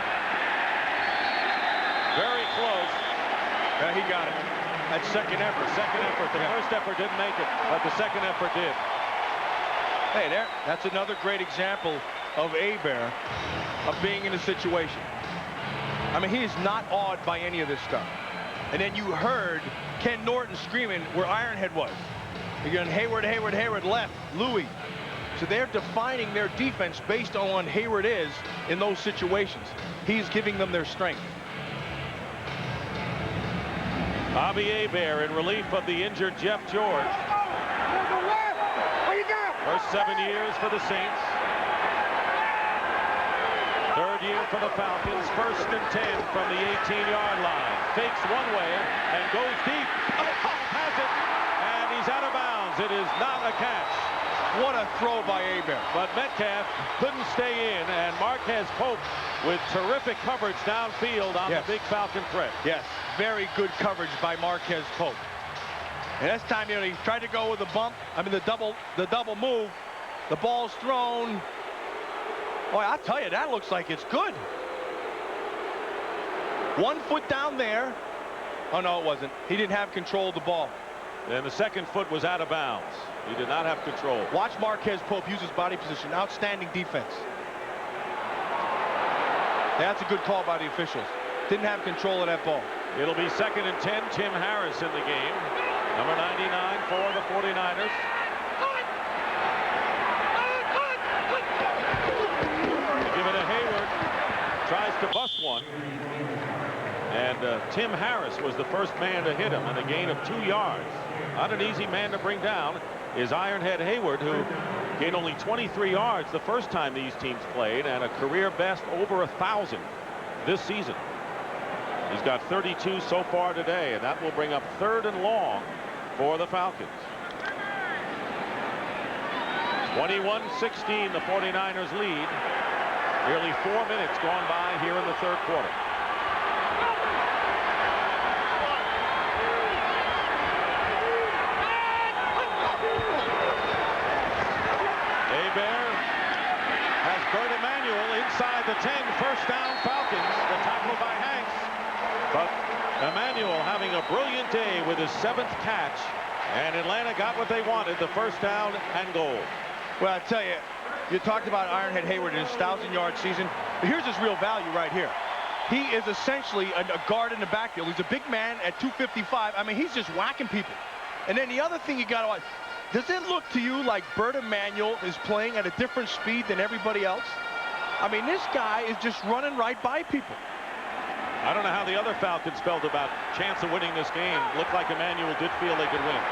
Very close. Yeah, he got it. That second effort. The first effort didn't make it, but the second effort did. Hey, there. That's another great example of Hebert of being in a situation. I mean, he is not awed by any of this stuff. And then you heard Ken Norton screaming where Ironhead was. You're going Hayward, Hayward, Hayward left, Louis. So they're defining their defense based on what Hayward is in those situations. He's giving them their strength. Bobby Hebert in relief of the injured Jeff George. First 7 years for the Saints. 3rd year for the Falcons. 1st and 10 from the 18-yard line. Fakes one way and goes deep. Has it, and he's out of bounds. It is not a catch. What a throw by Hebert. But Metcalf couldn't stay in, and Marquez Pope with terrific coverage downfield on the big Falcon threat. Yes, very good coverage by Marquez Pope. And this time, you know, he tried to go with the bump. I mean, the double move. The ball's thrown. Boy, I'll tell you, that looks like it's good. 1 foot down there. Oh, no, it wasn't. He didn't have control of the ball. And the second foot was out of bounds. He did not have control. Watch Marquez Pope use his body position. Outstanding defense. That's a good call by the officials. Didn't have control of that ball. It'll be 2nd and 10. Tim Harris in the game. Number 99 for the 49ers. Give it to Hayward. Tries to bust one. And Tim Harris was the first man to hit him, and a gain of 2 yards. Not an easy man to bring down is Ironhead Hayward, who gained only 23 yards the first time these teams played, and a career best over 1,000 this season. He's got 32 so far today, and that will bring up 3rd and long for the Falcons. 21-16, the 49ers lead. Nearly 4 minutes gone by here in the 3rd quarter. Hebert has Bert Emanuel inside the 10. First down, Falcons. The tackle by Hanks. But Emanuel having a brilliant day with his 7th catch. And Atlanta got what they wanted, the first down and goal. Well, I tell you, you talked about Ironhead Hayward in his 1,000-yard season. But here's his real value right here. He is essentially a guard in the backfield. He's a big man at 255. I mean, he's just whacking people. And then the other thing you got to watch, does it look to you like Bert Emanuel is playing at a different speed than everybody else? I mean, this guy is just running right by people. I don't know how the other Falcons felt about chance of winning this game. Looked like Emanuel did feel they could win.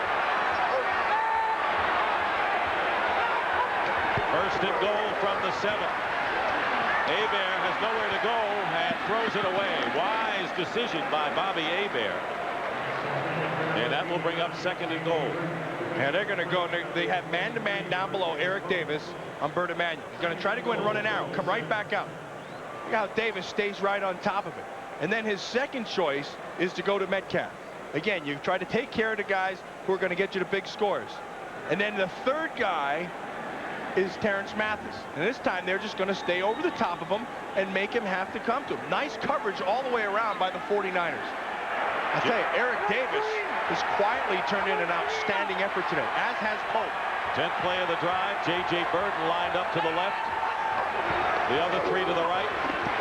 First and goal from the 7. Hebert has nowhere to go and throws it away. Wise decision by Bobby Hebert. And that will bring up 2nd and goal. Yeah, they're going to go. They have man-to-man down below Eric Davis on Bert Emanuel. He's going to try to go and run an arrow. Come right back out. Look how Davis stays right on top of it. And then his second choice is to go to Metcalf. Again, you try to take care of the guys who are going to get you the big scores. And then the third guy is Terrence Mathis. And this time they're just going to stay over the top of him and make him have to come to him. Nice coverage all the way around by the 49ers. I tell you, Eric Davis has quietly turned in an outstanding effort today, as has Pope. 10th play of the drive. J.J. Burton lined up to the left. The other 3 to the right.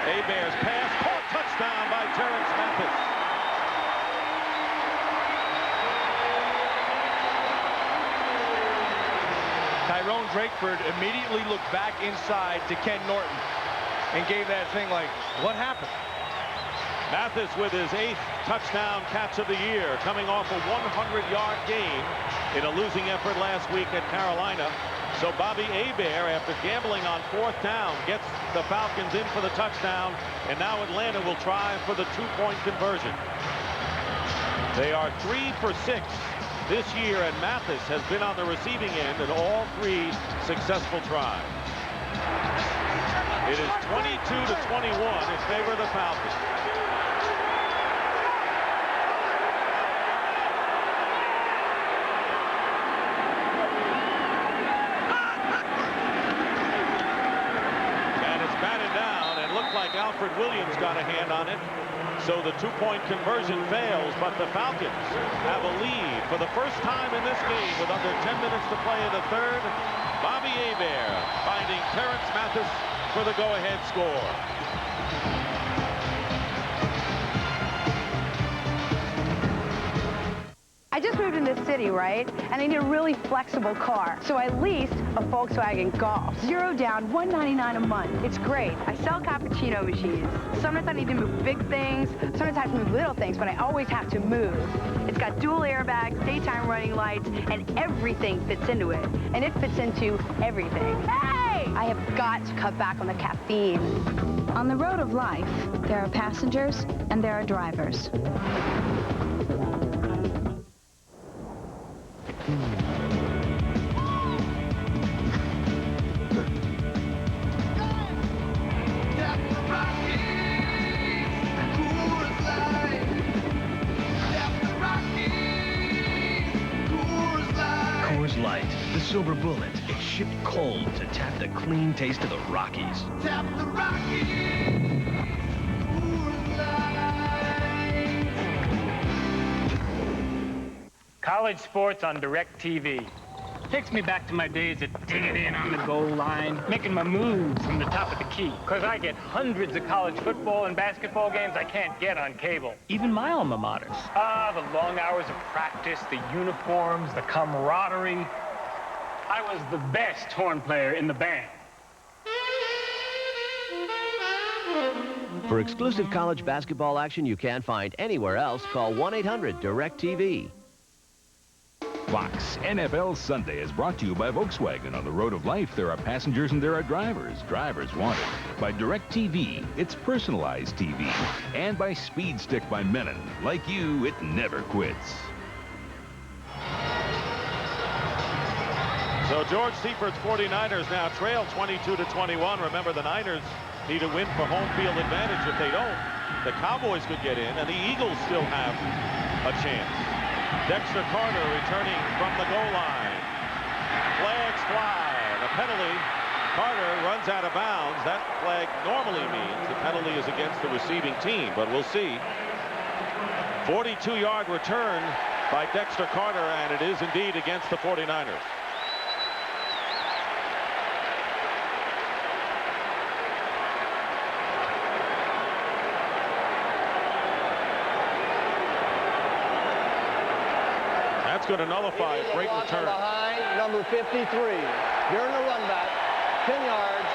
Hebert's pass caught, touchdown by Terrence Mathis. Tyrone Drakeford immediately looked back inside to Ken Norton and gave that thing like, what happened? Mathis with his 8th touchdown catch of the year, coming off a 100-yard game in a losing effort last week at Carolina. So Bobby Hebert, after gambling on 4th down, gets the Falcons in for the touchdown, and now Atlanta will try for the 2-point conversion. They are 3 for 6 this year, and Mathis has been on the receiving end in all 3 successful tries. It is 22-21 in favor of the Falcons. Alfred Williams got a hand on it, so the 2-point conversion fails, but the Falcons have a lead for the first time in this game with under 10 minutes to play in the 3rd. Bobby Hebert finding Terrence Mathis for the go-ahead score. I just moved in this city, right? And I need a really flexible car. So I leased a Volkswagen Golf. 0 down, $199 a month. It's great. I sell cappuccino machines. Sometimes I need to move big things. Sometimes I have to move little things, but I always have to move. It's got dual airbags, daytime running lights, and everything fits into it. And it fits into everything. Hey! I have got to cut back on the caffeine. On the road of life, there are passengers and there are drivers. Silver Bullet. It's shipped cold to tap the clean taste of the Rockies. Tap the Rockies. College sports on DirecTV. Takes me back to my days at digging in on the goal line, making my moves from the top of the key. Because I get hundreds of college football and basketball games I can't get on cable. Even my alma maters. Ah, the long hours of practice, the uniforms, the camaraderie. I was the best horn player in the band. For exclusive college basketball action you can't find anywhere else, call 1-800-DIRECTV. Fox NFL Sunday is brought to you by Volkswagen. On the road of life, there are passengers and there are drivers. Drivers want it. By DirecTV, it's personalized TV. And by Speed Stick by Menon. Like you, it never quits. So George Seiferd's 49ers now trail 22-21. Remember, the Niners need to win for home field advantage. If they don't, the Cowboys could get in, and the Eagles still have a chance. Dexter Carter returning from the goal line. Flags fly. The penalty. Carter runs out of bounds. That flag normally means the penalty is against the receiving team, but we'll see. 42-yard return by Dexter Carter, and it is indeed against the 49ers. That's going to nullify a great return. Behind number 53. During the run back, 10 yards,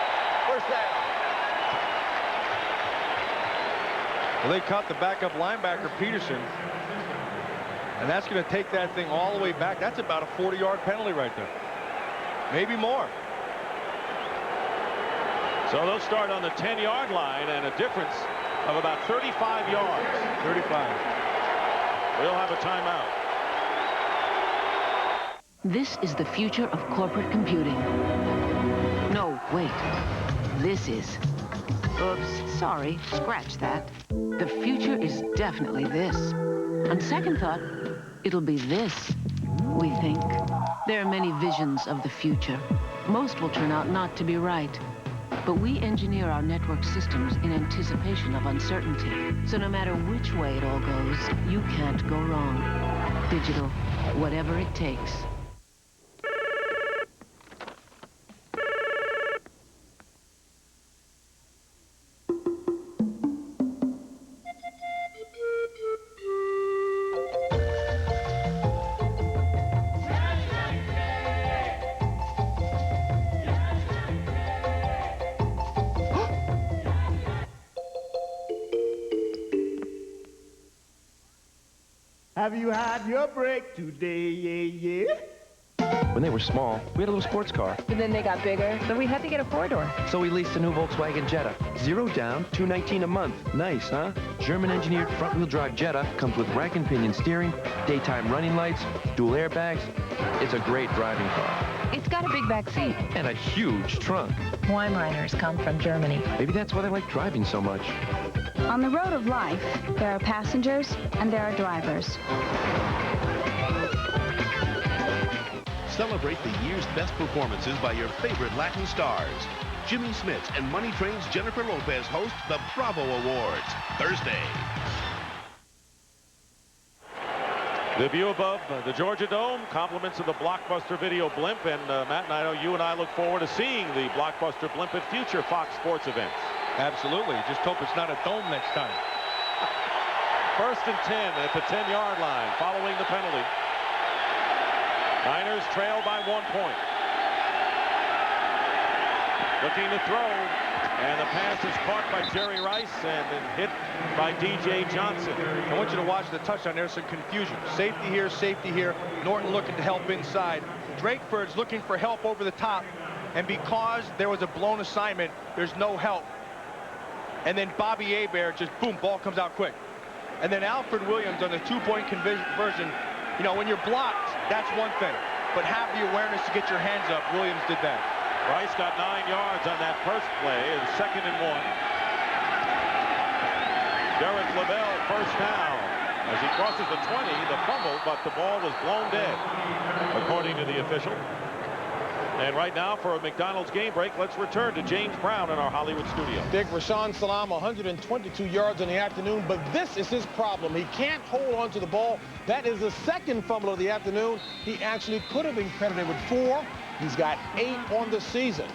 first down. Well, they caught the backup linebacker, Peterson. And that's going to take that thing all the way back. That's about a 40-yard penalty right there. Maybe more. So they'll start on the 10-yard line, and a difference of about 35 yards. 35. We'll have a timeout. This is the future of corporate computing. No, wait. This is. Oops, sorry, scratch that. The future is definitely this. On second thought, it'll be this, we think. There are many visions of the future. Most will turn out not to be right. But we engineer our network systems in anticipation of uncertainty. So no matter which way it all goes, you can't go wrong. Digital, whatever it takes. Have you had your break today, yeah? When they were small, we had a little sports car. But then they got bigger, so we had to get a four-door. So we leased a new Volkswagen Jetta. 0 down, $219 a month. Nice, huh? German-engineered front-wheel drive Jetta comes with rack and pinion steering, daytime running lights, dual airbags. It's a great driving car. It's got a big back seat. And a huge trunk. Weimaraners come from Germany. Maybe that's why they like driving so much. On the road of life, there are passengers and there are drivers. Celebrate the year's best performances by your favorite Latin stars. Jimmy Smits and Money Train's Jennifer Lopez host the Bravo Awards Thursday. The view above the Georgia Dome, compliments of the Blockbuster Video Blimp, and Matt and I know you and I look forward to seeing the Blockbuster Blimp at future Fox Sports events. Absolutely. Just hope it's not a dome next time. First and 10 at the 10-yard line following the penalty. Niners trail by 1 point. Looking to throw, and the pass is caught by Jerry Rice and then hit by D.J. Johnson. I want you to watch the touchdown. There's some confusion. Safety here. Norton looking to help inside. Drakeford's looking for help over the top, and because there was a blown assignment, there's no help. And then Bobby Hebert just, boom, ball comes out quick. And then Alfred Williams on the two-point conversion. You know, when you're blocked, that's one thing. But have the awareness to get your hands up. Williams did that. Rice got 9 yards on that first play. And 2nd and 1. Derek Lavelle, first down. As he crosses the 20, the fumble, but the ball was blown dead, according to the official. And right now, for a McDonald's game break, let's return to James Brown in our Hollywood studio. Dick, Rashaan Salam, 122 yards in the afternoon, but this is his problem. He can't hold on to the ball. That is the second fumble of the afternoon. He actually could have been credited with 4. He's got 8 on the season.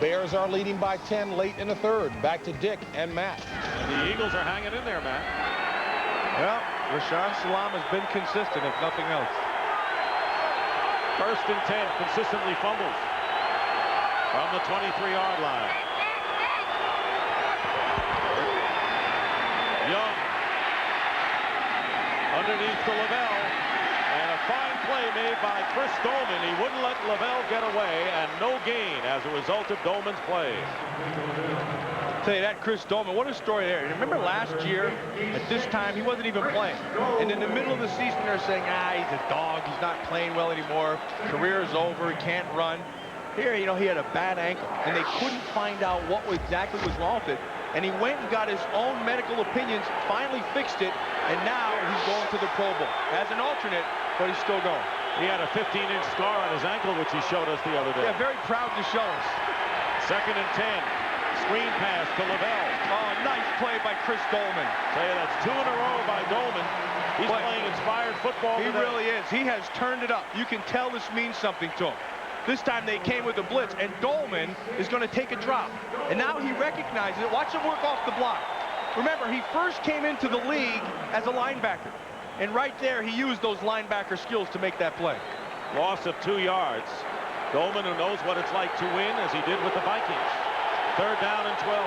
Bears are leading by 10 late in the third. Back to Dick and Matt. And the Eagles are hanging in there, Matt. Well, Rashaan Salam has been consistent, if nothing else. First and 10, consistently fumbles from the 23-yard line. underneath to Lavelle. And a fine play made by Chris Dolman. He wouldn't let Lavelle get away, and no gain as a result of Dolman's play. Tell you that Chris Dolman, what a story there. Remember last year at this time he wasn't even playing, and in the middle of the season they're saying, he's a dog, he's not playing well anymore, career is over, he can't run. Here, you know, he had a bad ankle and they couldn't find out what exactly was wrong with it, and he went and got his own medical opinions, finally fixed it, and now he's going to the Pro Bowl as an alternate, but he's still going. He had a 15-inch scar on his ankle, which he showed us the other day. Yeah, very proud to show us. 2nd and 10. Screen pass to Lavelle. Oh, nice play by Chris Dolman. Tell you, that's 2 in a row by Dolman. He's playing inspired football He today. really is. He has turned it up. You can tell this means something to him. This time they came with a blitz, and Dolman is going to take a drop. And now he recognizes it. Watch him work off the block. Remember, he first came into the league as a linebacker. And right there, he used those linebacker skills to make that play. Loss of 2 yards. Dolman, who knows what it's like to win, as he did with the Vikings. 3rd down and 12.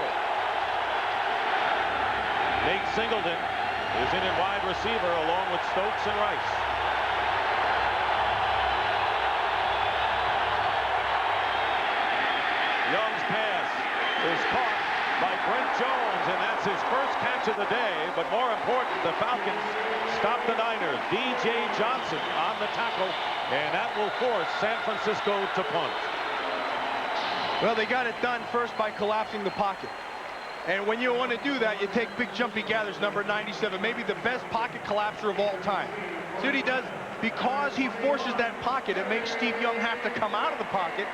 Nate Singleton is in at wide receiver along with Stokes and Rice. Young's pass is caught by Brent Jones, and that's his first catch of the day. But more important, the Falcons stop the Niners. D.J. Johnson on the tackle, and that will force San Francisco to punt. Well, they got it done first by collapsing the pocket. And when you want to do that, you take big jumpy gathers, number 97, maybe the best pocket collapser of all time. See what he does? Because he forces that pocket, it makes Steve Young have to come out of the pocket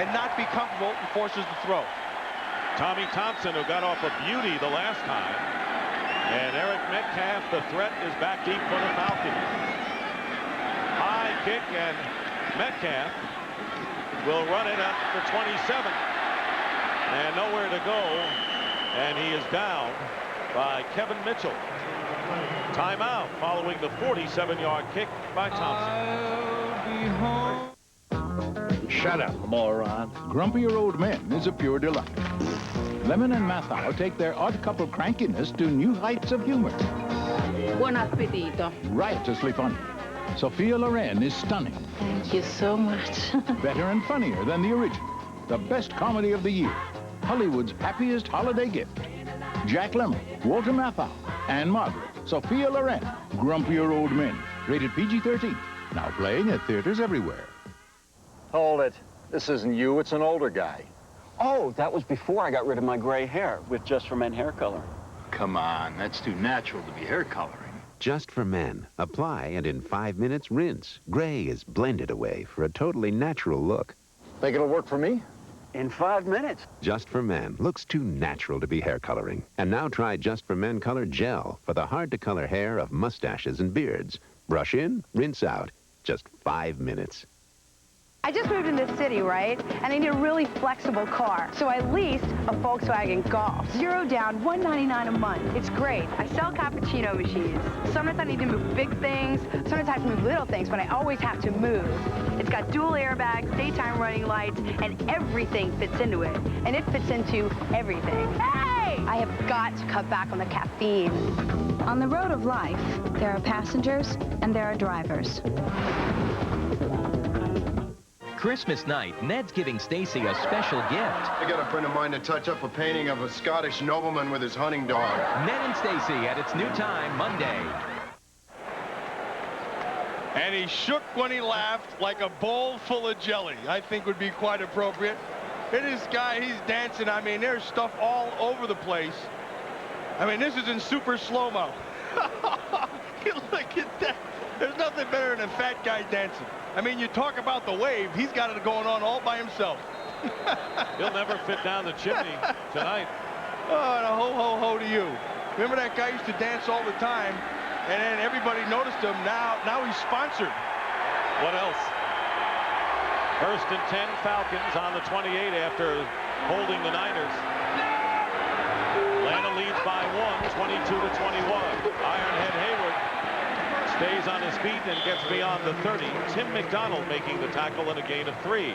and not be comfortable and forces the throw. Tommy Thompson, who got off a beauty the last time. And Eric Metcalf, the threat, is back deep for the Falcons. High kick, and Metcalf will run it up for 27. And nowhere to go. And he is down by Kevin Mitchell. Timeout following the 47-yard kick by Thompson. Shut up, moron. Grumpier Old Men is a pure delight. Lemon and Mathau take their odd couple crankiness to new heights of humor. Buon appetito. Riotously funny. Sophia Loren is stunning. Thank you so much. Better and funnier than the original. The best comedy of the year. Hollywood's happiest holiday gift. Jack Lemmon, Walter Matthau, Anne Margaret, Sophia Loren, Grumpier Old Men. Rated PG-13. Now playing at theaters everywhere. Hold it. This isn't you, it's an older guy. Oh, that was before I got rid of my gray hair with Just for Men hair color. Come on, that's too natural to be hair coloring. Just for Men. Apply and in 5 minutes rinse. Gray is blended away for a totally natural look. Think it'll work for me? In 5 minutes. Just for Men looks too natural to be hair coloring. And now try Just for Men Color Gel for the hard-to-color hair of mustaches and beards. Brush in, rinse out. Just 5 minutes. I just moved in this city, right? And I need a really flexible car. So I leased a Volkswagen Golf. 0 down, $199 a month. It's great. I sell cappuccino machines. Sometimes I need to move big things. Sometimes I have to move little things, but I always have to move. It's got dual airbags, daytime running lights, and everything fits into it. And it fits into everything. Hey! I have got to cut back on the caffeine. On the road of life, there are passengers and there are drivers. Christmas night, Ned's giving Stacy a special gift. I got a friend of mine to touch up a painting of a Scottish nobleman with his hunting dog. Ned and Stacy at its new time, Monday. And he shook when he laughed like a bowl full of jelly. I think would be quite appropriate. And this guy, he's dancing. I mean, there's stuff all over the place. I mean, this is in super slow-mo. Look at that. There's nothing better than a fat guy dancing. I mean, you talk about the wave. He's got it going on all by himself. He'll never fit down the chimney tonight. Oh, and a ho-ho-ho to you. Remember that guy used to dance all the time, and then everybody noticed him. Now he's sponsored. What else? 1st and 10, Falcons on the 28 after holding the Niners. Atlanta leads by 1, 22-21. Ironhead Hayward stays on his feet and gets beyond the 30. Tim McDonald making the tackle in a gain of 3.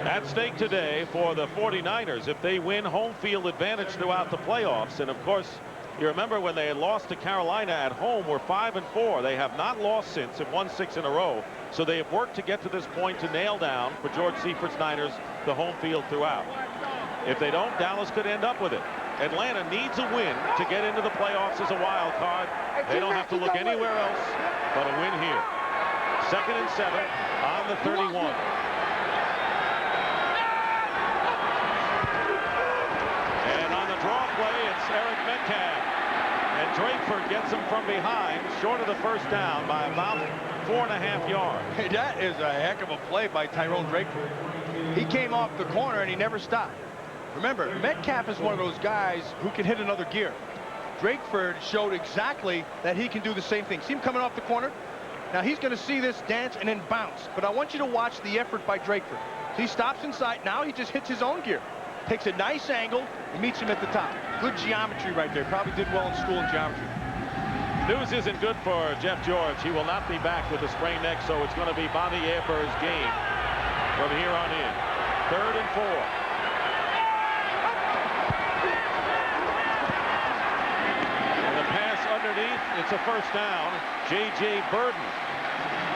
At stake today for the 49ers if they win home field advantage throughout the playoffs. And of course, You remember when they had lost to Carolina at home, were 5-4. They have not lost since and won 6 in a row. So they have worked to get to this point to nail down, for George Seifert's Niners, the home field throughout. If they don't, Dallas could end up with it. Atlanta needs a win to get into the playoffs as a wild card. They don't have to look anywhere else but a win here. 2nd and 7 on the 31. And on the draw play, it's Eric Metcalf. And Drakeford gets him from behind, short of the first down by about 4.5 yards. Hey, that is a heck of a play by Tyrone Drakeford. He came off the corner and he never stopped. Remember, Metcalf is one of those guys who can hit another gear. Drakeford showed exactly that he can do the same thing. See him coming off the corner? Now he's going to see this dance and then bounce. But I want you to watch the effort by Drakeford. He stops inside. Now he just hits his own gear. Takes a nice angle and meets him at the top. Good geometry right there. Probably did well in school in geometry. News isn't good for Jeff George. He will not be back with a sprained neck, so it's going to be Bobby Aber's game from here on in. 3rd and 4. And the pass underneath, it's a first down. J.J. Burden.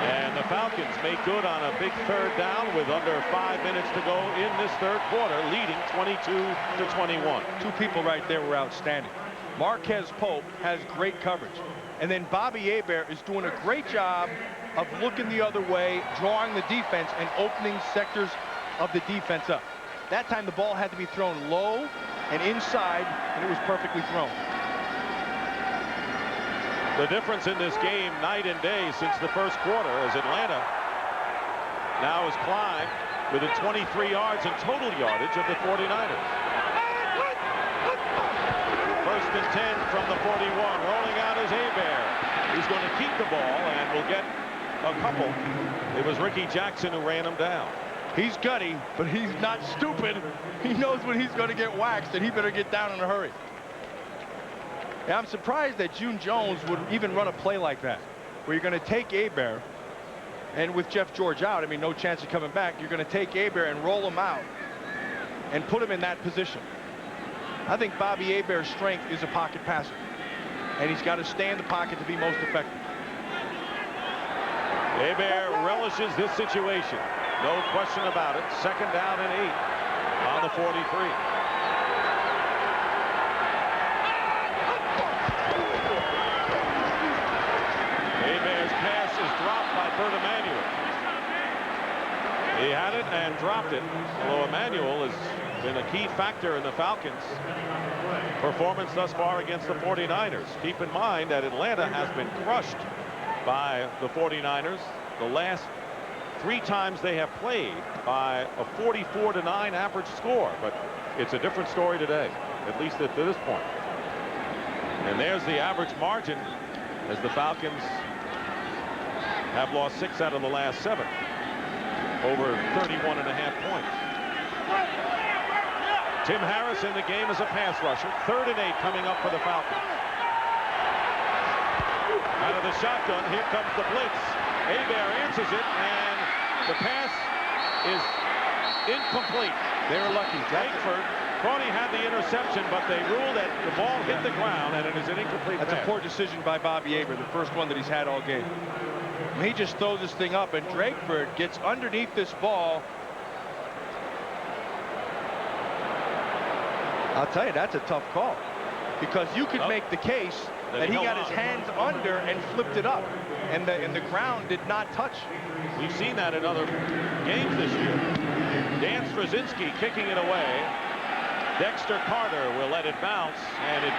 And the Falcons make good on a big 3rd down with under 5 minutes to go in this 3rd quarter, leading 22-21. Two people right there were outstanding. Marquez Pope has great coverage. And then Bobby Hebert is doing a great job of looking the other way, drawing the defense, and opening sectors of the defense up. That time the ball had to be thrown low and inside, and it was perfectly thrown. The difference in this game night and day since the 1st quarter is Atlanta now has climbed within 23 yards in total yardage of the 49ers. 1st and 10 from the 41. Rolling out is Hebert. He's going to keep the ball and will get a couple. It was Ricky Jackson who ran him down. He's gutty, but he's not stupid. He knows when he's going to get waxed, and he better get down in a hurry. Yeah, I'm surprised that June Jones would even run a play like that, where you're going to take Hebert, and with Jeff George out, I mean, no chance of coming back, you're going to take Hebert and roll him out and put him in that position. I think Bobby Hebert's strength is a pocket passer, and he's got to stay in the pocket to be most effective. Hebert relishes this situation. No question about it. 2nd down and 8 on the 43. Hebert's pass is dropped by Bert Emanuel. He had it and dropped it, although Emanuel has been a key factor in the Falcons' performance thus far against the 49ers. Keep in mind that Atlanta has been crushed by the 49ers the last 3 times they have played by a 44-9 average score, but it's a different story today, at least at this point. And there's the average margin as the Falcons have lost 6 out of the last 7, over 31.5 points. Tim Harris in the game as a pass rusher. 3rd and 8 coming up for the Falcons. Out of the shotgun, here comes the blitz. Hebert answers it, and the pass is incomplete. They were lucky. Drakeford thought he had the interception, but they ruled that the ball hit the ground, and it is an incomplete pass. That's a poor decision by Bobby Hebert, the first one that he's had all game. He just throws this thing up, and Drakeford gets underneath this ball. I'll tell you, that's a tough call, because you could make the case that he got his hands under and flipped it up, and the ground did not touch. We've seen that in other games this year. Dan Straczynski kicking it away. Dexter Carter will let it bounce, and it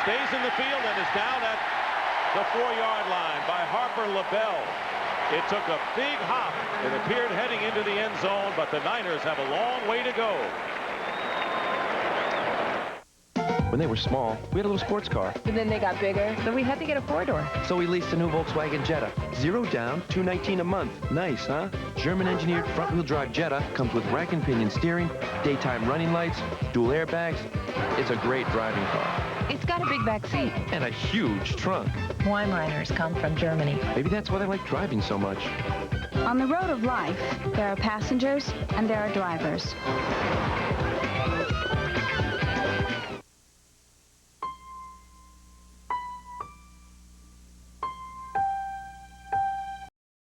stays in the field and is down at the 4-yard line by Harper LaBelle. It took a big hop. It appeared heading into the end zone, but the Niners have a long way to go. When they were small, we had a little sports car. But then they got bigger, so we had to get a 4-door. So we leased a new Volkswagen Jetta. 0 down, $219 a month. Nice, huh? German-engineered front-wheel drive Jetta comes with rack and pinion steering, daytime running lights, dual airbags. It's a great driving car. It's got a big back seat. And a huge trunk. Weimaraners come from Germany. Maybe that's why they like driving so much. On the road of life, there are passengers and there are drivers.